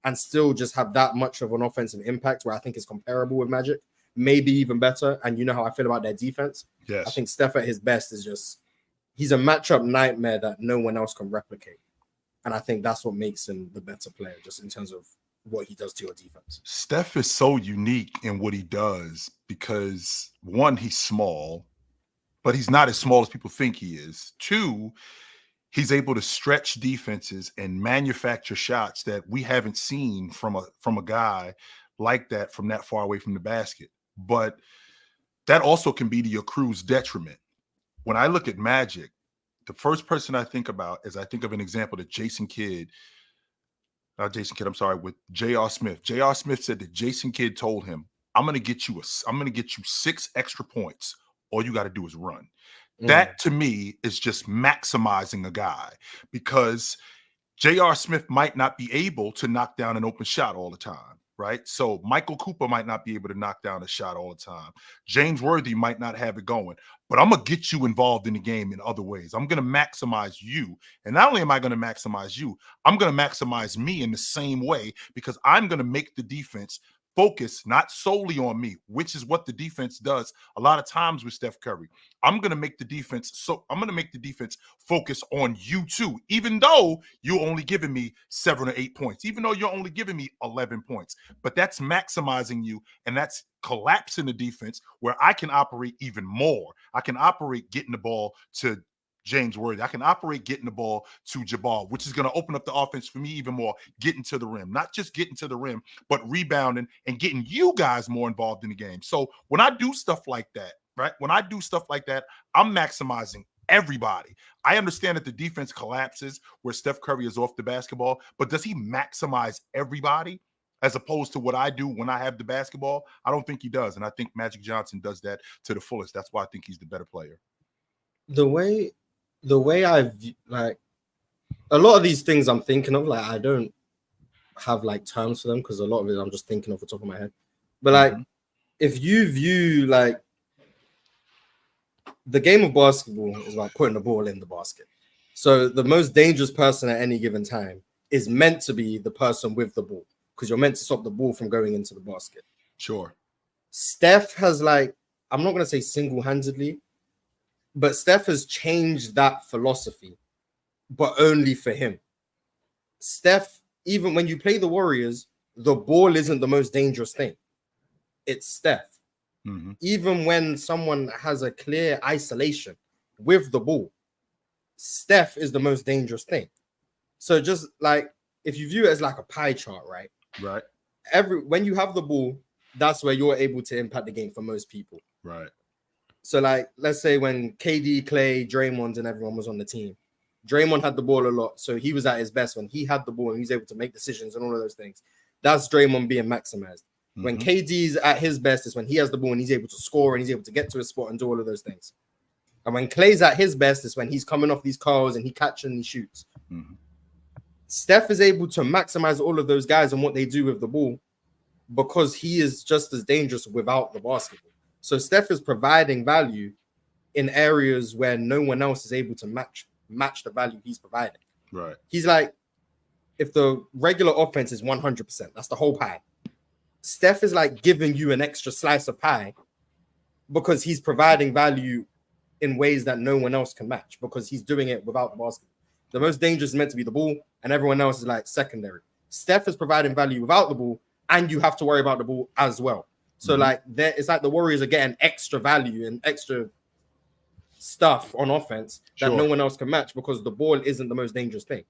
and still just have that much of an offensive impact where I think is comparable with Magic, maybe even better. And you know how I feel about their defense. Yes. I think Steph at his best is just, he's a matchup nightmare that no one else can replicate. And I think that's what makes him the better player, just in terms of what he does to your defense. Steph is so unique in what he does because, one, he's small, but he's not as small as people think he is. Two, he's able to stretch defenses and manufacture shots that we haven't seen from a guy like that from that far away from the basket. But that also can be to your crew's detriment. When I look at Magic, the first person I think about is I think of an example that with J.R. Smith. J.R. Smith said that Jason Kidd told him, I'm gonna get you 6 extra points. All you got to do is run. That to me is just maximizing a guy, because J.R. Smith might not be able to knock down an open shot all the time, right? So Michael Cooper might not be able to knock down a shot all the time. James Worthy might not have it going, but I'm going to get you involved in the game in other ways. I'm going to maximize you. And not only am I going to maximize you, I'm going to maximize me in the same way, because I'm going to make the defense focus not solely on me, which is what the defense does a lot of times with Steph Curry. I'm going to make the defense focus on you too, even though you're only giving me 7 or 8 points, even though you're only giving me 11 points. But that's maximizing you, and that's collapsing the defense where I can operate even more. I can operate getting the ball to James Worthy. I can operate getting the ball to Jabal, which is going to open up the offense for me even more, getting to the rim. Not just getting to the rim, but rebounding and getting you guys more involved in the game. So when I do stuff like that, right? When I do stuff like that, I'm maximizing everybody. I understand that the defense collapses where Steph Curry is off the basketball, but does he maximize everybody as opposed to what I do when I have the basketball? I don't think he does. And I think Magic Johnson does that to the fullest. That's why I think he's the better player. The way I like a lot of these things I'm thinking of, like I don't have like terms for them because a lot of it I'm just thinking off the top of my head. But like if you view like the game of basketball is like putting the ball in the basket. So the most dangerous person at any given time is meant to be the person with the ball, because you're meant to stop the ball from going into the basket. Sure. Steph has like, I'm not going to say single-handedly, but Steph has changed that philosophy, but only for him. Steph, even when you play the Warriors, the ball isn't the most dangerous thing. It's Steph. Even when someone has a clear isolation with the ball, Steph is the most dangerous thing. So just like, if you view it as like a pie chart, right? Right. When you have the ball, that's where you're able to impact the game for most people. Right. So like, let's say when KD, Clay, Draymond, and everyone was on the team, Draymond had the ball a lot. So he was at his best when he had the ball and he was able to make decisions and all of those things. That's Draymond being maximized. When KD's at his best is when he has the ball and he's able to score and he's able to get to his spot and do all of those things. And when Clay's at his best is when he's coming off these calls and he catches and he shoots. Steph is able to maximize all of those guys and what they do with the ball because he is just as dangerous without the basketball. So Steph is providing value in areas where no one else is able to match the value he's providing. Right. He's like, if the regular offense is 100%, that's the whole pie. Steph is like giving you an extra slice of pie because he's providing value in ways that no one else can match because he's doing it without the basketball. The most dangerous is meant to be the ball, and everyone else is like secondary. Steph is providing value without the ball, and you have to worry about the ball as well. So like it's like the Warriors are getting extra value and extra stuff on offense that no one else can match because the ball isn't the most dangerous thing.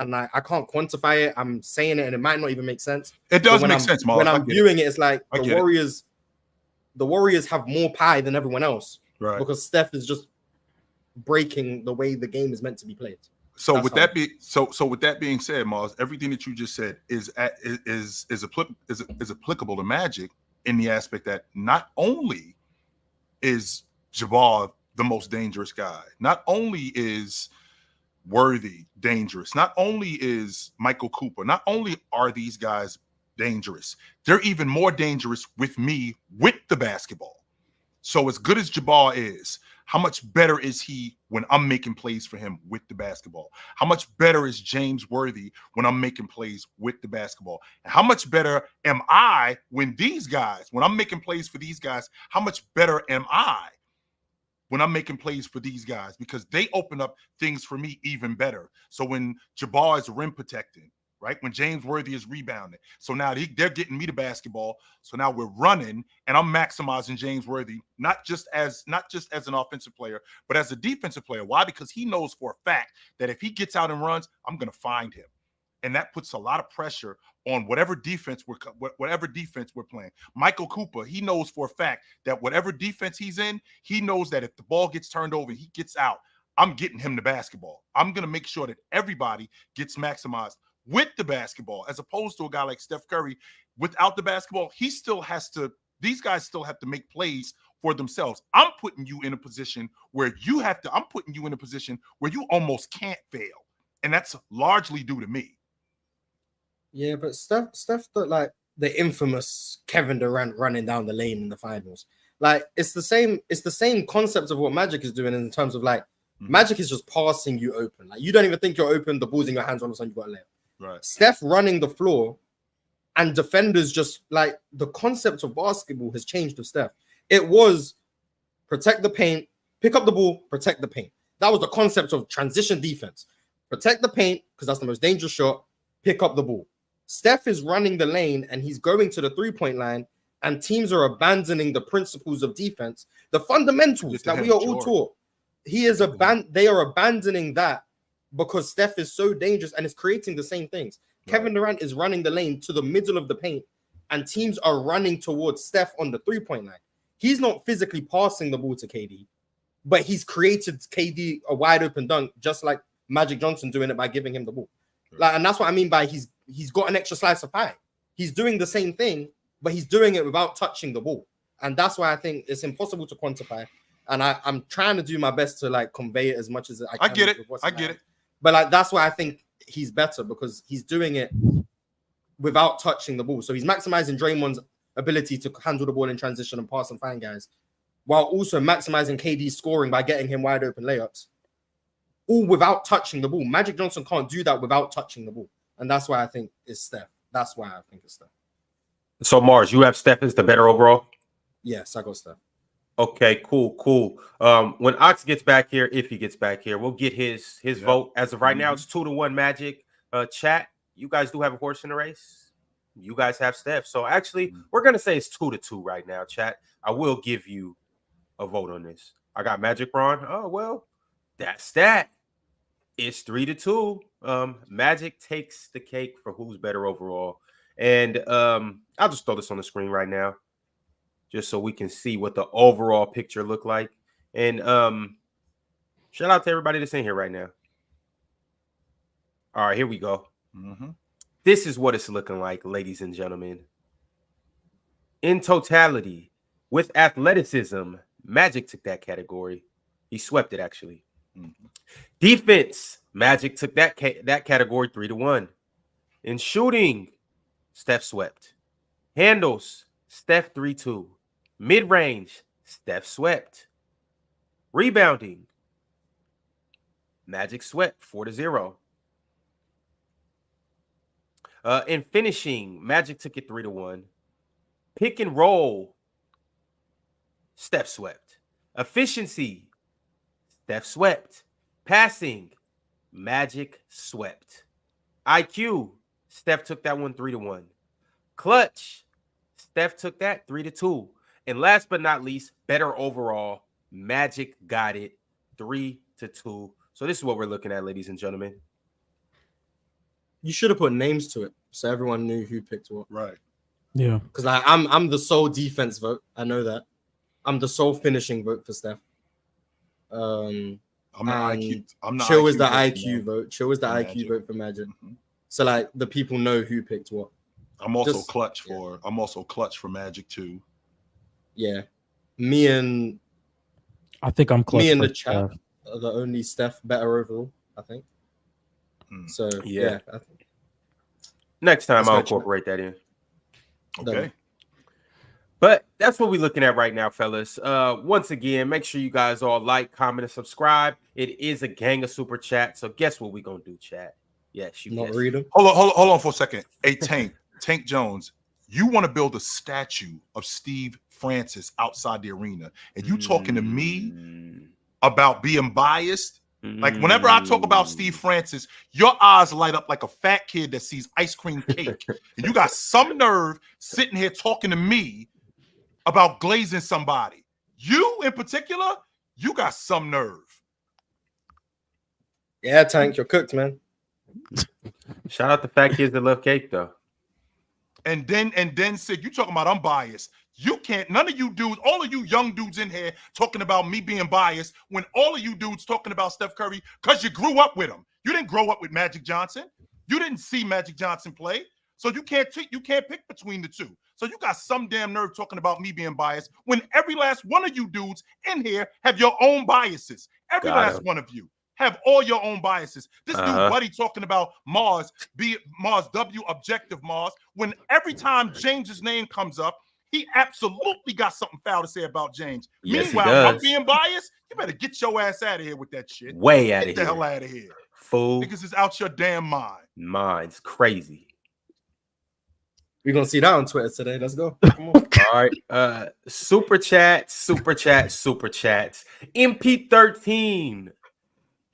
and I can't quantify it. I'm saying it, and it might not even make sense. It does But make sense, Mars. When I I'm get viewing it, it's like I the get it. Warriors have more pie than everyone else Right. because Steph is just breaking the way the game is meant to be played. So That's with how that be so with that being said, Mars, everything that you just said is applicable to Magic in the aspect that not only is Jabbar the most dangerous guy, not only is Worthy dangerous, not only is Michael Cooper, not only are these guys dangerous, they're even more dangerous with me with the basketball. So as good as Jabbar is, how much better is he when I'm making plays for him with the basketball? How much better is James Worthy when I'm making plays with the basketball? And how much better am I when I'm making plays for these guys, how much better am I when I'm making plays for these guys? Because they open up things for me even better. So when Jabbar is rim protecting, right? When James Worthy is rebounding. So now they're getting me the basketball. So now we're running and I'm maximizing James Worthy, not just as an offensive player, but as a defensive player. Why? Because he knows for a fact that if he gets out and runs, I'm going to find him. And that puts a lot of pressure on whatever defense we're playing. Michael Cooper, he knows for a fact that whatever defense he's in, he knows that if the ball gets turned over and he gets out, I'm getting him the basketball. I'm going to make sure that everybody gets maximized with the basketball, as opposed to a guy like Steph Curry. Without the basketball, these guys still have to make plays for themselves. I'm putting you in a position where you almost can't fail. And that's largely due to me. Yeah, but Steph like the infamous Kevin Durant running down the lane in the finals. Like it's the same concept of what Magic is doing in terms of like Magic is just passing you open. Like you don't even think you're open, the ball's in your hands, all of a sudden you got a layup. Right. Steph running the floor and defenders just like the concept of basketball has changed with Steph. It was protect the paint, pick up the ball, protect the paint. That was the concept of transition defense. Protect the paint because that's the most dangerous shot, pick up the ball. Steph is running the lane and he's going to the three-point line and teams are abandoning the principles of defense, the fundamentals that we are all taught. They are abandoning that because Steph is so dangerous and is creating the same things. Right. Kevin Durant is running the lane to the middle of the paint and teams are running towards Steph on the three-point line. He's not physically passing the ball to KD, but he's created KD a wide open dunk, just like Magic Johnson doing it by giving him the ball. Like, and that's what I mean by he's got an extra slice of pie. He's doing the same thing, but he's doing it without touching the ball. And that's why I think it's impossible to quantify. And I'm trying to do my best to like convey it as much as I can. I get it. But like that's why I think he's better, because he's doing it without touching the ball. So he's maximizing Draymond's ability to handle the ball in transition and pass and find guys, while also maximizing KD's scoring by getting him wide open layups, all without touching the ball. Magic Johnson can't do that without touching the ball. And that's why I think it's Steph. That's why I think it's Steph. So Mars, you have Steph as the better overall? Yes, I got Steph. Okay, cool. When Ox gets back here, if he gets back here, we'll get his vote. As of right now, it's 2-1 Magic. Chat, you guys do have a horse in the race. You guys have Steph. So actually, we're gonna say it's 2-2 right now, chat. I will give you a vote on this. I got Magic Ron. Oh well, that's that. It's 3-2. Magic takes the cake for who's better overall. And I'll just throw this on the screen right now, just so we can see what the overall picture look like. And shout out to everybody that's in here right now. All right, here we go. This is what it's looking like, ladies and gentlemen. In totality, with athleticism, Magic took that category. He swept it, actually. Defense, Magic took that category 3-1. In shooting, Steph swept. Handles, Steph 3-2. Mid-range, Steph swept. Rebounding, Magic swept 4-0. In finishing, Magic took it 3-1. Pick and roll, Steph swept. Efficiency, Steph swept. Passing, Magic swept. IQ, Steph took that one 3-1. Clutch, Steph took that 3-2. And last but not least, better overall, Magic got it 3-2. So this is what we're looking at, ladies and gentlemen. you should have put names to it so everyone knew who picked what. Right. Yeah. Because like I'm the sole defense vote. I know that. I'm the sole finishing vote for Steph. I'm the and IQ. I'm the Chill is the vote, IQ man. vote. Chill is the For IQ Magic. vote for Magic. Mhm. So like the people know who picked what. I'm also Just- clutch for Magic too. Yeah. Me and I think I'm clutch me and for the chat Steph. are the only Steph better overall, I think. Hmm. So Yeah. I think Next time Let's I'll go, Chad. incorporate that in. Okay. But that's what we're looking at right now, fellas. Once again, make sure you guys all like, comment, and subscribe. It is a gang of super chat. So guess what we're gonna do, chat? Yes, you not guessed read it. them. Hold on for a second. Hey, Tank Jones, you want to build a statue of Steve Francis outside the arena, and you talking to me about being biased? Like whenever I talk about Steve Francis, your eyes light up like a fat kid that sees ice cream cake, and you got some nerve sitting here talking to me about glazing somebody. You in particular, you got some nerve. Yeah, Tank, you're cooked, man. Shout out to fat kids that love cake, though. And then said, you talking about I'm biased. You can't, none of you dudes, all of you young dudes in here talking about me being biased when all of you dudes talking about Steph Curry because you grew up with him. You didn't grow up with Magic Johnson. You didn't see Magic Johnson play. So you can't pick between the two. So you got some damn nerve talking about me being biased when every last one of you dudes in here have your own biases. Every Got last him. one of you have all your own biases. This dude, Uh-huh. Buddy, talking about Mars, be it Mars W, objective Mars, when every time James's name comes up, he absolutely got something foul to say about James. Yes, he Meanwhile, I'm does. being biased. You better get your ass out of here with that shit. Way out Get of the here. hell out of here. Fool. Niggas is out your damn mind. Mine's crazy. We're gonna see that on Twitter today. Let's go. Come on. All right. Super chats. MP13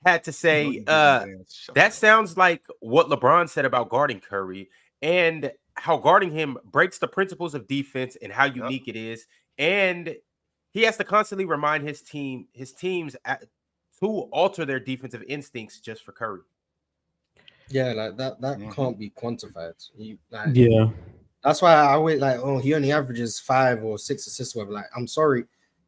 had to say, that sounds like what LeBron said about guarding Curry and how guarding him breaks the principles of defense and how unique it is. And he has to constantly remind his teams to alter their defensive instincts just for Curry. Yeah, like that can't be quantified. Yeah. That's why I always like, oh, he only averages 5 or 6 assists. Whatever. Like, I'm sorry,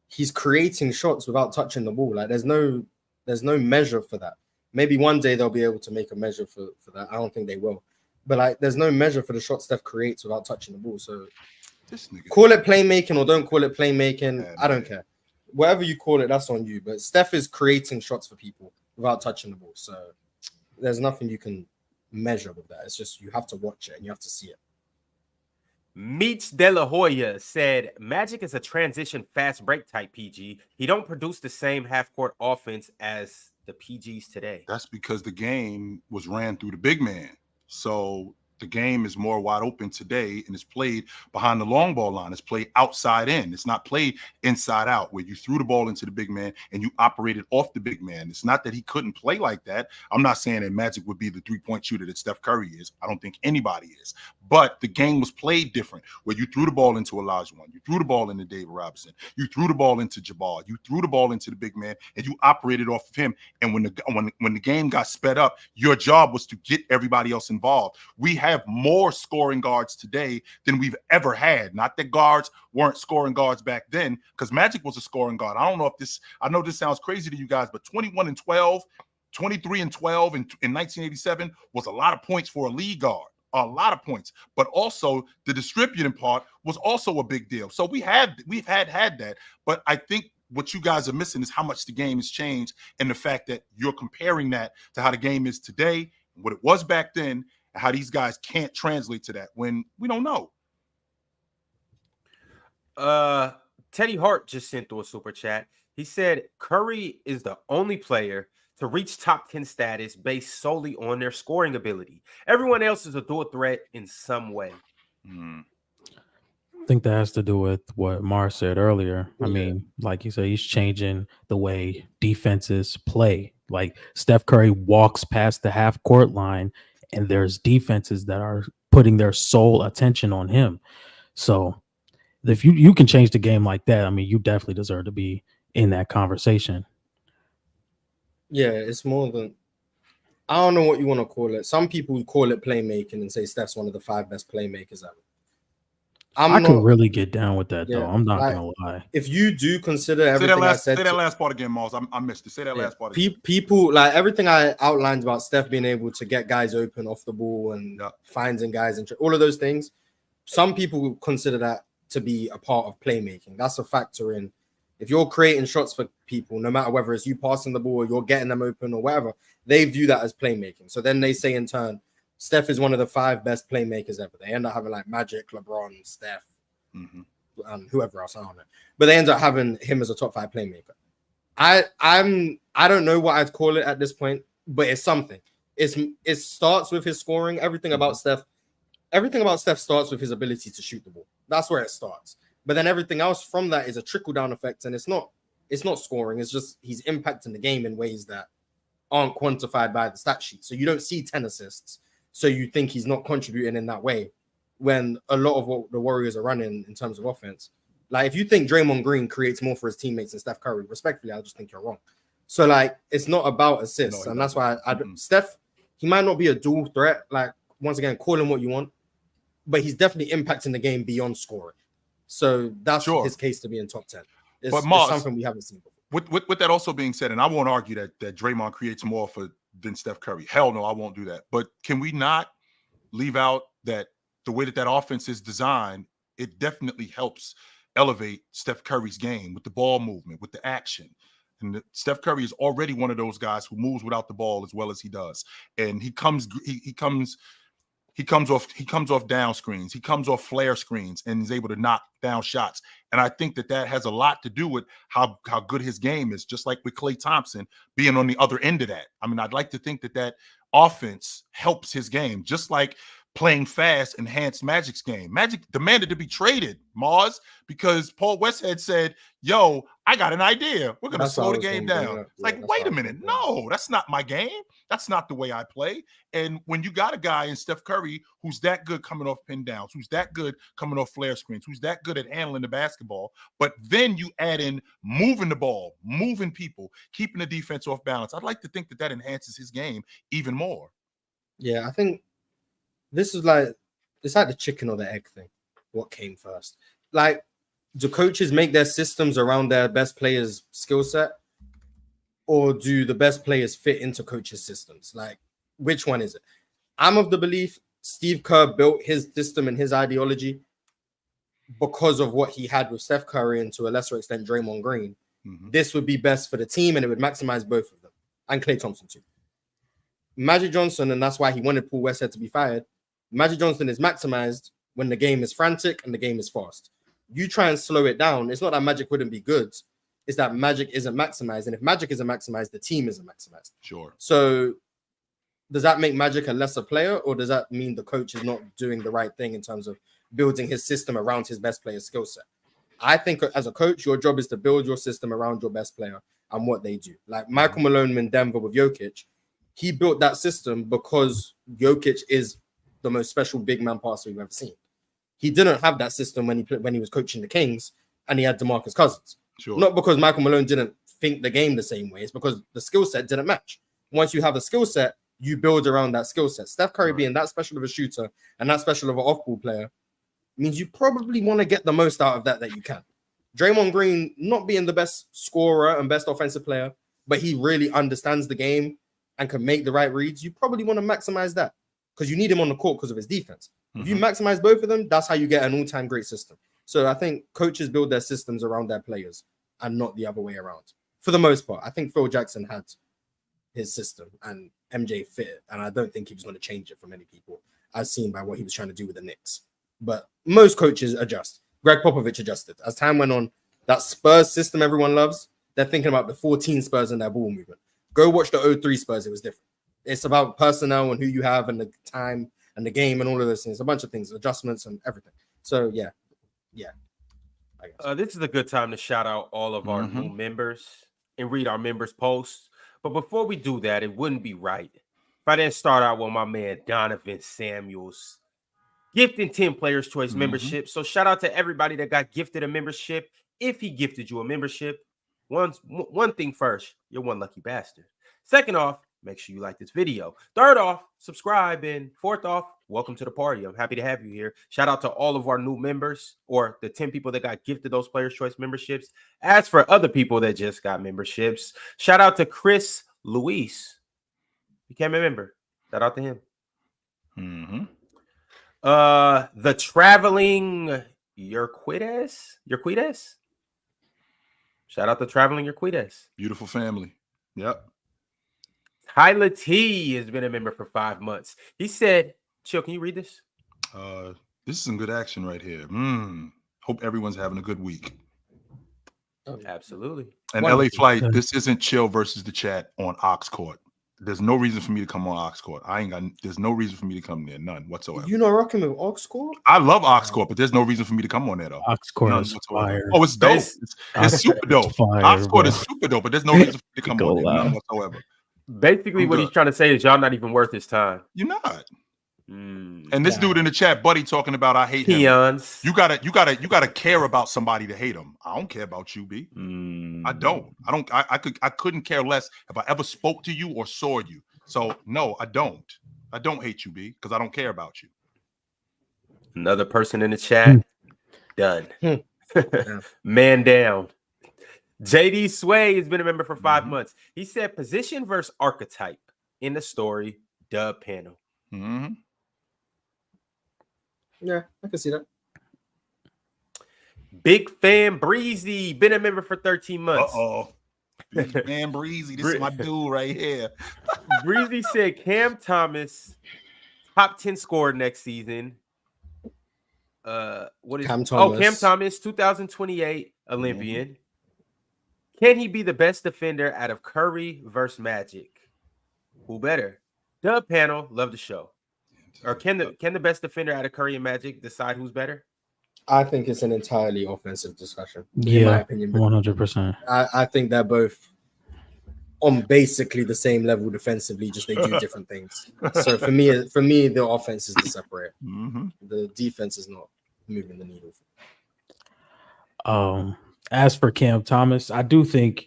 he's creating shots without touching the ball. Like, there's no measure for that. Maybe one day they'll be able to make a measure for that. I don't think they will. But like, there's no measure for the shots Steph creates without touching the ball. So call it playmaking or don't call it playmaking. Yeah, I don't care. Whatever you call it, that's on you. But Steph is creating shots for people without touching the ball. So there's nothing you can measure with that. It's just you have to watch it and you have to see it. Meets De La Hoya said, Magic is a transition fast break type PG. He don't produce the same half-court offense as the PGs today. That's because the game was ran through the big man. So the game is more wide open today and it's played behind the long ball line. It's played outside in. It's not played inside out where you threw the ball into the big man and you operated off the big man. It's not that he couldn't play like that. I'm not saying that Magic would be the three-point shooter that Steph Curry is. I don't think anybody is. But the game was played different where you threw the ball into Olajuwon. You threw the ball into David Robinson. You threw the ball into Jabbar. You threw the ball into the big man and you operated off of him. And when the game got sped up, your job was to get everybody else involved. We have more scoring guards today than we've ever had. Not that guards weren't scoring guards back then, because Magic was a scoring guard. I don't know if I know this sounds crazy to you guys, but 21-12, 23-12 in 1987 was a lot of points for a league guard. A lot of points, but also the distributing part was also a big deal. So we've had that, but I think what you guys are missing is how much the game has changed and the fact that you're comparing that to how the game is today, what it was back then, and how these guys can't translate to that when we don't know. Teddy Hart just sent through a super chat. He said Curry is the only player to reach top 10 status based solely on their scoring ability. Everyone else is a dual threat in some way. I think that has to do with what Mars said earlier. I mean, like you said, he's changing the way defenses play. Like Steph Curry walks past the half court line and there's defenses that are putting their sole attention on him. So if you can change the game like that, I mean, you definitely deserve to be in that conversation. Yeah, it's more than I don't know what you want to call it. Some people call it playmaking and say Steph's one of the 5 best playmakers ever. I could really get down with that, though. I'm not gonna lie. If you do consider everything I said, say that last part again, Mars. I missed it. Say that last part again. People like everything I outlined about Steph being able to get guys open off the ball and finding guys and all of those things. Some people consider that to be a part of playmaking. That's a factor in. If you're creating shots for people, no matter whether it's you passing the ball or you're getting them open or whatever, they view that as playmaking. So then they say in turn, Steph is one of the 5 best playmakers ever. They end up having like Magic, LeBron, Steph, and whoever else, I don't know. But they end up having him as a top 5 playmaker. I don't know what I'd call it at this point, but it's something. It starts with his scoring. Everything about Steph starts with his ability to shoot the ball. That's where it starts. But then everything else from that is a trickle-down effect, and it's not scoring. It's just he's impacting the game in ways that aren't quantified by the stat sheet. So you don't see 10 assists. So you think he's not contributing in that way when a lot of what the Warriors are running in terms of offense. Like, if you think Draymond Green creates more for his teammates than Steph Curry, respectfully, I just think you're wrong. So, like, it's not about assists. And that's why Steph, he might not be a dual threat. Like, once again, call him what you want. But he's definitely impacting the game beyond scoring. So that's his case to be in top 10. It's something we haven't seen before. With that also being said, and I won't argue that Draymond creates more than Steph Curry. Hell no, I won't do that. But can we not leave out that the way that offense is designed, it definitely helps elevate Steph Curry's game with the ball movement, with the action. And Steph Curry is already one of those guys who moves without the ball as well as he does. And he comes off down screens. He comes off flare screens and is able to knock down shots. And I think that has a lot to do with how good his game is, just like with Klay Thompson being on the other end of that. I mean, I'd like to think that offense helps his game, just like playing fast enhanced Magic's game. Magic demanded to be traded, Mars, because Paul Westhead said, yo, I got an idea. We're going to slow the game down. Wait a minute. No, that's not my game. That's not the way I play. And when you got a guy in Steph Curry who's that good coming off pin downs, who's that good coming off flare screens, who's that good at handling the basketball, but then you add in moving the ball, moving people, keeping the defense off balance, I'd like to think that enhances his game even more. Yeah, I think it's like the chicken or the egg thing. What came first? Like, do coaches make their systems around their best players' skill set, or do the best players fit into coaches' systems? Like, which one is it? I'm of the belief Steve Kerr built his system and his ideology because of what he had with Steph Curry and to a lesser extent Draymond Green. This would be best for the team and it would maximize both of them, and Klay Thompson too. Magic Johnson, and that's why he wanted Paul Westhead to be fired. Magic Johnson is maximized when the game is frantic and the game is fast. You try and slow it down. It's not that Magic wouldn't be good. It's that Magic isn't maximized. And if Magic isn't maximized, the team isn't maximized. Sure. So does that make Magic a lesser player, or does that mean the coach is not doing the right thing in terms of building his system around his best player's skill set? I think as a coach, your job is to build your system around your best player and what they do. Like Michael Malone in Denver with Jokic, he built that system because Jokic is the most special big man passer we've ever seen. He didn't have that system when he was coaching the Kings and he had DeMarcus Cousins. Sure. Not because Michael Malone didn't think the game the same way. It's because the skill set didn't match. Once you have a skill set, you build around that skill set. Steph Curry being that special of a shooter and that special of an off-ball player means you probably want to get the most out of that you can. Draymond Green not being the best scorer and best offensive player, but he really understands the game and can make the right reads. You probably want to maximize that because you need him on the court because of his defense. If you maximize both of them, that's how you get an all-time great system. So I think coaches build their systems around their players and not the other way around. For the most part, I think Phil Jackson had his system and MJ fit it, and I don't think he was going to change it for many people, as seen by what he was trying to do with the Knicks. But most coaches adjust. Greg Popovich adjusted. As time went on, that Spurs system everyone loves, they're thinking about the 14 Spurs and their ball movement. Go watch the 03 Spurs. It was different. It's about personnel and who you have and the time and the game and all of those things. A bunch of things, adjustments and everything. So, yeah. This is a good time to shout out all of our new members and read our members' posts. But before we do that, it wouldn't be right if I didn't start out with my man Donovan Samuels gifting 10 Players Choice membership. So shout out to everybody that got gifted a membership. If he gifted you a membership, one thing first, you're one lucky bastard. Second off, make sure you like this video. Third off, subscribe. And fourth off, welcome to the party. I'm happy to have you here. Shout out to all of our new members, or the 10 people that got gifted those Players' Choice memberships. As for other people that just got memberships, shout out to Chris Luis. Became a member. Shout out to him. Mm-hmm. The traveling Urquides. Shout out to traveling Urquides. Beautiful family. Yep. Tyler T has been a member for 5 months. He said, Chill, can you read this? This is some good action right here. Hope everyone's having a good week. Absolutely. And LA Flight, this isn't Chill versus the chat on Ox Court. There's no reason for me to come on Ox Court. There's no reason for me to come there. None whatsoever. You not rocking with Ox Court? I love Ox Court, but there's no reason for me to come on there though. Ox Court is fire. Oh, it's dope. It's super dope. Fire, Ox Court bro. is super dope, but there's no reason for me to come on there. None whatsoever. Basically, what he's trying to say is y'all not even worth his time. You're not. And this dude in the chat, Buddy, talking about I hate Peons. him. You gotta care about somebody to hate him. I don't care about you, B. I don't. I couldn't care less if I ever spoke to you or saw you. So no, I don't. I don't hate you, B, because I don't care about you. Another person in the chat. Done. Man down. JD Sway has been a member for 5 months. He said position versus archetype in the story dub panel. Yeah, I can see that. Big fan Breezy, been a member for 13 months. Big fan Breezy, this is my dude right here. Breezy said Cam Thomas, top 10 scorer next season. What is Cam Thomas? Cam Thomas, 2028 Olympian. Can he be the best defender out of Curry versus Magic? Who better? Dub panel, love the show. Or can the best defender out of Curry and Magic decide who's better? I think it's an entirely offensive discussion. In my opinion, 100%. I think they're both on basically the same level defensively, just they do different things. So for me, the offense is the separate. The defense is not moving the needle. As for Cam Thomas, I do think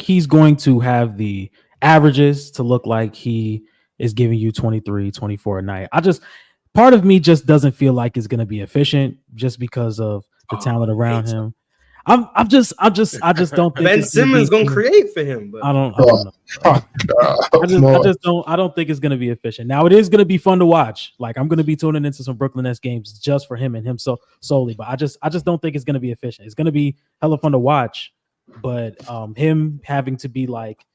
he's going to have the averages to look like he is giving you 23, 24 a night. Part of me just doesn't feel like it's going to be efficient just because of the talent around him. I just don't think Ben Simmons gonna create for him, but I don't know. I don't think it's gonna be efficient. Now it is gonna be fun to watch. Like I'm gonna be tuning into some Brooklyn Nets games just for him and him solely. But I just don't think it's gonna be efficient. It's gonna be hella fun to watch, but him having to be like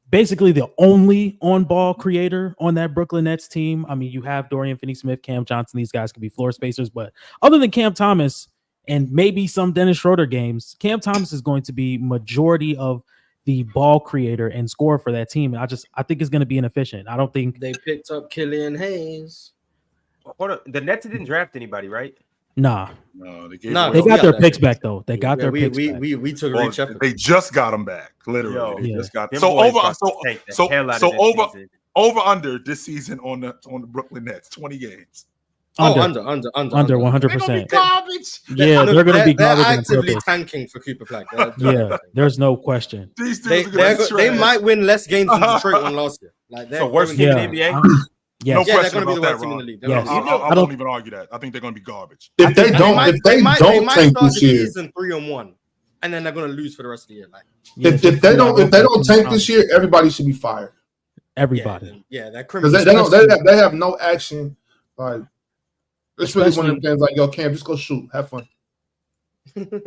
basically the only on-ball creator on that Brooklyn Nets team. I mean, you have Dorian Finney-Smith, Cam Johnson. These guys could be floor spacers, but other than Cam Thomas and maybe some Dennis Schroeder games, Cam Thomas is going to be majority of the ball creator and scorer for that team. And I think it's going to be inefficient. I don't think they picked up Killian Hayes. Hold on. The Nets didn't draft anybody, right? Nah. No, they got their picks back though. They got their picks back. We took Well, Rich Shepard. They just got them back, literally. They just got over under this season on the Brooklyn Nets, 20 games. Under 100%. Garbage. Yeah, they're going to be they're garbage. actively tanking for Cooper Flag. Yeah, there's no question. They might win less games than Detroit won last year. Like so worst team in the NBA. No question they're going to be the about worst team in the league. Yes. I don't even argue that. I think they're going to be garbage. If they don't tank this year, 3-1, and then they're going to lose for the rest of the year. Like if they don't tank this year, everybody should be fired. Everybody. Yeah, that because they have no action. Like it's really one of them things. Like yo, Cam, just go shoot, have fun.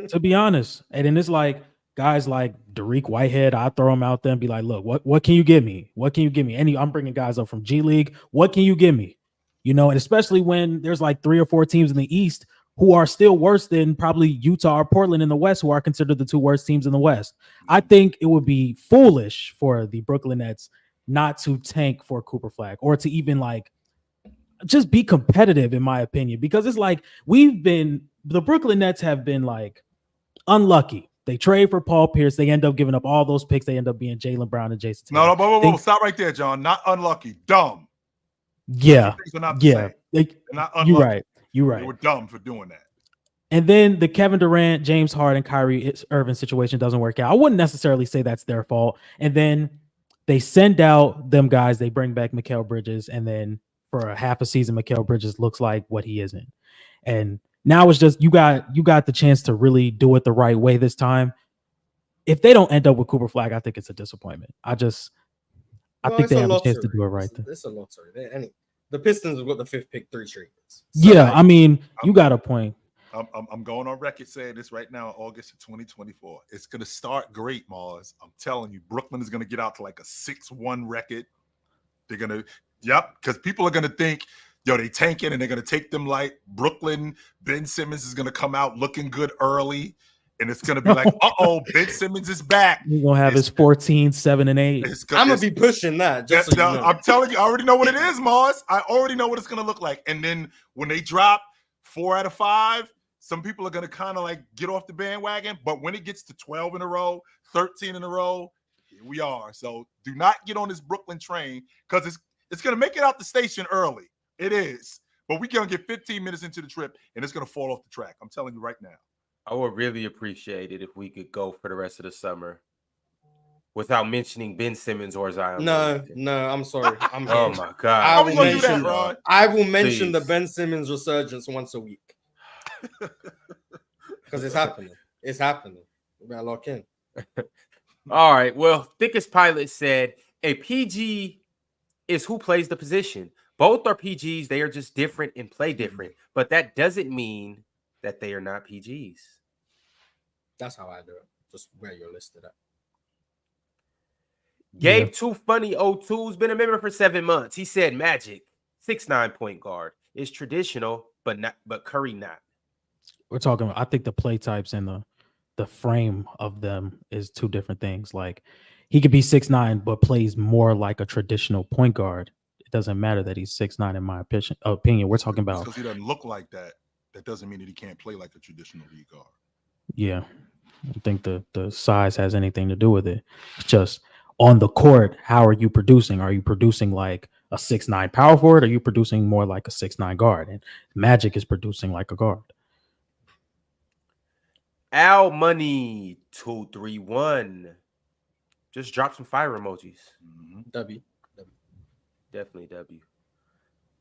To be honest, and then it's like guys like Dariq Whitehead, I throw him out there and be like, look, what can you give me? What can you give me? I'm bringing guys up from G League. What can you give me? You know, and especially when there's like 3 or 4 teams in the East who are still worse than probably Utah or Portland in the West, who are considered the 2 worst teams in the West. I think it would be foolish for the Brooklyn Nets not to tank for Cooper Flag or to even like just be competitive, in my opinion, because it's like the Brooklyn Nets have been like unlucky. They trade for Paul Pierce. They end up giving up all those picks. They end up being Jaylen Brown and Jason Tatum. No, stop right there, John. Not unlucky, dumb. Yeah, you're You're right. They were dumb for doing that. And then the Kevin Durant, James Harden, Kyrie Irving situation doesn't work out. I wouldn't necessarily say that's their fault. And then They send out them guys. They bring back Mikal Bridges, and then for a half a season, Mikal Bridges looks like what he isn't. And now it's just you got the chance to really do it the right way this time. If they don't end up with Cooper Flag, I think it's a disappointment. I think they have a chance to do it right. It's a lottery. The Pistons have got the 5th pick 3 straight years. Yeah, I mean, you got a point. I'm going on record saying this right now, August of 2024. It's going to start great, Mars. I'm telling you, Brooklyn is going to get out to like a 6-1 record. They're going to, because people are going to think, they tanking and they're going to take them light. Brooklyn, Ben Simmons is going to come out looking good early. And it's going to be like, Ben Simmons is back. He's going to have his 14, 7, and 8. I'm going to be pushing that. Just so you know. I'm telling you, I already know what it is, Mars. I already know what it's going to look like. And then when they drop 4 out of 5, some people are going to kind of like get off the bandwagon. But when it gets to 12 in a row, 13 in a row, here we are. So do not get on this Brooklyn train because it's going to make it out the station early. It is. But we're going to get 15 minutes into the trip, and it's going to fall off the track. I'm telling you right now. I would really appreciate it if we could go for the rest of the summer without mentioning Ben Simmons or Zion. No, I'm sorry. Oh my God! I will mention the Ben Simmons resurgence once a week because it's happening. It's happening. We gotta lock in. All right. Well, Thickest Pilot said a PG is who plays the position. Both are PGs. They are just different and play different, but that doesn't mean that they are not PGs. That's how I do it. Just where you're listed at. Gabe Too Funny 02's been a member for 7 months. He said Magic 6'9" point guard is traditional, but Curry not. We're talking. I think the play types and the frame of them is 2 different things. Like he could be 6'9", but plays more like a traditional point guard. It doesn't matter that he's 6'9", in my opinion. We're talking about because he doesn't look like that. That doesn't mean that he can't play like a traditional league guard. Yeah, I don't think the size has anything to do with it. It's just on the court. How are you producing? Are you producing like a 6'9" power forward? Or are you producing more like a 6'9" guard? And Magic is producing like a guard. Al Money 231 just drop some fire emojis. W. Definitely W.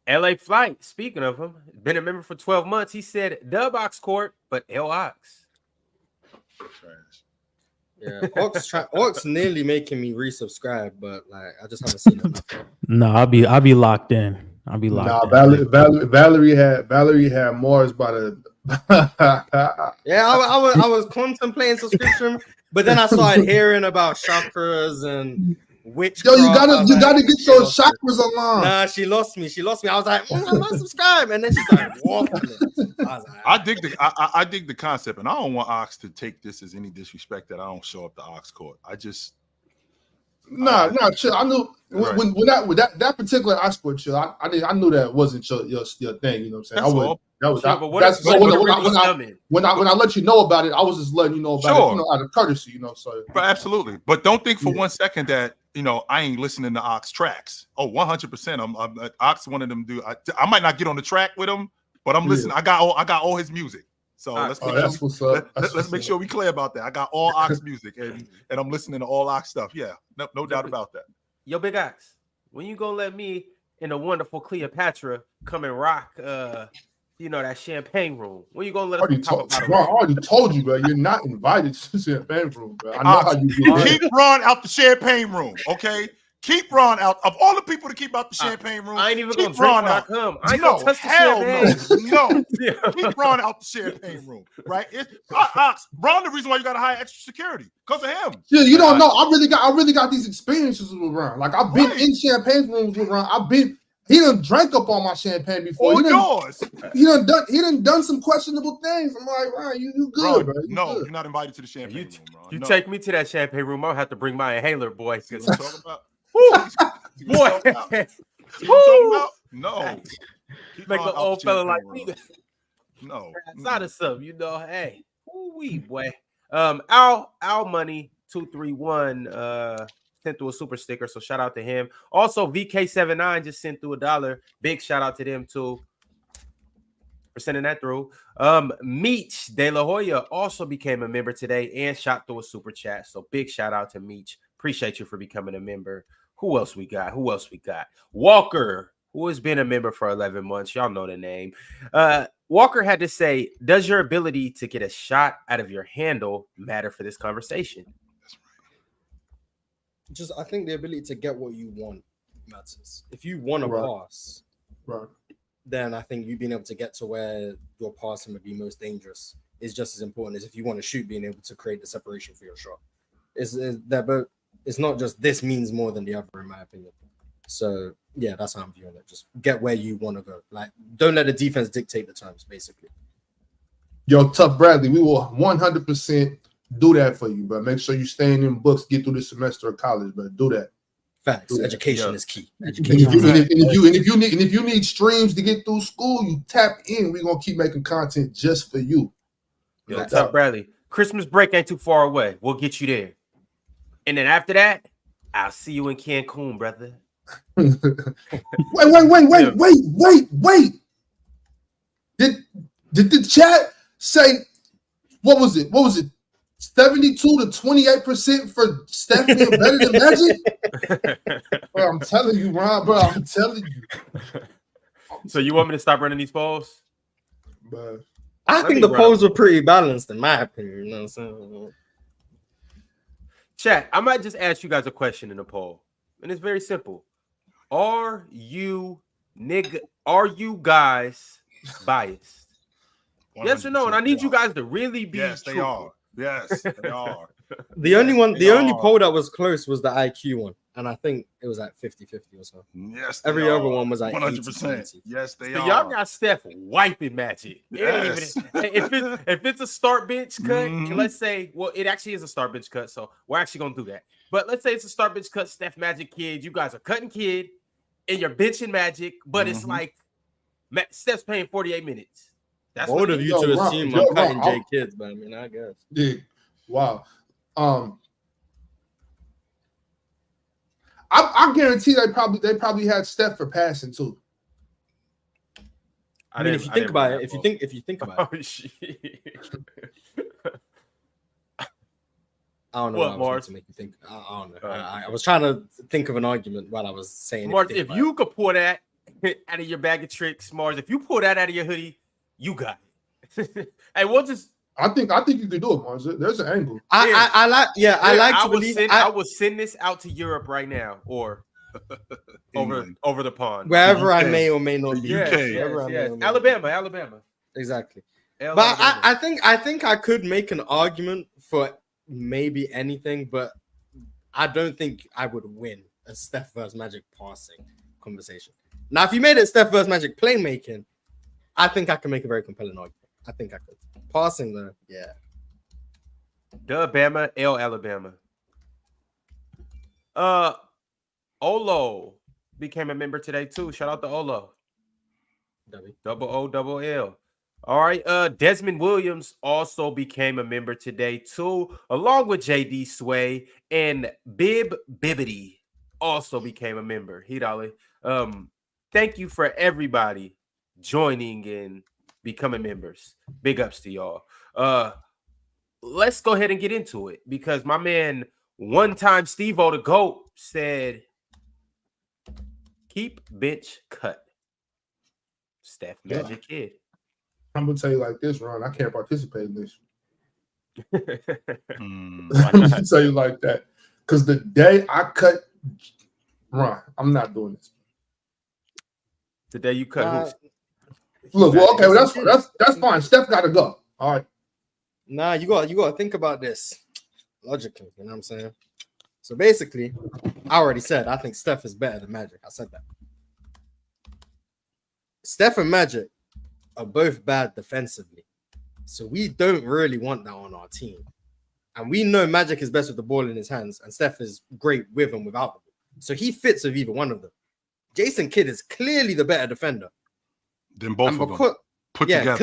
LA Flight, speaking of him, been a member for 12 months. He said Dub Ox Court, but L Ox. Yeah, Ox nearly making me resubscribe, but like I just haven't seen it. No, I'll be locked in. I'll be locked in. Valerie had Mars by the Yeah, I was contemplating subscription, but then I started hearing about chakras and witchcraft. You gotta get your chakras aligned. Nah, she lost me. I was like, I'm not subscribed, and then she started walking it. I dig the concept, and I don't want Ox to take this as any disrespect that I don't show up to Ox Court. I just chill. I knew when that particular Ox Court chill. I knew that wasn't your thing. You know what I'm saying? When I let you know about it, I was just letting you know about it, out of courtesy, So, but absolutely, but don't think for 1 second that I ain't listening to Ox tracks. Oh, 100%. I'm Ox one of them dude. I might not get on the track with him, but I'm listening. I got all his music. So let's make sure we clear about that. I got all Ox music, and I'm listening to all Ox stuff. Yeah, no doubt about that. Yo, Big Ox, when you gonna let me and the wonderful Cleopatra come and rock? That champagne room. When you gonna let us I already told you, bro. You're not invited to the champagne room, bro. I know how you keep Ron out the champagne room, okay? Keep Ron out. Of all the people to keep out the champagne room, I ain't even gonna drink when I come. I ain't gonna touch the champagne. No. Keep Ron out the champagne room, right? Ox, Ron, the reason why you got to hire extra security because of him. Yeah, you don't know. I really got these experiences with Ron. Like I've been in champagne rooms with Ron. He done drank up all my champagne before. He done done some questionable things. I'm like, Ryan, you good, bro. You're not invited to the champagne room, bro. You take me to that champagne room, I'll have to bring my inhaler, boy. See what I'm talking about? Boy. See what I'm talking about? No. Make an old fella like me. No. Outside of something, hey. Ooh-wee, boy. Al Money 231 sent through a super sticker, so shout out to him. Also, VK79 just sent through $1. Big shout out to them too for sending that through. Meech De La Hoya also became a member today and shot through a super chat. So big shout out to Meech. Appreciate you for becoming a member. Who else we got? Walker, who has been a member for 11 months. Y'all know the name. Walker had to say, does your ability to get a shot out of your handle matter for this conversation? Just, I think the ability to get what you want matters. If you want to pass, then I think you being able to get to where your passing would be most dangerous is just as important as if you want to shoot, being able to create the separation for your shot. But it's not just this means more than the other, in my opinion. So yeah, that's how I'm viewing it. Just get where you want to go. Like, don't let the defense dictate the terms, basically. Yo, Tough Bradley, we will 100% do that for you, but make sure you stay in them books, get through this semester of college, but do that. Facts. Education is key. And if you need streams to get through school, you tap in. We're gonna keep making content just for you. Yo, Tough Bradley, Christmas break ain't too far away. We'll get you there. And then after that, I'll see you in Cancun, brother. Wait. Did the chat say what was it? 72 to 28% for Steph being better than Magic? Bro, I'm telling you, Ron, bro. I'm telling you. So you want me to stop running these polls? But I think the polls were pretty balanced, in my opinion. You know what I'm saying? Chat, I might just ask you guys a question in the poll. And it's very simple. Are you guys biased? 100%. Yes or no? And I need you guys to really be Yes, they are. Yes, they are. The only poll that was close was the IQ one. And I think it was at 50-50 or so. Yes, every other one was like 100%. Yes, they are. Y'all got Steph wiping Magic. Yes. If it's a start bench cut, and let's say, well, it actually is a start bench cut, so we're actually gonna do that. But let's say it's a start bench cut, Steph Magic kid. You guys are cutting kid, and you're benching Magic, but it's like Steph's playing 48 minutes. That's bold of you to assume I'm cutting J kids, but I mean, I guess. Yeah. Wow. I guarantee they probably had Steph for passing too. I mean, if you think about it, if you think about it. Oh shit. I don't know what Mars to make you think. I don't know. I was trying to think of an argument while I was saying. Mars, if you could pull that out of your bag of tricks, Mars, if you pull that out of your hoodie, you got it. Hey, we'll just. I think you can do it, Mars. There's an angle. I will send this out to Europe right now, or over the pond, wherever I may or may not be. Yes. Alabama. Exactly. But I think I could make an argument for maybe anything, but I don't think I would win a Steph versus Magic passing conversation. Now, if you made it Steph versus Magic playmaking, I think I can make a very compelling argument. I think I could. Passing though, yeah. Bama, Alabama. Olo became a member today too. Shout out to Olo. Double O, double L. All right. Desmond Williams also became a member today too, along with JD Sway, and Bibbity also became a member. Thank you for everybody joining and becoming members. Big ups to y'all. Let's go ahead and get into it, because my man, one time Steve-O the GOAT, said, keep bench cut. Steph Magic kid. I'm gonna tell you like this, Ron. I can't participate in this. I'm gonna tell you like that, because the day I cut Ron, I'm not doing this. The day you cut look, well, okay, well, that's fine. Steph got to go. All right. Nah, you got to think about this logically. You know what I'm saying? So basically, I already said I think Steph is better than Magic. I said that. Steph and Magic are both bad defensively, so we don't really want that on our team. And we know Magic is best with the ball in his hands, and Steph is great with and without the ball. So he fits with either one of them. Jason Kidd is clearly the better defender. Then both of them put together.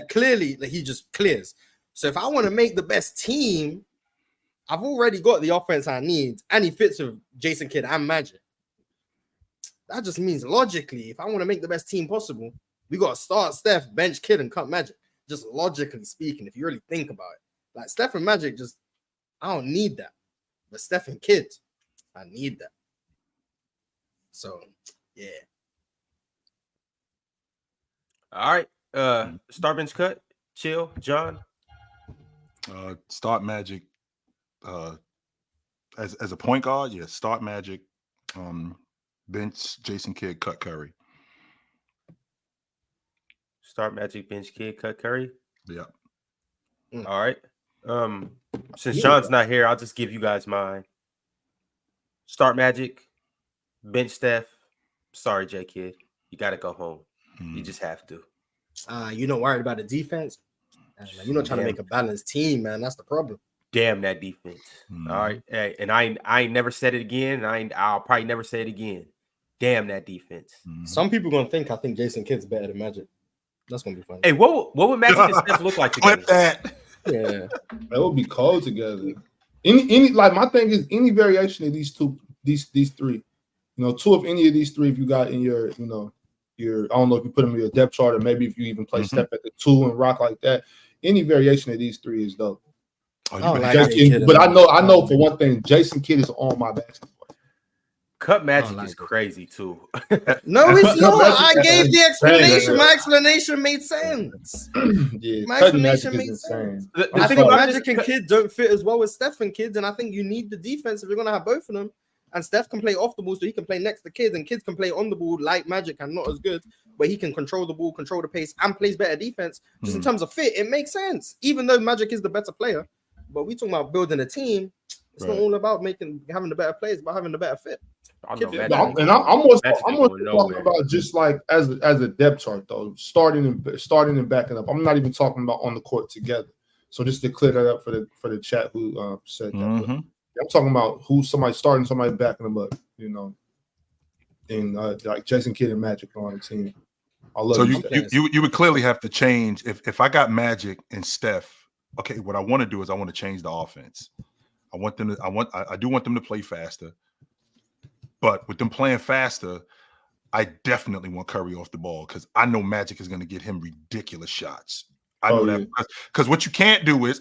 Clearly, he just clears. So if I want to make the best team, I've already got the offense I need, and he fits with Jason Kidd and Magic. That just means logically, if I want to make the best team possible, we got to start Steph, bench Kidd, and cut Magic. Just logically speaking, if you really think about it. Like Steph and Magic, I don't need that. But Steph and Kid, I need that. So, yeah. All right. Start bench cut. Chill, John. Start Magic. As a point guard, yeah. Start Magic. Bench Jason Kidd, cut Curry. Start Magic, bench Kid, cut Curry. Yeah. All right. Since John's not here, I'll just give you guys mine. Start Magic, bench Steph. Sorry, J Kid. You got to go home. You just have to. You're not worried about the defense? You're not trying to make a balanced team, man. That's the problem. Damn that defense. All right. Hey, and I ain't never said it again. I'll probably never say it again. Damn that defense. Some people gonna think I think Jason Kidd's better than Magic. That's gonna be funny. Hey, what would Magic and Steph look like together? Flip that. Yeah, that would be cold together. Any like my thing is any variation of these three. You know, two of any of these three, if you got in your, you know, your, I don't know if you put them in your depth chart or maybe if you even play Steph at the 2 and rock like that. Any variation of these three is dope. But I know for one thing, Jason Kidd is on my basketball. Cut Magic is crazy too. No, it's not. I gave the explanation. My explanation made sense. Yeah, my explanation made sense. I think Magic and Kidd don't fit as well with Steph and Kidd, and I think you need the defense if you're gonna have both of them. And Steph can play off the ball, so he can play next to Kidd, and Kidd can play on the ball like Magic and not as good, but he can control the ball, control the pace, and plays better defense. Just in terms of fit, it makes sense. Even though Magic is the better player, but we talking about building a team. It's not all about having the better players, but having the better fit. I'm more talking about just like as a depth chart though, starting and backing up. I'm not even talking about on the court together. So just to clear that up for the chat who said that. I'm talking about who's somebody starting, somebody backing them up, you know, and like Jason Kidd and Magic on the team. I love. So you would clearly have to change if I got Magic and Steph. Okay, what I want to do is I want to change the offense. I do want them to play faster, but with them playing faster, I definitely want Curry off the ball because I know Magic is going to get him ridiculous shots. I know that because what you can't do is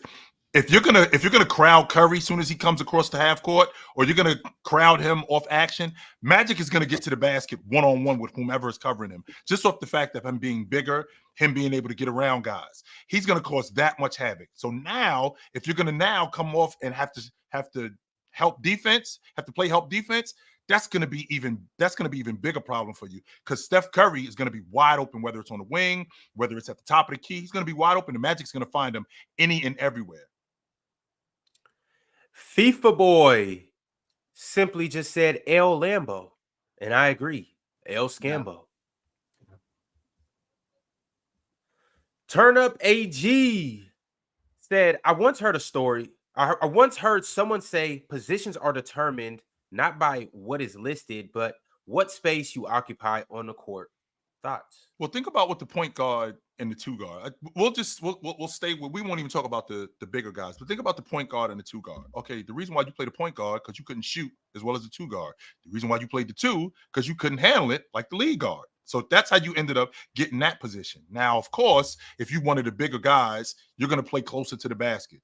if you're gonna crowd Curry as soon as he comes across the half court, or you're gonna crowd him off action, Magic is gonna get to the basket one-on-one with whomever is covering him. Just off the fact of him being bigger, him being able to get around guys, he's gonna cause that much havoc. So now, if you're gonna now come off and have to help defense, have to play help defense, that's gonna be even bigger problem for you because Steph Curry is gonna be wide open, whether it's on the wing, whether it's at the top of the key, he's gonna be wide open. The Magic's gonna find him any and everywhere. FIFA boy simply just said El Lambo, and I agree. El Scambo. Yeah. Turn Up AG said, I once heard a story. I once heard someone say positions are determined not by what is listed, but what space you occupy on the court. Thoughts? Well, think about what the point guard and the two guard. We'll stay with. We won't even talk about the bigger guys, but think about the point guard and the two guard. Okay, the reason why you played the point guard because you couldn't shoot as well as the two guard. The reason why you played the two because you couldn't handle it like the lead guard. So that's how you ended up getting that position. Now, of course, if you wanted the bigger guys, you're going to play closer to the basket.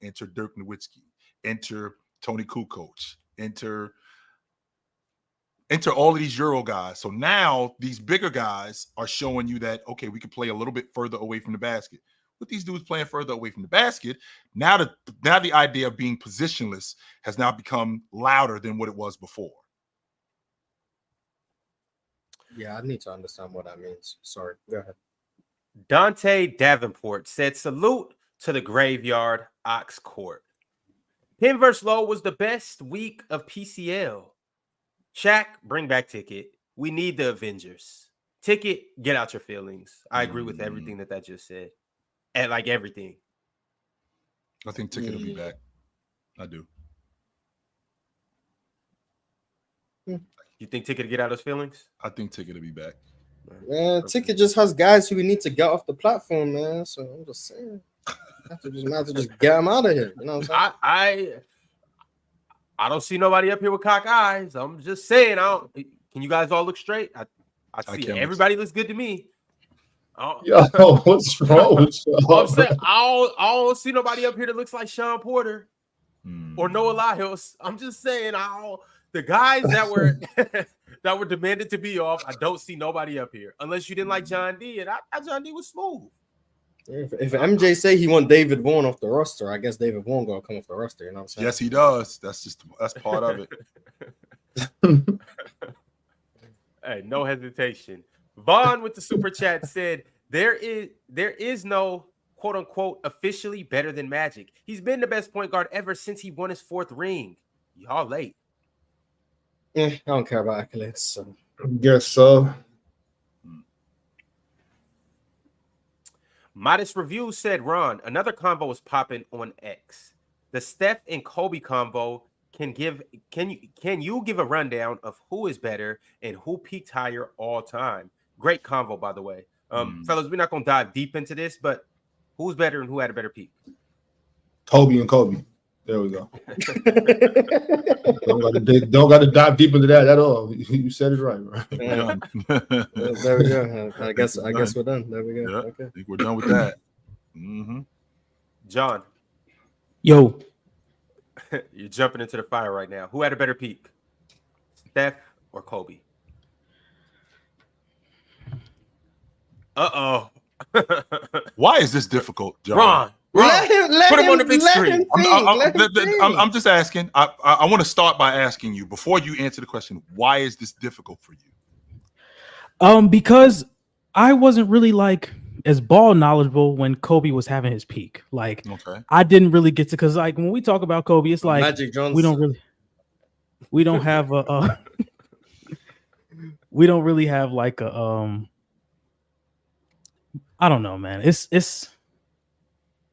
Enter Dirk Nowitzki. Enter Tony Kukoc. Enter all of these Euro guys. So now these bigger guys are showing you that, okay, we can play a little bit further away from the basket. With these dudes playing further away from the basket, now the idea of being positionless has now become louder than what it was before. Yeah, I need to understand what that means. Sorry, go ahead. Dante Davenport said, salute to the graveyard Ox Court. Penn vs. Low was the best week of PCL. Shaq, bring back Ticket. We need the Avengers. Ticket, get out your feelings. I agree with everything that just said. And like everything. I think Ticket will be back. I do. You think Ticket will get out his feelings? I think Ticket will be back. Man, Ticket just has guys who we need to get off the platform, man. So I'm just saying. I have to just get them out of here. You know what I'm saying? I don't see nobody up here with cock eyes. I'm just saying. Can you guys all look straight? I see everybody looks good to me. Yo, what's wrong with you? I'm saying I don't see nobody up here that looks like Sean Porter. or Noah Lyles. I'm just saying, the guys that were that were demanded to be off, I don't see nobody up here unless you didn't like John D. And I John D was smooth. If MJ say he want David Vaughn off the roster, I guess David Vaughn gonna come off the roster. You know what I'm saying? Yes, he does. That's part of it. Hey, no hesitation. Vaughn with the super chat said there is no quote unquote officially better than Magic. He's been the best point guard ever since he won his 4th ring. Y'all late. I don't care about accolades. So. Guess so. Modest Review said, Ron, another combo was popping on X. The Steph and Kobe combo can you give a rundown of who is better and who peaked higher all time? Great combo, by the way. Fellas, we're not gonna dive deep into this, but who's better and who had a better peak? Kobe and Kobe. There we go. don't got to dive deep into that at all. You said it right, bro. Yeah. There we go. I guess we're done. There we go. Yeah, Okay. I think we're done with that. Mm-hmm. John, Yo, you're jumping into the fire right now. Who had a better peak? Steph or Kobe? Why is this difficult, John? Ron, Let put him on the big screen. I'm just asking. I want to start by asking you before you answer the question. Why is this difficult for you? because I wasn't really like as ball knowledgeable when Kobe was having his peak. Like, Okay. I didn't really get to, because like when we talk about Kobe, it's like Magic Johnson. we don't have a we don't really have like a I don't know, man. It's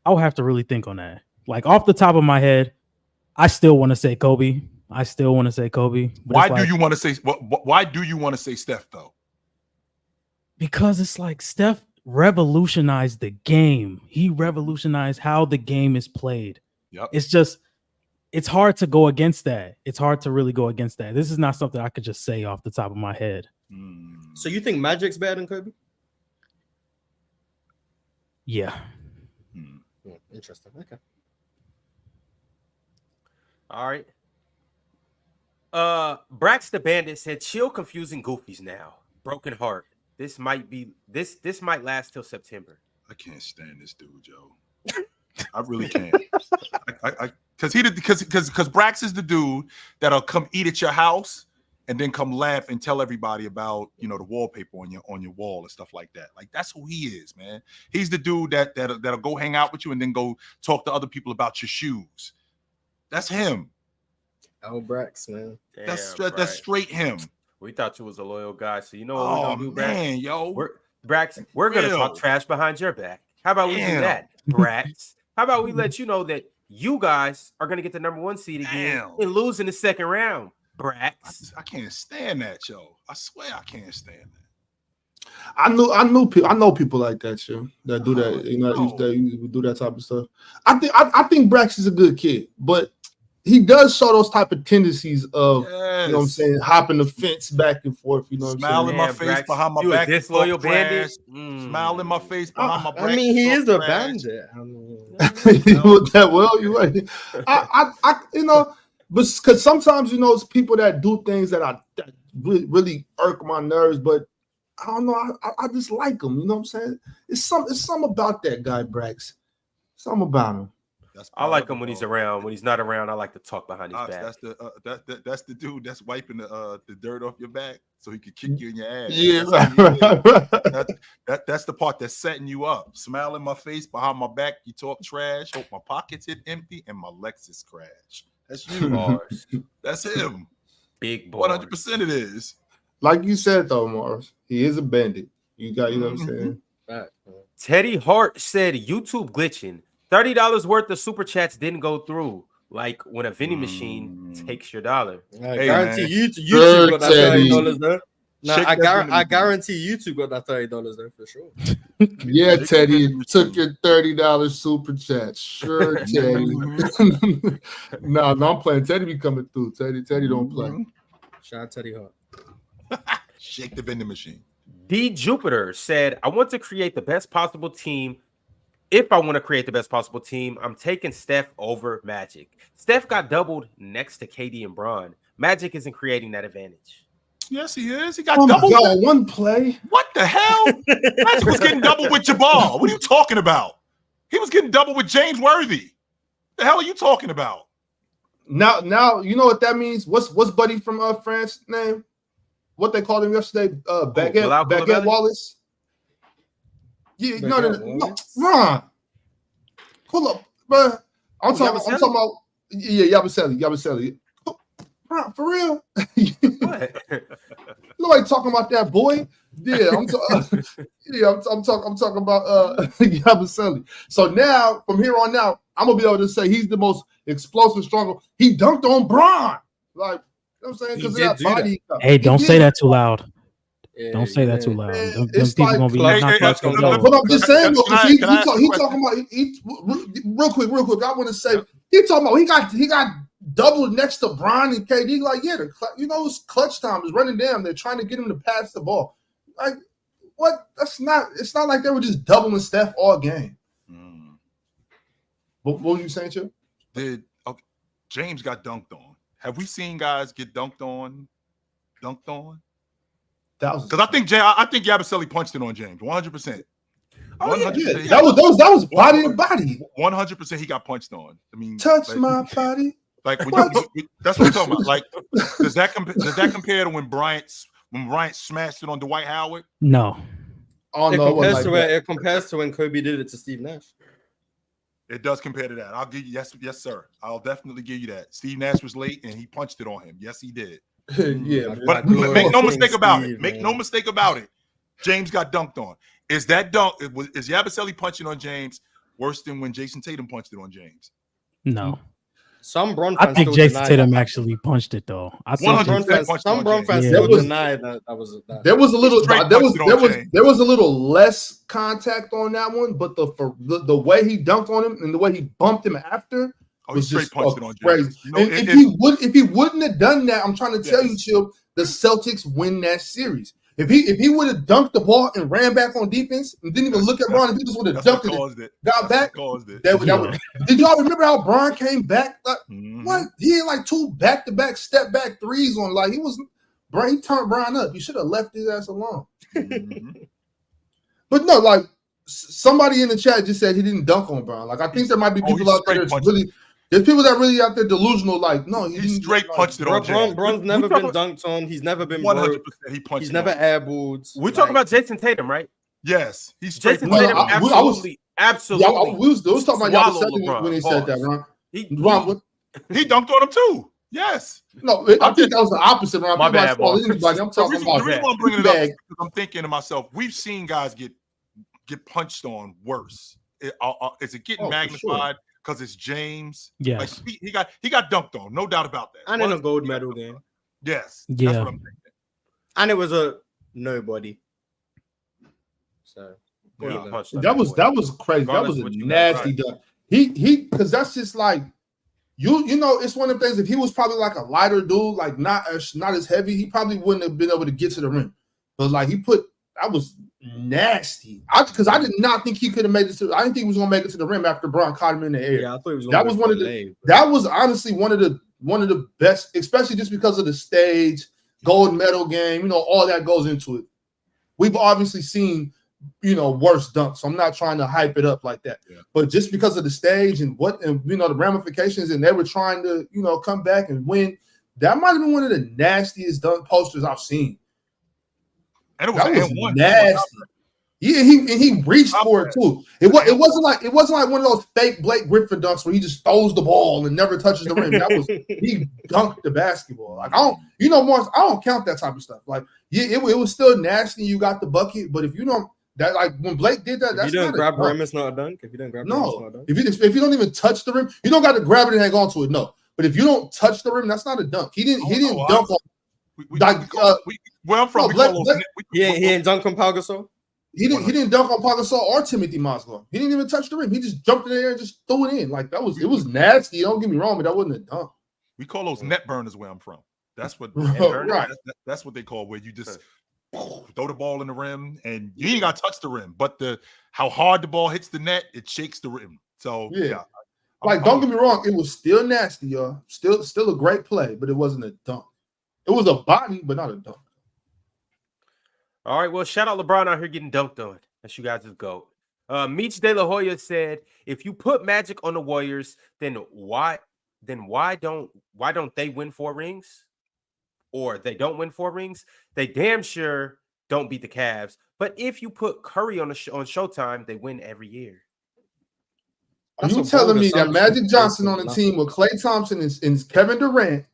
I'll have to really think on that. Like off the top of my head, I still want to say Kobe. But Why do you want to say? Why do you want to say Steph though? Because it's like Steph revolutionized the game. He revolutionized how the game is played. Yep. It's hard to go against that. It's hard to really go against that. This is not something I could just say off the top of my head. So you think Magic's better than Kobe? Yeah. Interesting. Okay. All right. Brax the Bandit said, chill confusing goofies now. Broken heart. This might last till September. I can't stand this dude, Joe. I really can't. Because Brax is the dude that'll come eat at your house and then come laugh and tell everybody about, the wallpaper on your wall and stuff like that. Like, that's who he is, man. He's the dude that'll go hang out with you and then go talk to other people about your shoes. That's him. Oh, Brax, man. Damn, That's straight him. We thought you was a loyal guy, so you know what we're gonna do, Brax? Man, yo. We're gonna talk trash behind your back. How about we do that, Brax? How about we let you know that you guys are gonna get the number 1 seed again and lose in the second round, Brax? I can't stand that, Joe. I swear I can't stand that. I know people like that, yo, that do that. That do that type of stuff. I think Brax is a good kid, but he does show those type of tendencies of, you know what I'm saying, hopping the fence back and forth. You know what I'm saying? Smile in my face behind my back. You a disloyal bandit? Smile in my face behind my back. I mean, he is a bandit. I mean, you're right. I but because sometimes it's people that do things that really irk my nerves, but I don't know. I just like him. You know what I'm saying? It's something about that guy, Brax. Something about him. I like him when he's around. When he's not around, I like to talk behind his back. That's the dude that's wiping the dirt off your back so he could kick you in your ass. Yeah, that's the part that's setting you up. Smile in my face behind my back. You talk trash. Hope my pockets hit empty and my Lexus crash. That's you, Mars. That's him. Big boy. 100% it is. Like you said though, Mars, he is a bandit. You know what I'm saying? Teddy Hart said YouTube glitching. $30 worth of super chats didn't go through. Like when a vending machine takes your dollar. I guarantee YouTube got that $30 there. No, I guarantee YouTube got that $30 there for sure. Yeah, Teddy took your $30 super chat. Sure, Teddy. No, I'm playing. Teddy be coming through. Teddy don't play. Shout out Teddy Hart. Shake the vending machine. D Jupiter said, I want to create the best possible team if I want to create the best possible team, I'm taking Steph over Magic. Steph got doubled next to KD and Bron. Magic isn't creating that advantage. Yes, he is. He got Oh my doubled. God, one play. What the hell? Magic was getting doubled with Jabal. What are you talking about? He was getting doubled with James Worthy. The hell are you talking about? Now you know what that means. What's Buddy from France name? What they called him yesterday? Baguette Wallace. Yeah, no, Ron. Pull up, bro. I'm talking about Yabusele. Ron, for real? What? Nobody talking about that boy. Yeah, I'm talking about Yabusele. So now, from here on out, I'm gonna be able to say he's the most explosive, stronger. He dunked on Bron, like you know what I'm saying, because of that body. Hey, don't say that too loud. Don't say that too loud. Them people like, gonna be not clutch gonna go. But I'm just saying, he talking about real quick. I want to say he talking about he got doubled next to Bron and KD. Like, yeah, it's clutch time. It's running down. They're trying to get him to pass the ball. Like, what? It's not like they were just doubling Steph all game. What were you saying, Chip? James got dunked on. Have we seen guys get dunked on? Because I think Yabusele punched it on James 100%. Oh yeah, that was body to body. 100% he got punched on. I mean, touch my body. Like that's what I'm talking about. Like, does that compare to when Bryant smashed it on Dwight Howard? No. Oh no, it compares to when Kobe did it to Steve Nash. It does compare to that. I'll give you yes, sir. I'll definitely give you that. Steve Nash was late and he punched it on him. Yes, he did. Yeah, but make no mistake about it. Make no mistake about it. James got dunked on. Is that dunk? Is Yabusele punching on James worse than when Jason Tatum punched it on James? No. Some Bron I fans think Jason Tatum that. actually punched it though. Some Bron fans still deny that was that. There was a little less contact on that one, but the way he dunked on him and the way he bumped him after was just crazy. If he wouldn't have done that, I'm trying to tell you, Chill, the Celtics win that series. If he would have dunked the ball and ran back on defense and didn't even look at Bron, if he just would have dunked it, got back. Did y'all remember how Bron came back? Like, what? He had like 2 back-to-back step back threes on. Like, he turned Bron up. He should have left his ass alone. But no, like somebody in the chat just said he didn't dunk on Bron. Like, I think there might be people out there that's really. There's people that really out there delusional, like, no, he straight punched it on James. Bron's never been dunked on. He's never been 100%. He punched. He's never airballed. We're talking about Jason Tatum, right? Yes, he's straight. Jason Tatum, absolutely. Yeah, we was talking about y'all when he said that, Ron. He dunked on him too. Yes. No, I think that was the opposite, Ron. My bad, boy. I'm talking about the reason why I'm bringing it up is because I'm thinking to myself, we've seen guys get punched on worse. Is it getting magnified? Because it's James. Yes. Like, he got dunked on, no doubt about that. And in a gold medal game. Yes. Yeah. That's what I'm thinking. And it was a nobody. So that was crazy. That was a nasty dunk. He because that's just like you know, it's one of the things. If he was probably like a lighter dude, like not as heavy, he probably wouldn't have been able to get to the rim. But like that was nasty. Because I did not think he could have made it to. I didn't think he was going to make it to the rim after Bron caught him in the air. Yeah, I thought he was. That was honestly one of the best, especially just because of the stage, gold medal game. You know, all that goes into it. We've obviously seen, worse dunks. So I'm not trying to hype it up like that. Yeah. But just because of the stage and the ramifications, and they were trying to, come back and win. That might have been one of the nastiest dunk posters I've seen. And it was nasty. Yeah, he reached for it too. It wasn't like one of those fake Blake Griffin dunks where he just throws the ball and never touches the rim. That was he dunked the basketball. Like Morris, I don't count that type of stuff. Like it was still nasty. You got the bucket, but if you don't that like when Blake did that, that's if you don't grab the rim, it's not a dunk. If you don't grab rim, it's not a dunk. If you don't even touch the rim, you don't got to grab it and hang on to it. No, but if you don't touch the rim, that's not a dunk. He didn't dunk on. Where I'm from, he ain't dunk on Pau Gasol. He didn't dunk on Pau Gasol or Timothy Mozgov. He didn't even touch the rim. He just jumped in the air and just threw it in. Like it was nasty. Don't get me wrong, but that wasn't a dunk. We call those net burners where I'm from. That's what right. That's what they call where you just throw the ball in the rim, and you ain't got to touch the rim, but how hard the ball hits the net, it shakes the rim. So yeah. Like, don't get me wrong, it was still nasty, y'all. Still a great play, but it wasn't a dunk. It was a body, but not a dunk. All right, well, shout out LeBron out here getting dunked on. That's you guys' GOAT. Meech De La Hoya said, if you put Magic on the Warriors, then why don't they win 4 rings? Or they don't win 4 rings? They damn sure don't beat the Cavs. But if you put Curry on Showtime, they win every year. Are you telling me that Magic Johnson on the team with Klay Thompson and Kevin Durant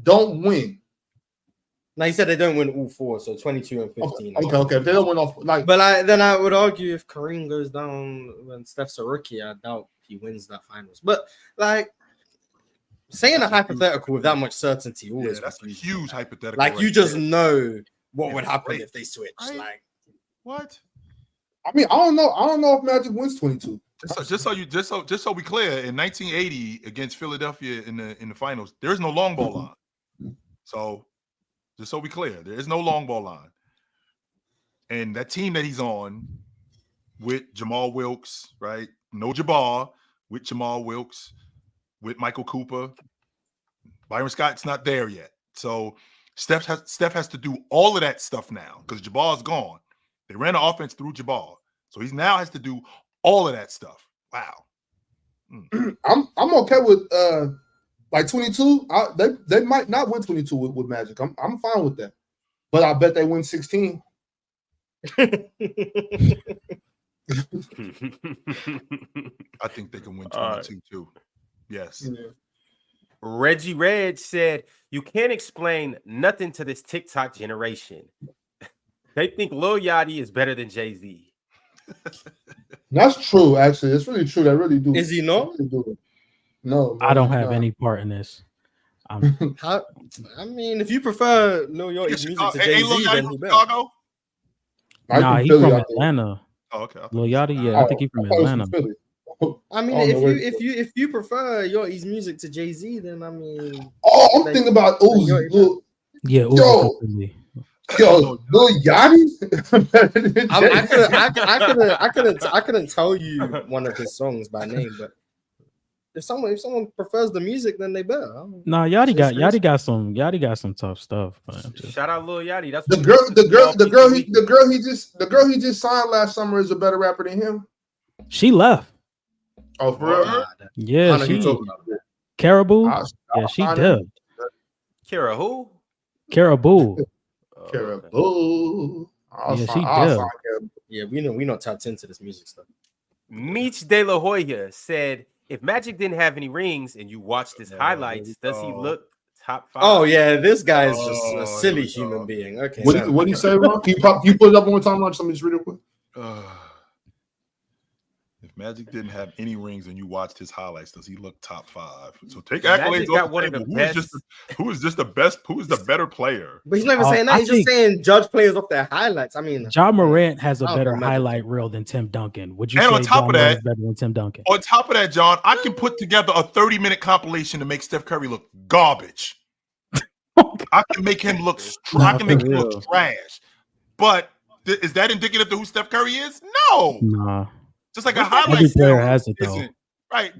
don't win? Now, he said they don't win all 4, so 22 and 15. Okay. If they don't win off, then I would argue if Kareem goes down when Steph's a rookie, I doubt he wins that finals. But like saying a hypothetical with that much certainty, always that's a huge hypothetical. Like you just know what would happen if they switch. Like what? I mean, I don't know if Magic wins 22. Just so we clear, in 1980 against Philadelphia in the finals, there is no long ball line. So just so we clear, there is no long ball line. And that team that he's on with Jamal Wilkes, right? No Jabbar, with Jamal Wilkes, with Michael Cooper. Byron Scott's not there yet. So Steph has to do all of that stuff now because Jabbar's gone. They ran the offense through Jabbar. So he now has to do all of that stuff. Wow. I'm okay with like 22. They might not win 22 with Magic. I'm fine with that. But I bet they win 16. I think they can win 22 too. Yes. Yeah. Reggie Red said, you can't explain nothing to this TikTok generation. They think Lil Yachty is better than Jay-Z. That's true, actually. It's really true. They really do. Is he not? No. I don't have any part in this. I mean, if you prefer Lil Yachty's music to Jay-Z, then he better. Chicago? Nah, he's from Atlanta. Oh, okay. Lil Yachty, I think he's from Atlanta. I mean, if you prefer Yachty's music to Jay-Z, then I mean, I'm thinking about Uzi. Yeah, Uzi. Yo, Lil Yachty. I couldn't tell you one of his songs by name, but if someone prefers the music, then they better. Nah, Yachty got some tough stuff. Shout out Lil Yachty. That's the girl he just signed last summer is a better rapper than him. She left. Oh, for real? Yeah, Caribou. Yeah, she dubbed. Kara who? Caribou. Caribou. Yeah, she dubbed. Yeah, we not tapped into this music stuff. Meech De La Hoya said, if Magic didn't have any rings and you watched his highlights, does he look top 5? Oh yeah, this guy is just a silly human being. Okay. What do you say, Ron? Can you put it up one more time? Let me just read it quick. If Magic didn't have any rings and you watched his highlights, does he look top 5? So take Magic accolades got off one the of the table. best. Who is just the best? Who is the better player? But he's not even saying that. He's just saying judge players off their highlights. I mean, Ja Morant has a better highlight reel than Tim Duncan. Would you say on top of that, is better than Tim Duncan? On top of that, John, I can put together a 30-minute compilation to make Steph Curry look garbage. I can make him look trash. But is that indicative of who Steph Curry is? No. Nah. Just like a highlight Every player has it though. Right.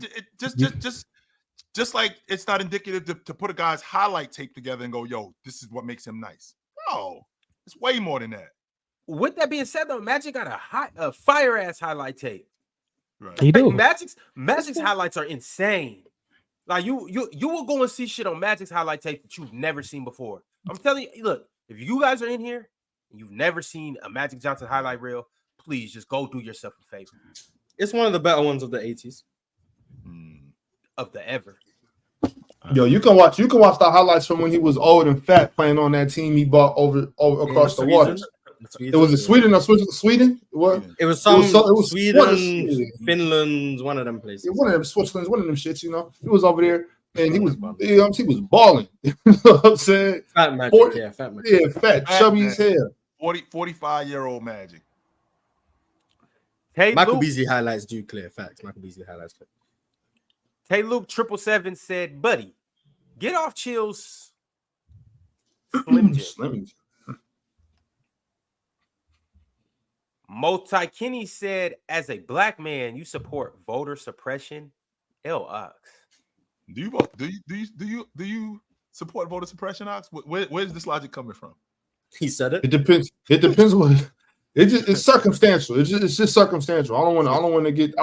Just like it's not indicative to put a guy's highlight tape together and go, yo, this is what makes him nice. No, it's way more than that. With that being said, though, Magic got a fire ass highlight tape. Right. He do. Magic's highlights are insane. Like you will go and see shit on Magic's highlight tape that you've never seen before. I'm telling you, look, if you guys are in here and you've never seen a Magic Johnson highlight reel, please just go do yourself a favor. It's one of the better ones of the 80s. Of the ever. Yo, you can watch the highlights from when he was old and fat playing on that team he bought over across the water. It was in Sweden or Sweden? What? It was Sweden, Sweden, Finland, one of them places. Yeah, one of them Switzerland, one of them shits, you know. He was over there and he was balling. You know what I'm saying? Fat Magic, fat Magic. Yeah, fat, chubby as hell. 45-year-old Magic. Hey, Michael Luke, Beasley highlights do clear facts. Michael Beasley highlights clear. Hey Luke 777 said, buddy, get off Chill's Slim Jim. Multi Kenny said, as a black man, you support voter suppression. Ox. Do you support voter suppression, Ox? Where's this logic coming from? He said it. It depends. It depends what. It's circumstantial. It's just circumstantial. I don't want to get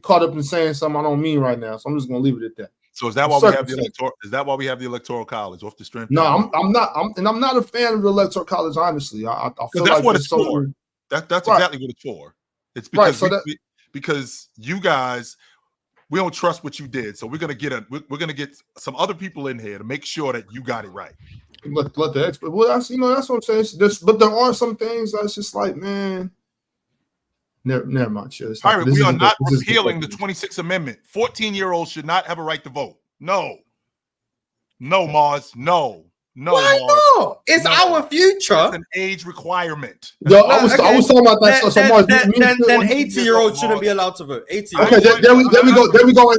caught up in saying something I don't mean right now. So I'm just gonna leave it at that. So is that why we have the electoral? Is that why we have the electoral college off the strength? No, I'm not. I'm not a fan of the electoral college. Honestly, I feel that's like what it's for. That's right. Exactly what it's for. It's because because you guys, we don't trust what you did, so we're gonna get some other people in here to make sure that you got it right. Let the expert. Well, that's what I'm saying. But there are some things that's just like, man. Never mind. Sure. We are not repealing the 26th Amendment. 14-year-olds should not have a right to vote. No, Mars. No. Why not? It's our future. It's an age requirement. Yo, I was talking about that. Then 80-year-olds shouldn't be allowed to vote. 80. Okay, there we go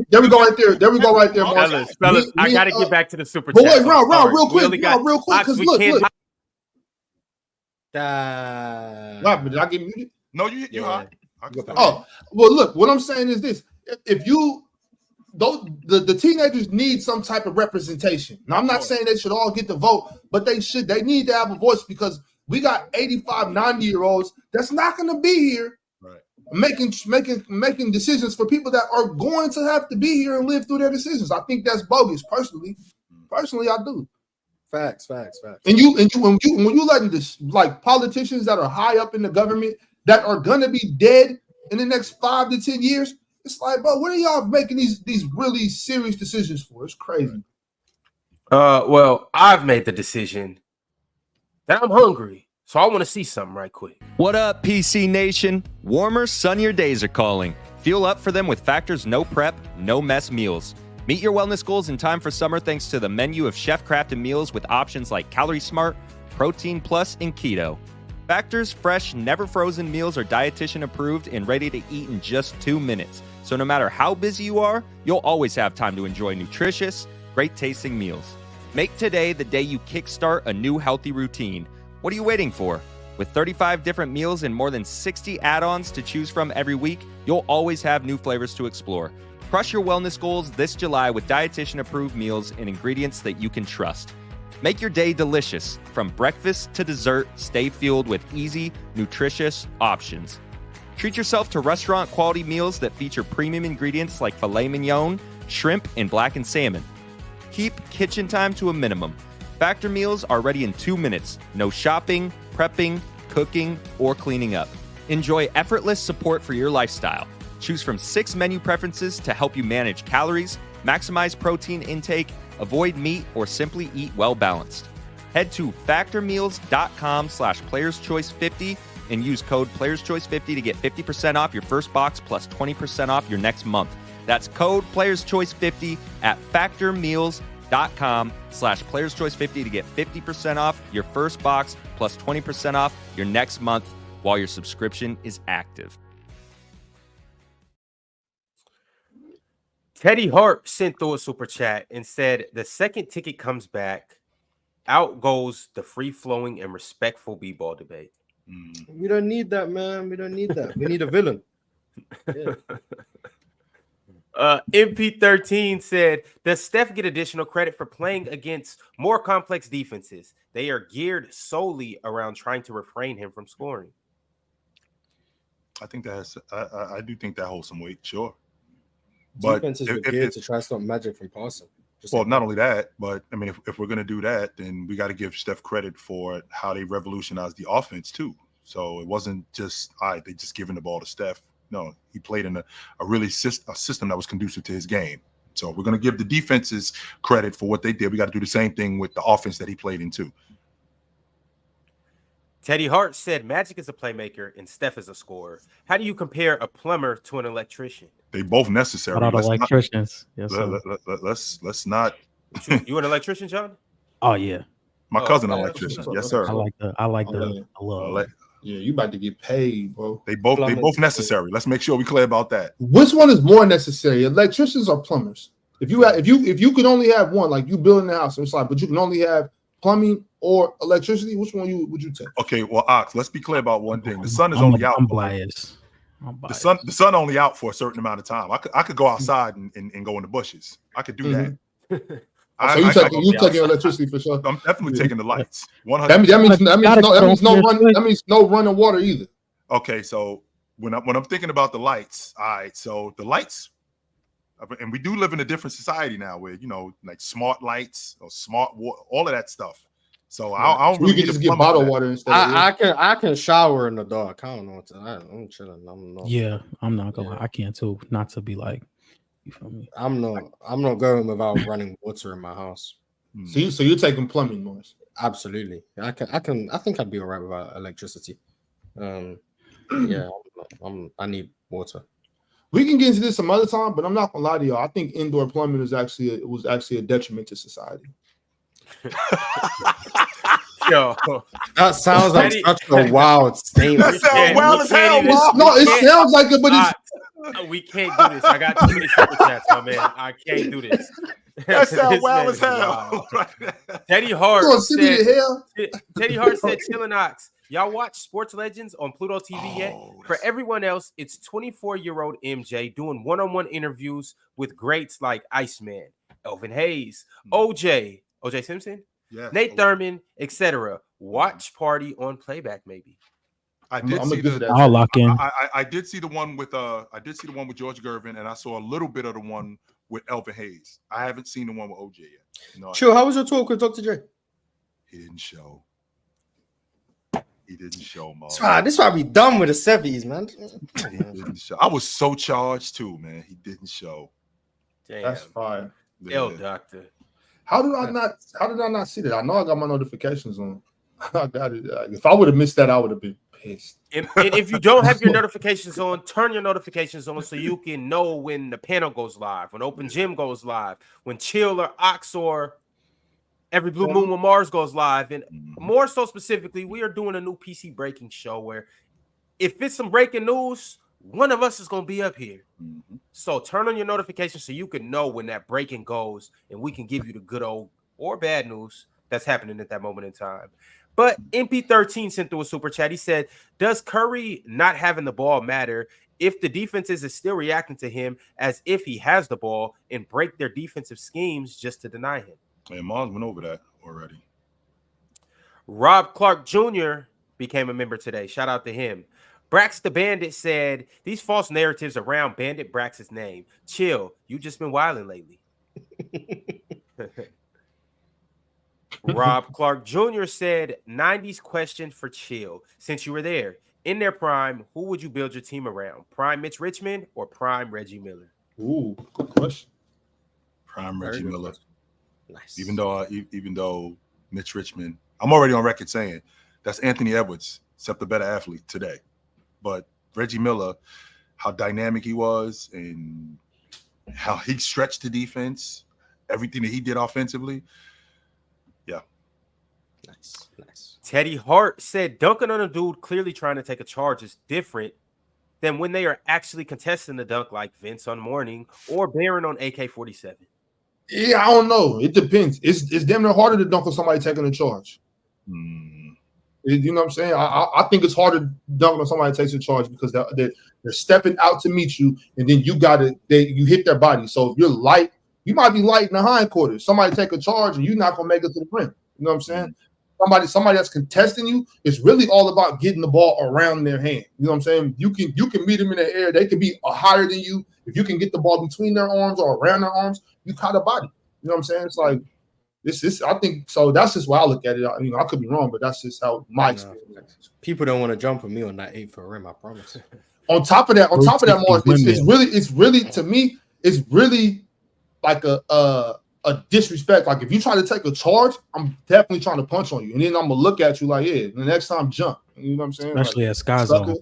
right there, Mars. Fellas, I gotta get back to the super chat. But wait, Ron, real quick, because look. Did I get muted? No, you hot. Oh, well, look, what I'm saying is this. If you the teenagers need some type of representation. Now, I'm not saying they should all get the vote, but they need to have a voice, because we got 85, 90-year-olds that's not going to be here making decisions for people that are going to have to be here and live through their decisions. I think that's bogus. Personally, I do. Facts. And when you letting this, like, politicians that are high up in the government that are going to be dead in the next 5 to 10 years, it's like, bro, what are y'all making these really serious decisions for? It's crazy. Well, I've made the decision that I'm hungry, so I want to see something right quick. What up, PC Nation? Warmer, sunnier days are calling. Fuel up for them with Factor's no prep, no mess meals. Meet your wellness goals in time for summer thanks to the menu of chef-crafted meals with options like Calorie Smart, Protein Plus, and Keto. Factor's fresh, never frozen meals are dietitian approved and ready to eat in just 2 minutes. So no matter how busy you are, you'll always have time to enjoy nutritious, great tasting meals. Make today the day you kickstart a new healthy routine. What are you waiting for? With 35 different meals and more than 60 add-ons to choose from every week, you'll always have new flavors to explore. Crush your wellness goals this July with dietitian approved meals and ingredients that you can trust. Make your day delicious. From breakfast to dessert, stay fueled with easy, nutritious options. Treat yourself to restaurant-quality meals that feature premium ingredients like filet mignon, shrimp, and blackened salmon. Keep kitchen time to a minimum. Factor meals are ready in 2 minutes. No shopping, prepping, cooking, or cleaning up. Enjoy effortless support for your lifestyle. Choose from 6 menu preferences to help you manage calories, maximize protein intake, avoid meat, or simply eat well-balanced. Head to factormeals.com/playerschoice50 and use code PlayersChoice50 to get 50% off your first box plus 20% off your next month. That's code PlayersChoice50 at factormeals.com/PlayersChoice50 to get 50% off your first box plus 20% off your next month while your subscription is active. Teddy Hart sent through a super chat and said, the second ticket comes back, out goes the free-flowing and respectful b-ball debate. We don't need that, man. We don't need that. We need a villain. Yeah. MP13 said, does Steph get additional credit for playing against more complex defenses? They are geared solely around trying to refrain him from scoring. I think I do think that holds some weight, sure. But defenses are geared to try to stop Magic from passing. Not only that, but I mean, if we're going to do that, then we got to give Steph credit for how they revolutionized the offense too. So it wasn't just they just giving the ball to Steph. No, he played in a system that was conducive to his game. So we're going to give the defenses credit for what they did. We got to do the same thing with the offense that he played in too. Teddy Hart said Magic is a playmaker and Steph is a scorer. How do you compare a plumber to an electrician? They both necessary. Not electricians. Let's not. You an electrician, John? Oh yeah. My cousin, an electrician. Yes, sir. I like the love. Yeah, you about to get paid, bro. They both necessary. Let's make sure we clear about that. Which one is more necessary, electricians or plumbers? If you could only have one, like you building a house, it's like, but you can only have plumbing or electricity? Which one would you take? Okay, well, Ox, let's be clear about one thing. The sun is only out. I'm for like- biased. The sun only out for a certain amount of time. I could go outside and go in the bushes. I could do that. So you taking electricity for sure. I'm definitely taking the lights. 100%. That means no running water either. Okay, so when I'm thinking about the lights, all right. So the lights, and we do live in a different society now, where like smart lights or smart water, all of that stuff. So I don't really you can just get bottled water instead. I can shower in the dark. I don't know. I'm chilling. Yeah, I'm not gonna lie. I can too. Not to be like, you feel me? I'm not going without running water in my house. So you're taking plumbing, Morris? Absolutely. I think I'd be all right without electricity. Yeah, I need water. We can get into this some other time, but I'm not gonna lie to y'all. I think indoor plumbing was actually a detriment to society. Yo, that sounds like such a wild statement. That sounds wild as hell. No, it sounds like it, but it's we can't do this. I got too many super chats, my man. I can't do this. That sounds wild as hell. Teddy Hart said, "Chillin' Ox. Y'all watch Sports Legends on Pluto TV yet? For everyone else, it's 24-year-old MJ doing one-on-one interviews with greats like Iceman, Elvin Hayes, OJ Simpson, Nate Thurman, etc. Watch party on playback, maybe." I did see the. I'll lock in. I did see the one with with George Gervin, and I saw a little bit of the one with Elvin Hayes. I haven't seen the one with OJ yet. No, Chill. How was your talk with Dr. Dre? He didn't show. Mo. This why we done with the 70s, man. He didn't show. I was so charged too, man. He didn't show. Damn. That's fine. L Doctor. How did I not see that? I know I got my notifications on. I got it. If I would have missed that, I would have been pissed. And if you don't have your notifications on, turn your notifications on so you can know when the panel goes live, when Open Gym goes live, when Chill or Ox or Every Blue Moon with Mars goes live. And more so specifically, we are doing a new PC breaking show where if it's some breaking news, one of us is going to be up here. So turn on your notifications so you can know when that breaking goes and we can give you the good old or bad news that's happening at that moment in time. But MP13 sent through a super chat. He said, does Curry not having the ball matter if the defenses is still reacting to him as if he has the ball and break their defensive schemes just to deny him? And Mars went over that already. Rob Clark Jr. became a member today. Shout out to him. Brax the Bandit said, these false narratives around Bandit Brax's name. Chill, you just been wilding lately. Rob Clark Jr. said, 90s question for Chill. Since you were there, in their prime, who would you build your team around? Prime Mitch Richmond or Prime Reggie Miller? Ooh, good question. Prime Reggie Miller. Nice. Even though Mitch Richmond, I'm already on record saying that's Anthony Edwards, except a better athlete today. But Reggie Miller, how dynamic he was and how he stretched the defense, everything that he did offensively. Yeah. Nice. Teddy Hart said dunking on a dude clearly trying to take a charge is different than when they are actually contesting the dunk like Vince on Morning or Baron on AK-47. Yeah, I don't know. It depends. It's damn near harder to dunk on somebody taking a charge. You know what I'm saying? I think it's harder to dunk on somebody that takes a charge because they're stepping out to meet you, and then you hit their body. So if you're light, you might be light in the hindquarters. Somebody take a charge, and you're not gonna make it to the rim. You know what I'm saying? Somebody that's contesting you, it's really all about getting the ball around their hand. You know what I'm saying? You can meet them in the air. They can be higher than you. If you can get the ball between their arms or around their arms, you caught a body. You know what I'm saying? It's like this. I think so. That's just why I look at it. I could be wrong, but that's just how my experience. People don't want to jump with me on that 8-foot rim. I promise. On top of that, Morris, it's really to me, it's really like a disrespect. Like if you try to take a charge, I'm definitely trying to punch on you, and then I'm gonna look at you like, yeah, the next time jump. You know what I'm saying? Especially at Sky Zone.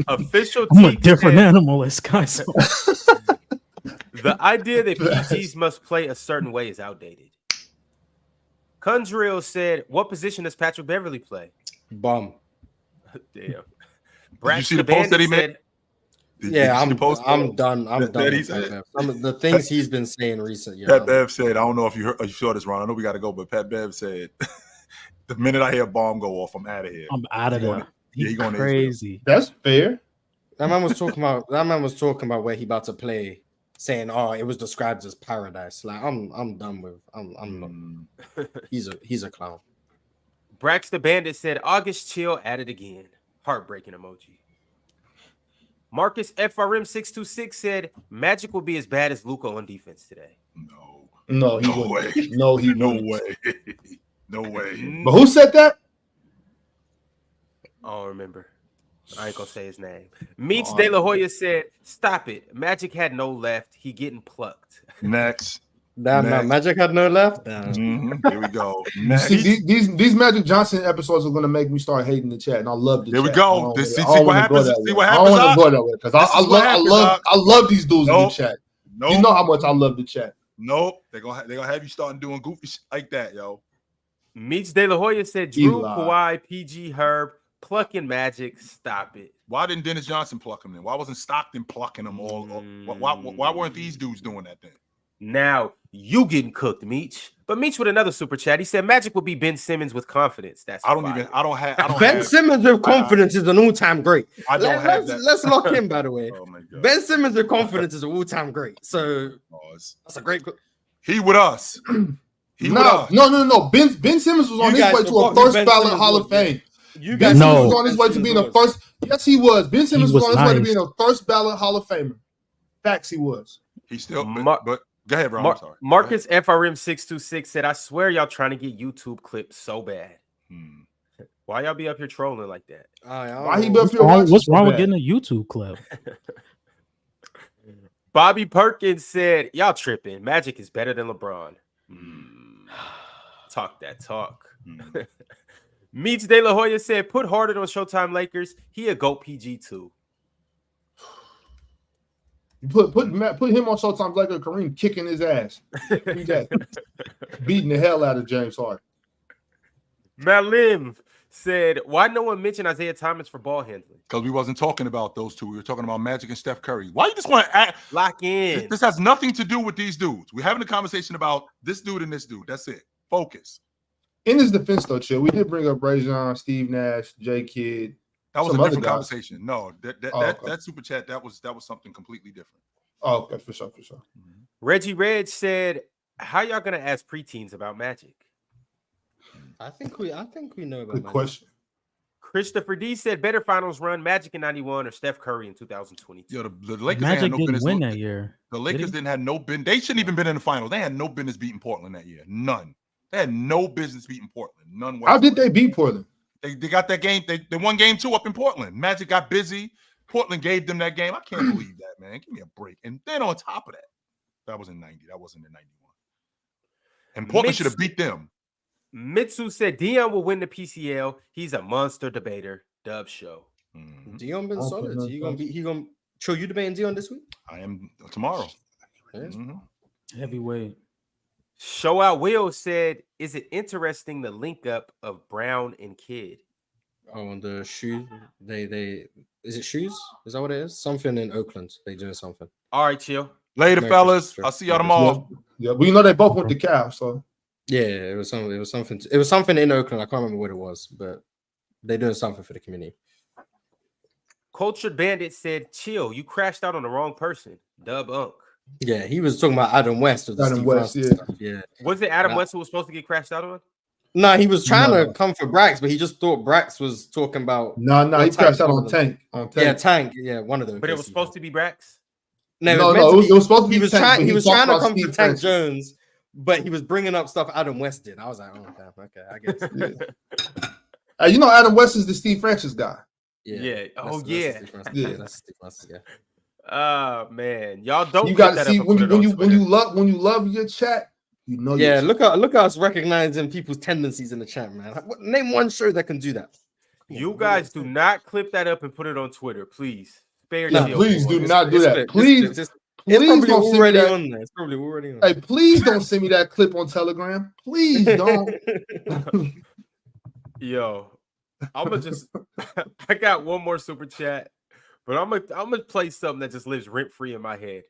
Official I'm a different animal at Sky Zone. The idea that PTs must play a certain way is outdated. Conjuril said, what position does Patrick Beverly play? Bum. Damn. Did you see the post that he made? Yeah, Did you post I'm that? done. I'm That done he with Pat said? Bev. Some of the things he's been saying recently. Pat Bev said, I don't know if you heard, or you saw this, Ron. I know we got to go, but Pat Bev said, the minute I hear a bomb go off, I'm out of here. I'm out of there. He going to Israel. Crazy. That's fair. That man was talking about where he about to play, saying, "Oh, it was described as paradise." Like I'm done with. I'm not. He's a clown. Brax the Bandit said August chill at it again. Heartbreaking emoji. Marcus FRM626 said Magic will be as bad as Luka on defense today. No, he No wouldn't. way. No, he No wouldn't. way. No way. But who said that? I don't remember. I ain't gonna say his name. Meets De La Hoya said, "Stop it. Magic had no left. He getting plucked." Next. Damn, Next. Magic had no left. Here we go. Next. See, these Magic Johnson episodes are gonna make me start hating the chat, and I love the There chat. we go. I See don't what wanna go happens. that See way. what I don't happens. want to go that way because I love these dudes in the chat. You know how much I love the chat. Nope. They're gonna have you starting doing goofy shit like that, yo. Meets De La Hoya said, "Drew, Kawhi, PG, Herb, plucking Magic. Stop it." Why didn't Dennis Johnson pluck him then? Why wasn't Stockton plucking them all? Why weren't these dudes doing that then? Now you getting cooked, Meech. But Meech with another super chat. He said Magic will be Ben Simmons with confidence. That's I don't have Ben Simmons with confidence is an all-time great. I don't have that. Let's lock in, by the way. Oh my God. Ben Simmons with confidence is an all-time great. So that's a great. He with us. No. Ben Simmons was on his way to a first ballot Hall of Fame. Ben Simmons was on his way to being a first. Yes, he was. Ben Simmons was on his way to being a first ballot Hall of Famer. Facts, he was. He still, but go ahead, Ron. I'm sorry. Marcus FRM626 said, "I swear y'all trying to get YouTube clips so bad. Why y'all be up here trolling like that? Why he be up here? What's wrong with getting a YouTube clip?" Bobby Perkins said, "Y'all tripping. Magic is better than LeBron." Talk that talk. Meets De La Hoya said, "Put Harden on Showtime Lakers. He a GOAT PG too." Put him on Showtime like a Kareem kicking his ass. Beating the hell out of James Harden. Malim said, "Why no one mentioned Isaiah Thomas for ball handling?" Because we wasn't talking about those two. We were talking about Magic and Steph Curry. Why you just want to lock in? This has nothing to do with these dudes. We're having a conversation about this dude and this dude. That's it. Focus. In his defense, though, chill. We did bring up Rajon, Steve Nash, J Kidd. That was a different conversation. No, that super chat, that was something completely different. Oh, okay, for sure. Reggie Reg said, "How y'all gonna ask preteens about Magic?" I think we know about Good Magic. question. Christopher D said, "Better finals run, Magic in '91 or Steph Curry in 2022." Yo, the Lakers Magic had no didn't business win that year. The Lakers didn't have no business. They shouldn't even been in the finals. They had no business beating Portland that year. None. They had no business beating Portland. None. Whatsoever. How did they beat Portland? They got that game. They won game 2 up in Portland. Magic got busy. Portland gave them that game. I can't believe that, man. Give me a break. And then on top of that, that was in 90. That wasn't in 91. And Portland should have beat them. Mitsu said Dion will win the PCL. He's a monster debater. Dub show. Dion been solid. He gonna show you debating Dion this week? I am tomorrow. Heavyweight. Show Out Will said, "Is it interesting the link up of Brown and Kidd?" Oh, on the shoe. They is it shoes? Is that what it is? Something in Oakland. They doing something. All right, chill. Later, fellas. I'll see y'all tomorrow. Yeah, we know they both went to Cal, so yeah, it was something in Oakland. I can't remember what it was, but they're doing something for the community. Cultured Bandit said, "Chill, you crashed out on the wrong person." Dub Unk. Yeah, he was talking about Adam West with the Adam Steve West, Francis stuff. Yeah. Was it Adam West who was supposed to get crashed out on? No, he was trying to come for Brax, but he just thought Brax was talking about. No, he crashed out on Tank. Yeah, Tank. Yeah, one of them. But it was supposed to be Brax. No, it was supposed to be. He was Tank, he was trying to come Steve for Tank Francis. Jones, but he was bringing up stuff Adam West did. I was like, oh, damn, okay, I guess. You know, Adam West is the Steve Francis guy. Yeah. Oh, That's yeah. That's Steve Francis, yeah. Oh man, y'all don't. You got to see when you love your chat. You know. Yeah, look at us recognizing people's tendencies in the chat, man. Name one show that can do that. You guys do not clip that up and put it on Twitter, please. Spare no, the please do not do that. Please, it's please probably don't already send me on there. It's probably already on. Hey, please don't send me that clip on Telegram. Please don't. Yo, I'm gonna just. I got one more super chat But I'm gonna play something that just lives rent free in my head.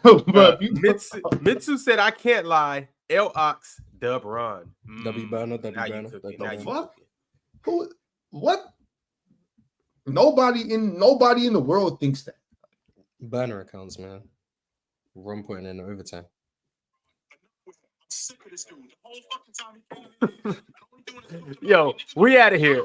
But you Mitsu said, "I can't lie." L Ox Dub Ron. W Burner, Now you Burner. cooking. The Now you fuck? cooking. who? What? Nobody in the world thinks that. Burner accounts, man. Run putting in overtime. Yo, we out of here.